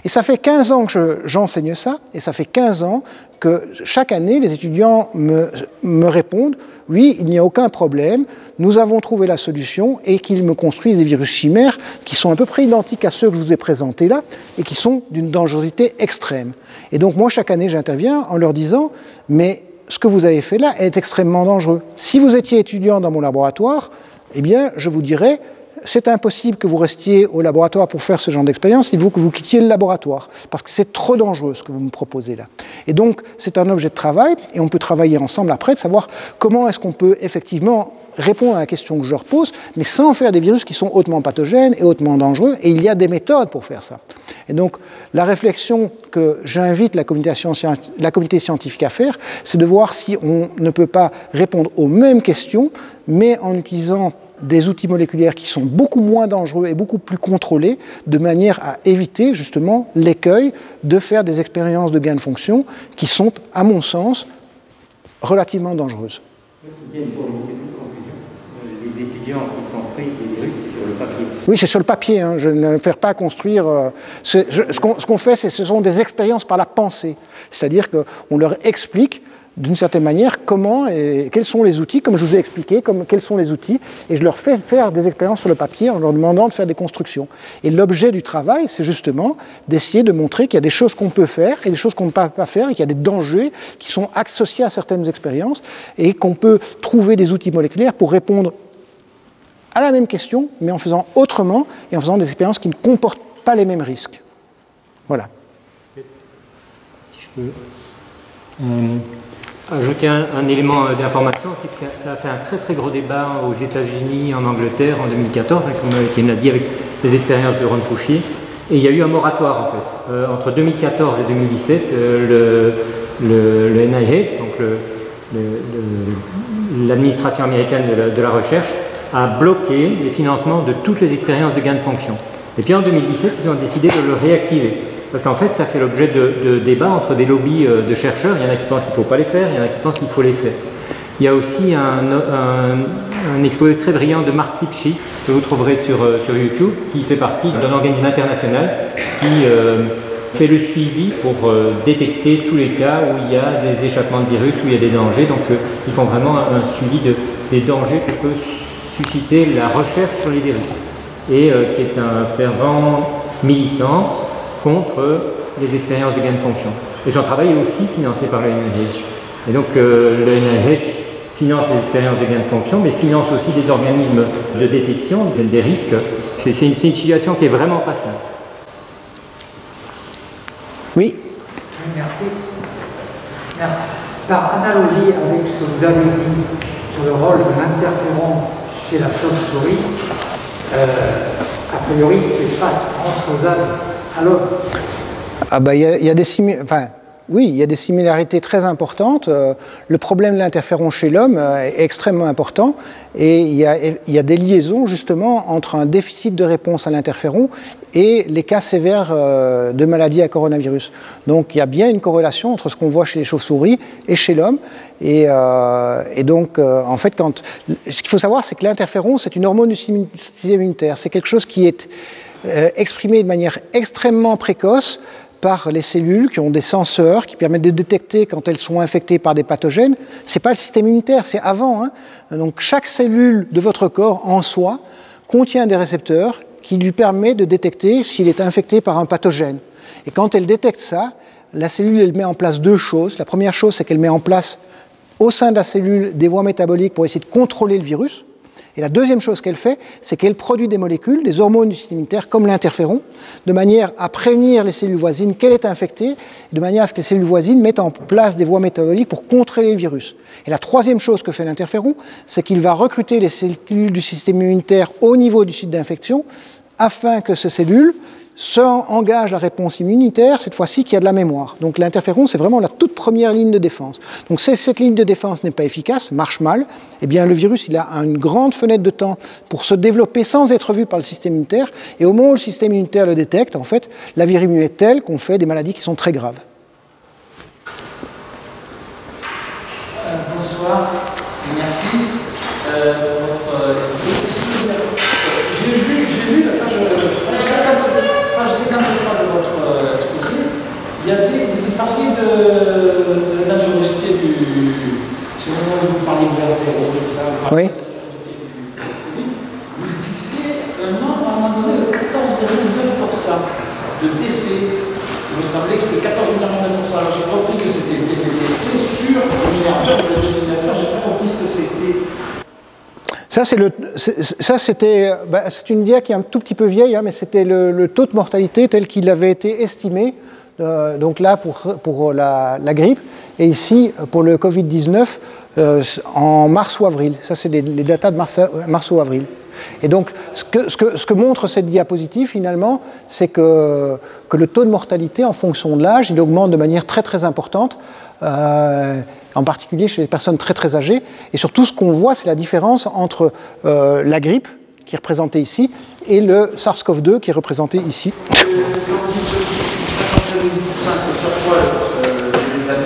Et ça fait 15 ans que j'enseigne ça, et ça fait 15 ans que chaque année, les étudiants me répondent « Oui, il n'y a aucun problème, nous avons trouvé la solution » et qu'ils me construisent des virus chimères qui sont à peu près identiques à ceux que je vous ai présentés là et qui sont d'une dangerosité extrême. Et donc moi, chaque année, j'interviens en leur disant « Mais ce que vous avez fait là est extrêmement dangereux. Si vous étiez étudiant dans mon laboratoire, eh bien, je vous dirais « C'est impossible que vous restiez au laboratoire pour faire ce genre d'expérience, il faut que vous quittiez le laboratoire, parce que c'est trop dangereux ce que vous me proposez là. » Et donc, c'est un objet de travail, et on peut travailler ensemble après, de savoir comment est-ce qu'on peut effectivement répondre à la question que je leur pose, mais sans faire des virus qui sont hautement pathogènes et hautement dangereux, et il y a des méthodes pour faire ça. Et donc, la réflexion que j'invite la communauté scientifique à faire, c'est de voir si on ne peut pas répondre aux mêmes questions, mais en utilisant des outils moléculaires qui sont beaucoup moins dangereux et beaucoup plus contrôlés, de manière à éviter justement l'écueil de faire des expériences de gain de fonction qui sont, à mon sens, relativement dangereuses. Les étudiants qui construisent des virus sur le papier. Oui, c'est sur le papier, hein. Je ne fais pas construire... ce qu'on fait, ce sont des expériences par la pensée. C'est-à-dire qu'on leur explique d'une certaine manière, comment et quels sont les outils, comme je vous ai expliqué, quels sont les outils, et je leur fais faire des expériences sur le papier en leur demandant de faire des constructions. Et l'objet du travail, c'est justement d'essayer de montrer qu'il y a des choses qu'on peut faire et des choses qu'on ne peut pas faire, et qu'il y a des dangers qui sont associés à certaines expériences, et qu'on peut trouver des outils moléculaires pour répondre à la même question, mais en faisant autrement, et en faisant des expériences qui ne comportent pas les mêmes risques. Voilà. Si je peux ajouter un élément d'information, c'est que ça a fait un très très gros débat aux États-Unis, en Angleterre en 2014, comme Étienne l'a dit, avec les expériences de Ron Fouchier. Et il y a eu un moratoire en fait. Entre 2014 et 2017, le NIH, donc l'administration américaine de la recherche, a bloqué les financements de toutes les expériences de gain de fonction. Et puis en 2017, ils ont décidé de le réactiver. Parce qu'en fait, ça fait l'objet de débats entre des lobbies de chercheurs. Il y en a qui pensent qu'il ne faut pas les faire, il y en a qui pensent qu'il faut les faire. Il y a aussi un exposé très brillant de Mark Lipschitz, que vous trouverez sur YouTube, qui fait partie d'un organisme international qui fait le suivi pour détecter tous les cas où il y a des échappements de virus, où il y a des dangers. Donc ils font vraiment un suivi des dangers que peut susciter la recherche sur les virus. Et qui est un fervent militant contre les expériences de gain de fonction. Et son travail est aussi financé par le NIH. Et donc le NIH finance les expériences de gain de fonction, mais finance aussi des organismes de détection des risques. C'est une situation qui est vraiment pas simple. Oui. Merci. Merci. Par analogie avec ce que vous avez dit sur le rôle de l'interféron chez la chauve-souris, a priori, ce n'est pas transposable à l'homme. Ah bah, il y a des oui, il y a des similarités très importantes. Le problème de l'interféron chez l'homme est extrêmement important et il y a des liaisons justement entre un déficit de réponse à l'interféron et les cas sévères de maladies à coronavirus. Donc il y a bien une corrélation entre ce qu'on voit chez les chauves-souris et chez l'homme. Et donc, en fait, ce qu'il faut savoir, c'est que l'interféron, c'est une hormone du système immunitaire. C'est quelque chose qui est exprimé de manière extrêmement précoce par les cellules qui ont des senseurs qui permettent de détecter quand elles sont infectées par des pathogènes. Ce n'est pas le système immunitaire, c'est avant. Hein. Donc chaque cellule de votre corps en soi contient des récepteurs qui lui permettent de détecter s'il est infecté par un pathogène. Et quand elle détecte ça, la cellule elle met en place deux choses. La première chose, c'est qu'elle met en place au sein de la cellule des voies métaboliques pour essayer de contrôler le virus. Et la deuxième chose qu'elle fait, c'est qu'elle produit des molécules, des hormones du système immunitaire, comme l'interféron, de manière à prévenir les cellules voisines qu'elle est infectée, de manière à ce que les cellules voisines mettent en place des voies métaboliques pour contrôler le virus. Et la troisième chose que fait l'interféron, c'est qu'il va recruter les cellules du système immunitaire au niveau du site d'infection, afin que ces cellules engage la réponse immunitaire, cette fois-ci qui a de la mémoire. Donc l'interféron, c'est vraiment la toute première ligne de défense. Donc si cette ligne de défense n'est pas efficace, marche mal, eh bien le virus il a une grande fenêtre de temps pour se développer sans être vu par le système immunitaire, et au moment où le système immunitaire le détecte, en fait, la virimie est telle qu'on fait des maladies qui sont très graves. Bonsoir, merci pour votre exposition. J'ai vu la page 53 de votre exposé, vous parliez de la dangerosité c'est le moment où vous parliez de R0, tout ça, vous parliez de la dangerosité du Covid, vous fixez un nombre à un moment donné de 14,9% de décès. Il me semblait que c'était 14,9%. Alors j'ai compris que c'était des décès sur le milliardaire ou le dénominateur, j'ai pas compris ce que c'était. C'est une dia qui est un tout petit peu vieille, hein, mais c'était le taux de mortalité tel qu'il avait été estimé, donc là pour la grippe, et ici pour le Covid-19 en mars ou avril. Ça, c'est les datas de mars ou avril. Et donc, ce que montre cette diapositive, finalement, c'est que le taux de mortalité, en fonction de l'âge, il augmente de manière très très importante, en particulier chez les personnes très très âgées. Et surtout, ce qu'on voit, c'est la différence entre la grippe, qui est représentée ici, et le SARS-CoV-2, qui est représenté ici. C'est sur quoi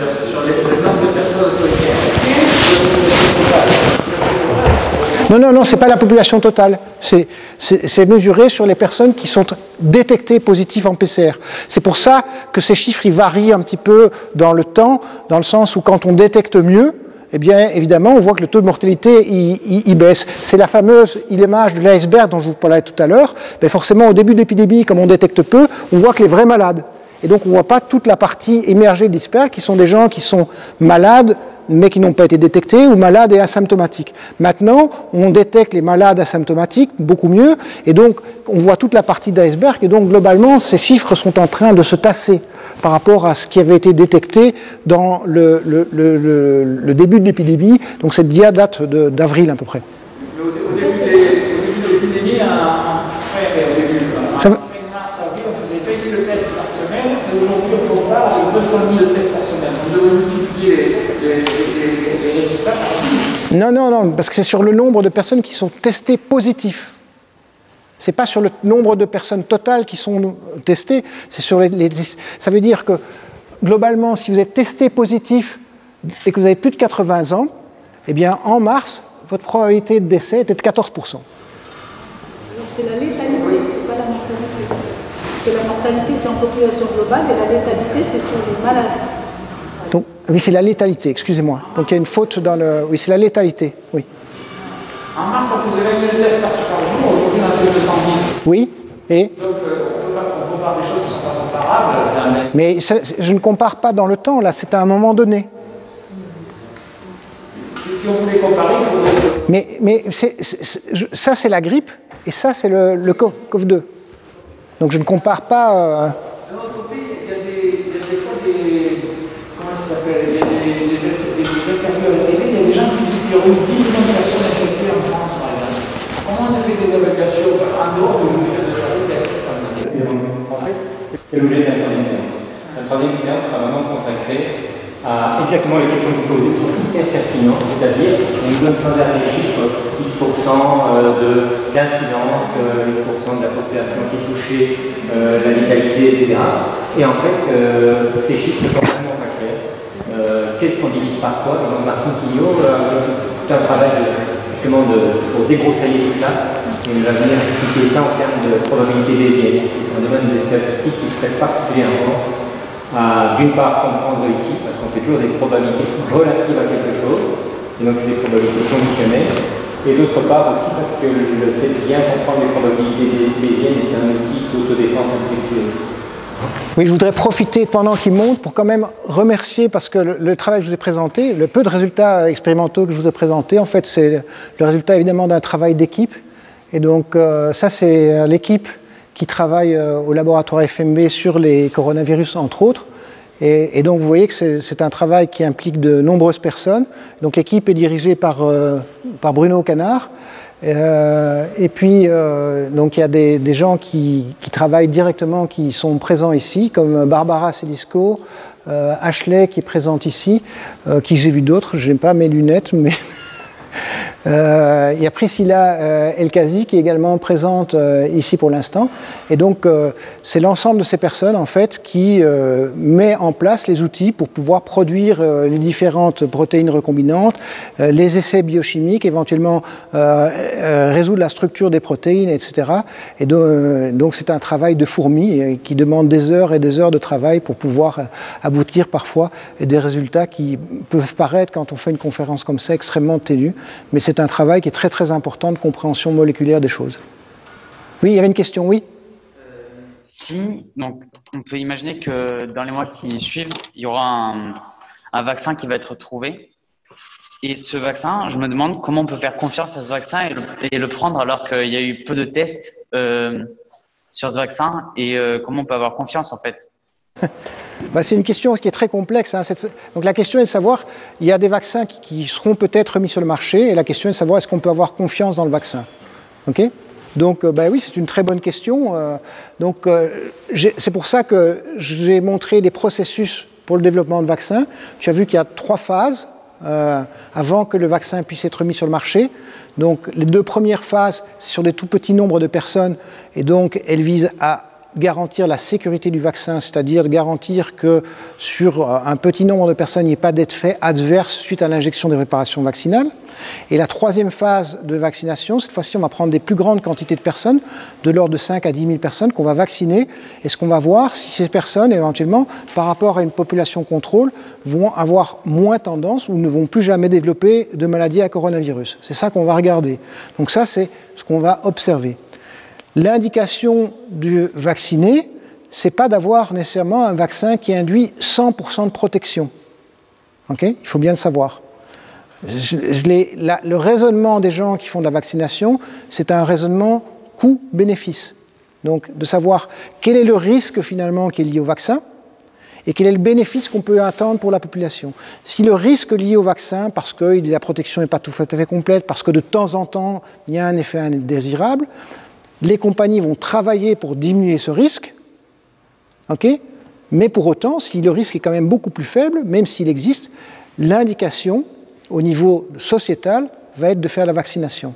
c'est sur le nombre de personnes qui ont été infectées, Non, c'est pas la population totale. C'est mesuré sur les personnes qui sont détectées positives en PCR. C'est pour ça que ces chiffres ils varient un petit peu dans le temps, dans le sens où quand on détecte mieux, eh bien, évidemment, on voit que le taux de mortalité, il baisse. C'est la fameuse image de l'iceberg dont je vous parlais tout à l'heure. Mais forcément, au début de l'épidémie, comme on détecte peu, on voit que les vrais malades. Et donc, on ne voit pas toute la partie émergée de l'iceberg, qui sont des gens qui sont malades, mais qui n'ont pas été détectés, ou malades et asymptomatiques. Maintenant, on détecte les malades asymptomatiques beaucoup mieux, et donc, on voit toute la partie d'iceberg, et donc, globalement, ces chiffres sont en train de se tasser par rapport à ce qui avait été détecté dans le début de l'épidémie. Donc cette dia date d'avril à peu près. Au début de l'épidémie, après mars-avril, on faisait 20 000 tests par semaine, et aujourd'hui on compare avec 200 000 tests par semaine. On devrait multiplier les résultats par 10. Non, parce que c'est sur le nombre de personnes qui sont testées positifs. Ce n'est pas sur le nombre de personnes totales qui sont testées, c'est sur ça veut dire que, globalement, si vous êtes testé positif et que vous avez plus de 80 ans, eh bien, en mars, votre probabilité de décès était de 14%. Alors, c'est la létalité, c'est pas la mortalité. Parce que la mortalité, c'est en population globale, et la létalité, c'est sur les malades. Donc, oui, c'est la létalité, excusez-moi. Donc, il y a une faute dans le... Oui, c'est la létalité, oui. En mars, on faisait 20 000 tests par jour, aujourd'hui on a fait 200 000. Oui, et donc on compare des choses qui ne sont pas comparables. Mais je ne compare pas dans le temps, là, c'est à un moment donné. Si on voulait comparer, il faudrait... Mais ça, c'est la grippe, et ça, c'est le COV2. Donc je ne compare pas... De l'autre côté, il y a des fois des... Comment ça s'appelle? Il y a des interviews à la télé, il y a des gens qui disent qu'il y aurait eu 10 millions de personnes infectées en France, par exemple. Comment on a fait des évaluations en dehors de l'unité de la qu'est-ce que ça veut dire? En fait, c'est l'objet de la troisième séance. La troisième séance sera vraiment consacrée à exactement les questions que vous posez, qui sont hyper pertinentes, c'est-à-dire on nous donne sans arrêt les chiffres, X% d'incidence, X% de la population qui est touchée, la vitalité, etc. Et en fait, ces chiffres sont vraiment pas clairs. Qu'est-ce qu'on divise par quoi? Et donc Martin Quignot tout un travail justement pour débroussailler tout ça, et il va venir expliquer ça en termes de probabilité bayésienne, un domaine des statistiques qui se prête particulièrement à d'une part comprendre ici, parce qu'on fait toujours des probabilités relatives à quelque chose, et donc c'est des probabilités conditionnelles, et d'autre part aussi parce que le fait de bien comprendre les probabilités bayésiennes est un outil d'autodéfense intellectuelle. Oui, je voudrais profiter pendant qu'il monte pour quand même remercier, parce que le travail que je vous ai présenté, le peu de résultats expérimentaux que je vous ai présentés, en fait, c'est le résultat évidemment d'un travail d'équipe. Et donc, ça, c'est l'équipe qui travaille au laboratoire FMB sur les coronavirus, entre autres. Et donc, vous voyez que c'est un travail qui implique de nombreuses personnes. Donc, l'équipe est dirigée par Bruno Canard. Et puis, donc il y a des gens qui travaillent directement, qui sont présents ici, comme Barbara Celisco, Ashley qui est présente ici, qui j'ai vu d'autres, je n'ai pas mes lunettes, mais... il y a Priscilla Elkazi qui est également présente ici pour l'instant. Et donc, c'est l'ensemble de ces personnes, en fait, qui met en place les outils pour pouvoir produire les différentes protéines recombinantes, les essais biochimiques, éventuellement résoudre la structure des protéines, etc. Et donc, c'est un travail de fourmi qui demande des heures et des heures de travail pour pouvoir aboutir parfois à des résultats qui peuvent paraître, quand on fait une conférence comme ça, extrêmement ténus. Mais c'est un travail qui est très très important de compréhension moléculaire des choses. Oui, il y avait une question, oui. Si, donc on peut imaginer que dans les mois qui suivent, il y aura un vaccin qui va être trouvé. Et ce vaccin, je me demande comment on peut faire confiance à ce vaccin et le prendre alors qu'il y a eu peu de tests sur ce vaccin et comment on peut avoir confiance en fait. C'est une question qui est très complexe. Hein. Donc la question est de savoir, il y a des vaccins qui seront peut-être mis sur le marché, et la question est de savoir est-ce qu'on peut avoir confiance dans le vaccin. Okay. Donc oui, c'est une très bonne question. C'est pour ça que j'ai montré les processus pour le développement de vaccins. Tu as vu qu'il y a 3 phases avant que le vaccin puisse être mis sur le marché. Donc les 2 premières phases, c'est sur des tout petits nombres de personnes, et donc elles visent à garantir la sécurité du vaccin, c'est-à-dire garantir que sur un petit nombre de personnes, il n'y ait pas d'effet adverse suite à l'injection des préparations vaccinales. Et la troisième phase de vaccination, cette fois-ci, on va prendre des plus grandes quantités de personnes, de l'ordre de 5 à 10 000 personnes qu'on va vacciner. Et ce qu'on va voir, si ces personnes, éventuellement, par rapport à une population contrôle, vont avoir moins tendance ou ne vont plus jamais développer de maladie à coronavirus. C'est ça qu'on va regarder. Donc ça, c'est ce qu'on va observer. L'indication du vacciné, ce n'est pas d'avoir nécessairement un vaccin qui induit 100% de protection. Okay ? Il faut bien le savoir. Le raisonnement des gens qui font de la vaccination, c'est un raisonnement coût-bénéfice. Donc, de savoir quel est le risque finalement qui est lié au vaccin et quel est le bénéfice qu'on peut attendre pour la population. Si le risque lié au vaccin, parce que la protection n'est pas tout à fait complète, parce que de temps en temps, il y a un effet indésirable, les compagnies vont travailler pour diminuer ce risque, okay ? Mais pour autant, si le risque est quand même beaucoup plus faible, même s'il existe, l'indication au niveau sociétal va être de faire la vaccination.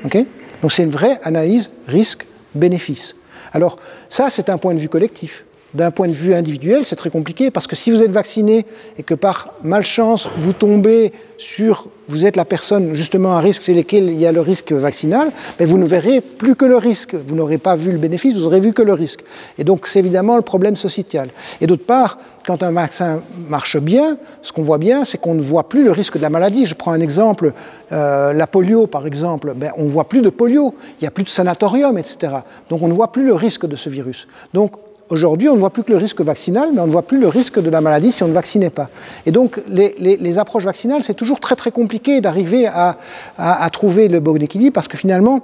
Okay ? Donc c'est une vraie analyse risque-bénéfice. Alors ça, c'est un point de vue collectif. D'un point de vue individuel, c'est très compliqué parce que si vous êtes vacciné et que par malchance vous tombez sur, vous êtes la personne justement à risque chez laquelle il y a le risque vaccinal, mais vous ne verrez plus que le risque. Vous n'aurez pas vu le bénéfice, vous aurez vu que le risque. Et donc c'est évidemment le problème sociétal. Et d'autre part, quand un vaccin marche bien, ce qu'on voit bien, c'est qu'on ne voit plus le risque de la maladie. Je prends un exemple, la polio par exemple, on ne voit plus de polio, il n'y a plus de sanatorium, etc. Donc on ne voit plus le risque de ce virus. Donc aujourd'hui, on ne voit plus que le risque vaccinal, mais on ne voit plus le risque de la maladie si on ne vaccinait pas. Et donc, les approches vaccinales, c'est toujours très très compliqué d'arriver à trouver le bon équilibre, parce que finalement,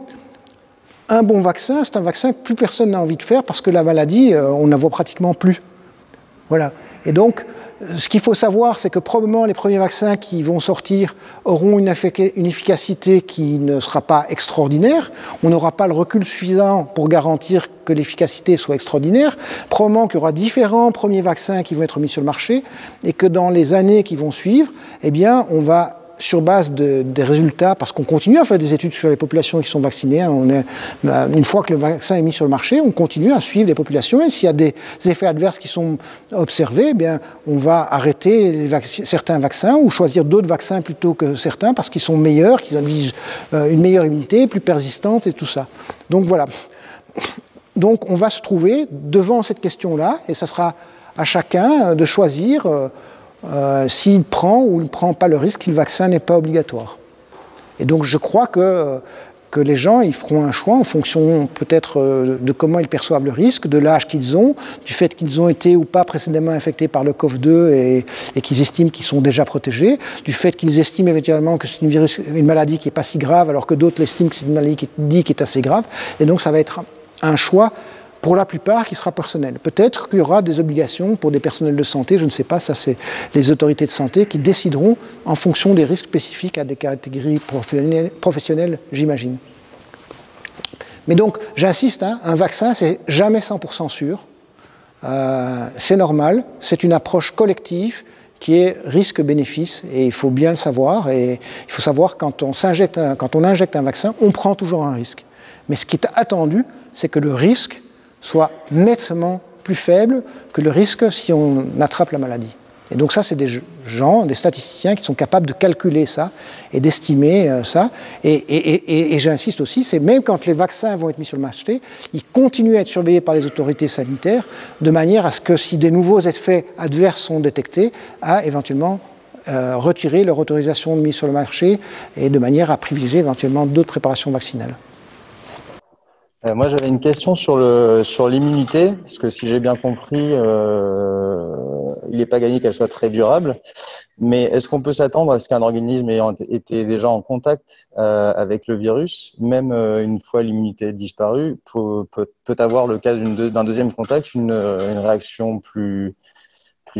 un bon vaccin, c'est un vaccin que plus personne n'a envie de faire, parce que la maladie, on ne la voit pratiquement plus. Voilà. Et donc, ce qu'il faut savoir, c'est que probablement les premiers vaccins qui vont sortir auront une efficacité qui ne sera pas extraordinaire. On n'aura pas le recul suffisant pour garantir que l'efficacité soit extraordinaire. Probablement qu'il y aura différents premiers vaccins qui vont être mis sur le marché et que dans les années qui vont suivre, eh bien, on va, sur base des résultats, parce qu'on continue à faire des études sur les populations qui sont vaccinées, une fois que le vaccin est mis sur le marché, on continue à suivre les populations, et s'il y a des effets adverses qui sont observés, eh bien, on va arrêter certains vaccins ou choisir d'autres vaccins plutôt que certains, parce qu'ils sont meilleurs, qu'ils induisent une meilleure immunité, plus persistante et tout ça. Donc voilà. Donc on va se trouver devant cette question-là, et ça sera à chacun de choisir s'il prend ou ne prend pas le risque que le vaccin n'est pas obligatoire. Et donc je crois que les gens ils feront un choix en fonction peut-être de comment ils perçoivent le risque, de l'âge qu'ils ont, du fait qu'ils ont été ou pas précédemment infectés par le COV2 et qu'ils estiment qu'ils sont déjà protégés, du fait qu'ils estiment éventuellement que c'est une maladie qui n'est pas si grave alors que d'autres l'estiment que c'est une maladie qui est assez grave. Et donc ça va être un choix pour la plupart qui sera personnel. Peut-être qu'il y aura des obligations pour des personnels de santé, je ne sais pas, ça c'est les autorités de santé qui décideront en fonction des risques spécifiques à des catégories professionnelles, j'imagine. Mais donc, j'insiste, un vaccin, c'est jamais 100% sûr, c'est normal, c'est une approche collective qui est risque-bénéfice, et il faut bien le savoir, et il faut savoir quand on injecte un vaccin, on prend toujours un risque. Mais ce qui est attendu, c'est que le risque soit nettement plus faible que le risque si on attrape la maladie. Et donc ça, c'est des gens, des statisticiens qui sont capables de calculer ça et d'estimer ça. Et j'insiste aussi, c'est même quand les vaccins vont être mis sur le marché, ils continuent à être surveillés par les autorités sanitaires de manière à ce que si des nouveaux effets adverses sont détectés, à éventuellement retirer leur autorisation de mise sur le marché et de manière à privilégier éventuellement d'autres préparations vaccinales. Moi, j'avais une question sur l'immunité, parce que si j'ai bien compris, il n'est pas gagné qu'elle soit très durable. Mais est-ce qu'on peut s'attendre à ce qu'un organisme ayant été déjà en contact avec le virus, même une fois l'immunité disparue, peut avoir, le cas d'un deuxième contact, une réaction plus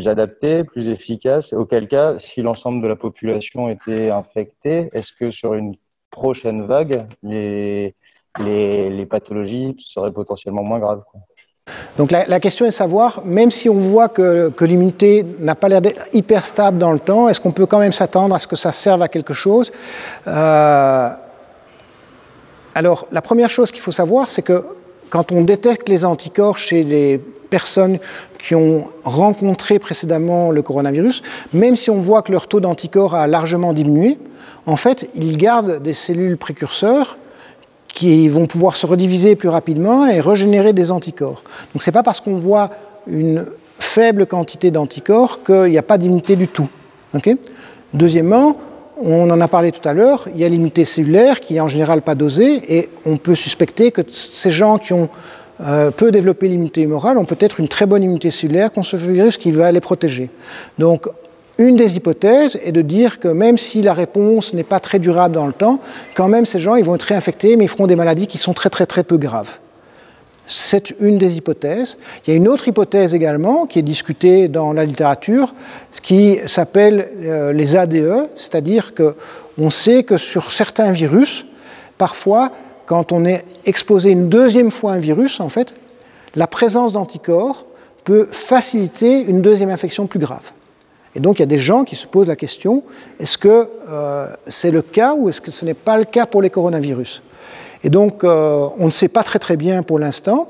adaptée, plus efficace? Auquel cas, si l'ensemble de la population était infectée, est-ce que sur une prochaine vague, les pathologies seraient potentiellement moins graves, quoi? Donc la question est de savoir, même si on voit que l'immunité n'a pas l'air d'être hyper stable dans le temps, est-ce qu'on peut quand même s'attendre à ce que ça serve à quelque chose? Alors, la première chose qu'il faut savoir, c'est que quand on détecte les anticorps chez les personnes qui ont rencontré précédemment le coronavirus, même si on voit que leur taux d'anticorps a largement diminué, en fait, ils gardent des cellules précurseurs qui vont pouvoir se rediviser plus rapidement et régénérer des anticorps. Donc ce n'est pas parce qu'on voit une faible quantité d'anticorps qu'il n'y a pas d'immunité du tout. Okay? Deuxièmement, on en a parlé tout à l'heure, il y a l'immunité cellulaire qui est en général pas dosée et on peut suspecter que ces gens qui ont peu développé l'immunité humorale ont peut-être une très bonne immunité cellulaire contre ce virus qui va les protéger. Donc, une des hypothèses est de dire que même si la réponse n'est pas très durable dans le temps, quand même ces gens ils vont être réinfectés, mais ils feront des maladies qui sont très peu graves. C'est une des hypothèses. Il y a une autre hypothèse également qui est discutée dans la littérature, qui s'appelle les ADE, c'est-à-dire qu'on sait que sur certains virus, parfois, quand on est exposé une deuxième fois à un virus, en fait, la présence d'anticorps peut faciliter une deuxième infection plus grave. Et donc, il y a des gens qui se posent la question, est-ce que c'est le cas ou est-ce que ce n'est pas le cas pour les coronavirus? Et donc, on ne sait pas très bien pour l'instant.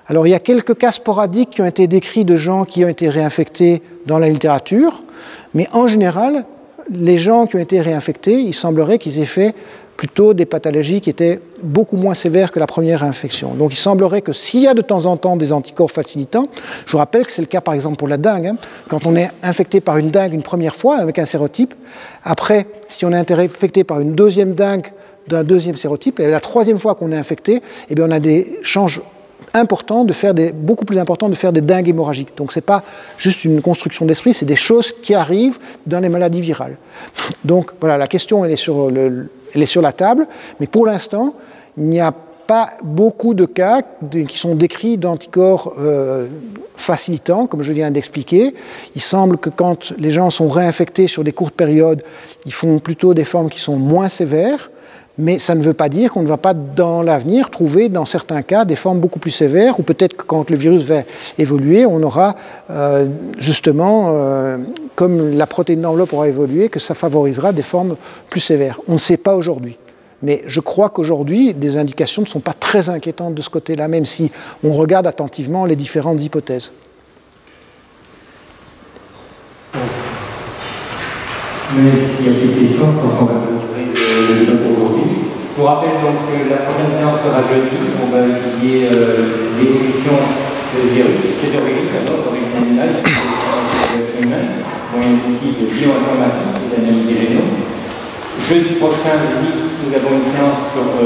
Alors, il y a quelques cas sporadiques qui ont été décrits de gens qui ont été réinfectés dans la littérature, mais en général, les gens qui ont été réinfectés, il semblerait qu'ils aient fait plutôt des pathologies qui étaient beaucoup moins sévères que la première infection. Donc il semblerait que s'il y a de temps en temps des anticorps facilitants, je vous rappelle que c'est le cas par exemple pour la dengue, hein, quand on est infecté par une dengue une première fois avec un sérotype, après si on est infecté par une deuxième dengue d'un deuxième sérotype, et la troisième fois qu'on est infecté, eh bien on a des chances important de faire beaucoup plus important de faire des dengues hémorragiques. Donc ce n'est pas juste une construction d'esprit, c'est des choses qui arrivent dans les maladies virales. Donc voilà, la question elle est sur la table, mais pour l'instant, il n'y a pas beaucoup de cas qui sont décrits d'anticorps facilitants, comme je viens d'expliquer. Il semble que quand les gens sont réinfectés sur des courtes périodes, ils font plutôt des formes qui sont moins sévères. Mais ça ne veut pas dire qu'on ne va pas dans l'avenir trouver dans certains cas des formes beaucoup plus sévères ou peut-être que quand le virus va évoluer, on aura justement, comme la protéine d'enveloppe aura évolué, que ça favorisera des formes plus sévères. On ne sait pas aujourd'hui. Mais je crois qu'aujourd'hui, les indications ne sont pas très inquiétantes de ce côté-là, même si on regarde attentivement les différentes hypothèses. Mais s'il y a des questions, je pense qu'on va clôturer le débat pour aujourd'hui. Je vous rappelle donc que la prochaine séance sera jeudi. On va étudier l'évolution du virus, ses origines, d'abord d'origine animale, humaine, moyen d'outils de bioinformatique et d'analyse des génomes. Jeudi prochain, nous avons une séance sur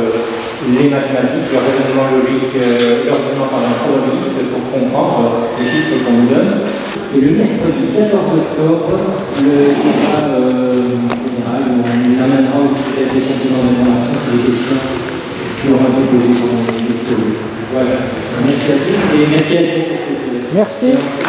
les mathématiques, le raisonnement logique, le raisonnement probabiliste pour comprendre les chiffres qu'on nous donne. Et le mercredi 14 octobre, le débat général, où on amènera aussi peut-être des compléments d'information sur les questions qui auront été posées pour les Voilà. Merci à tous et merci à vous. Merci.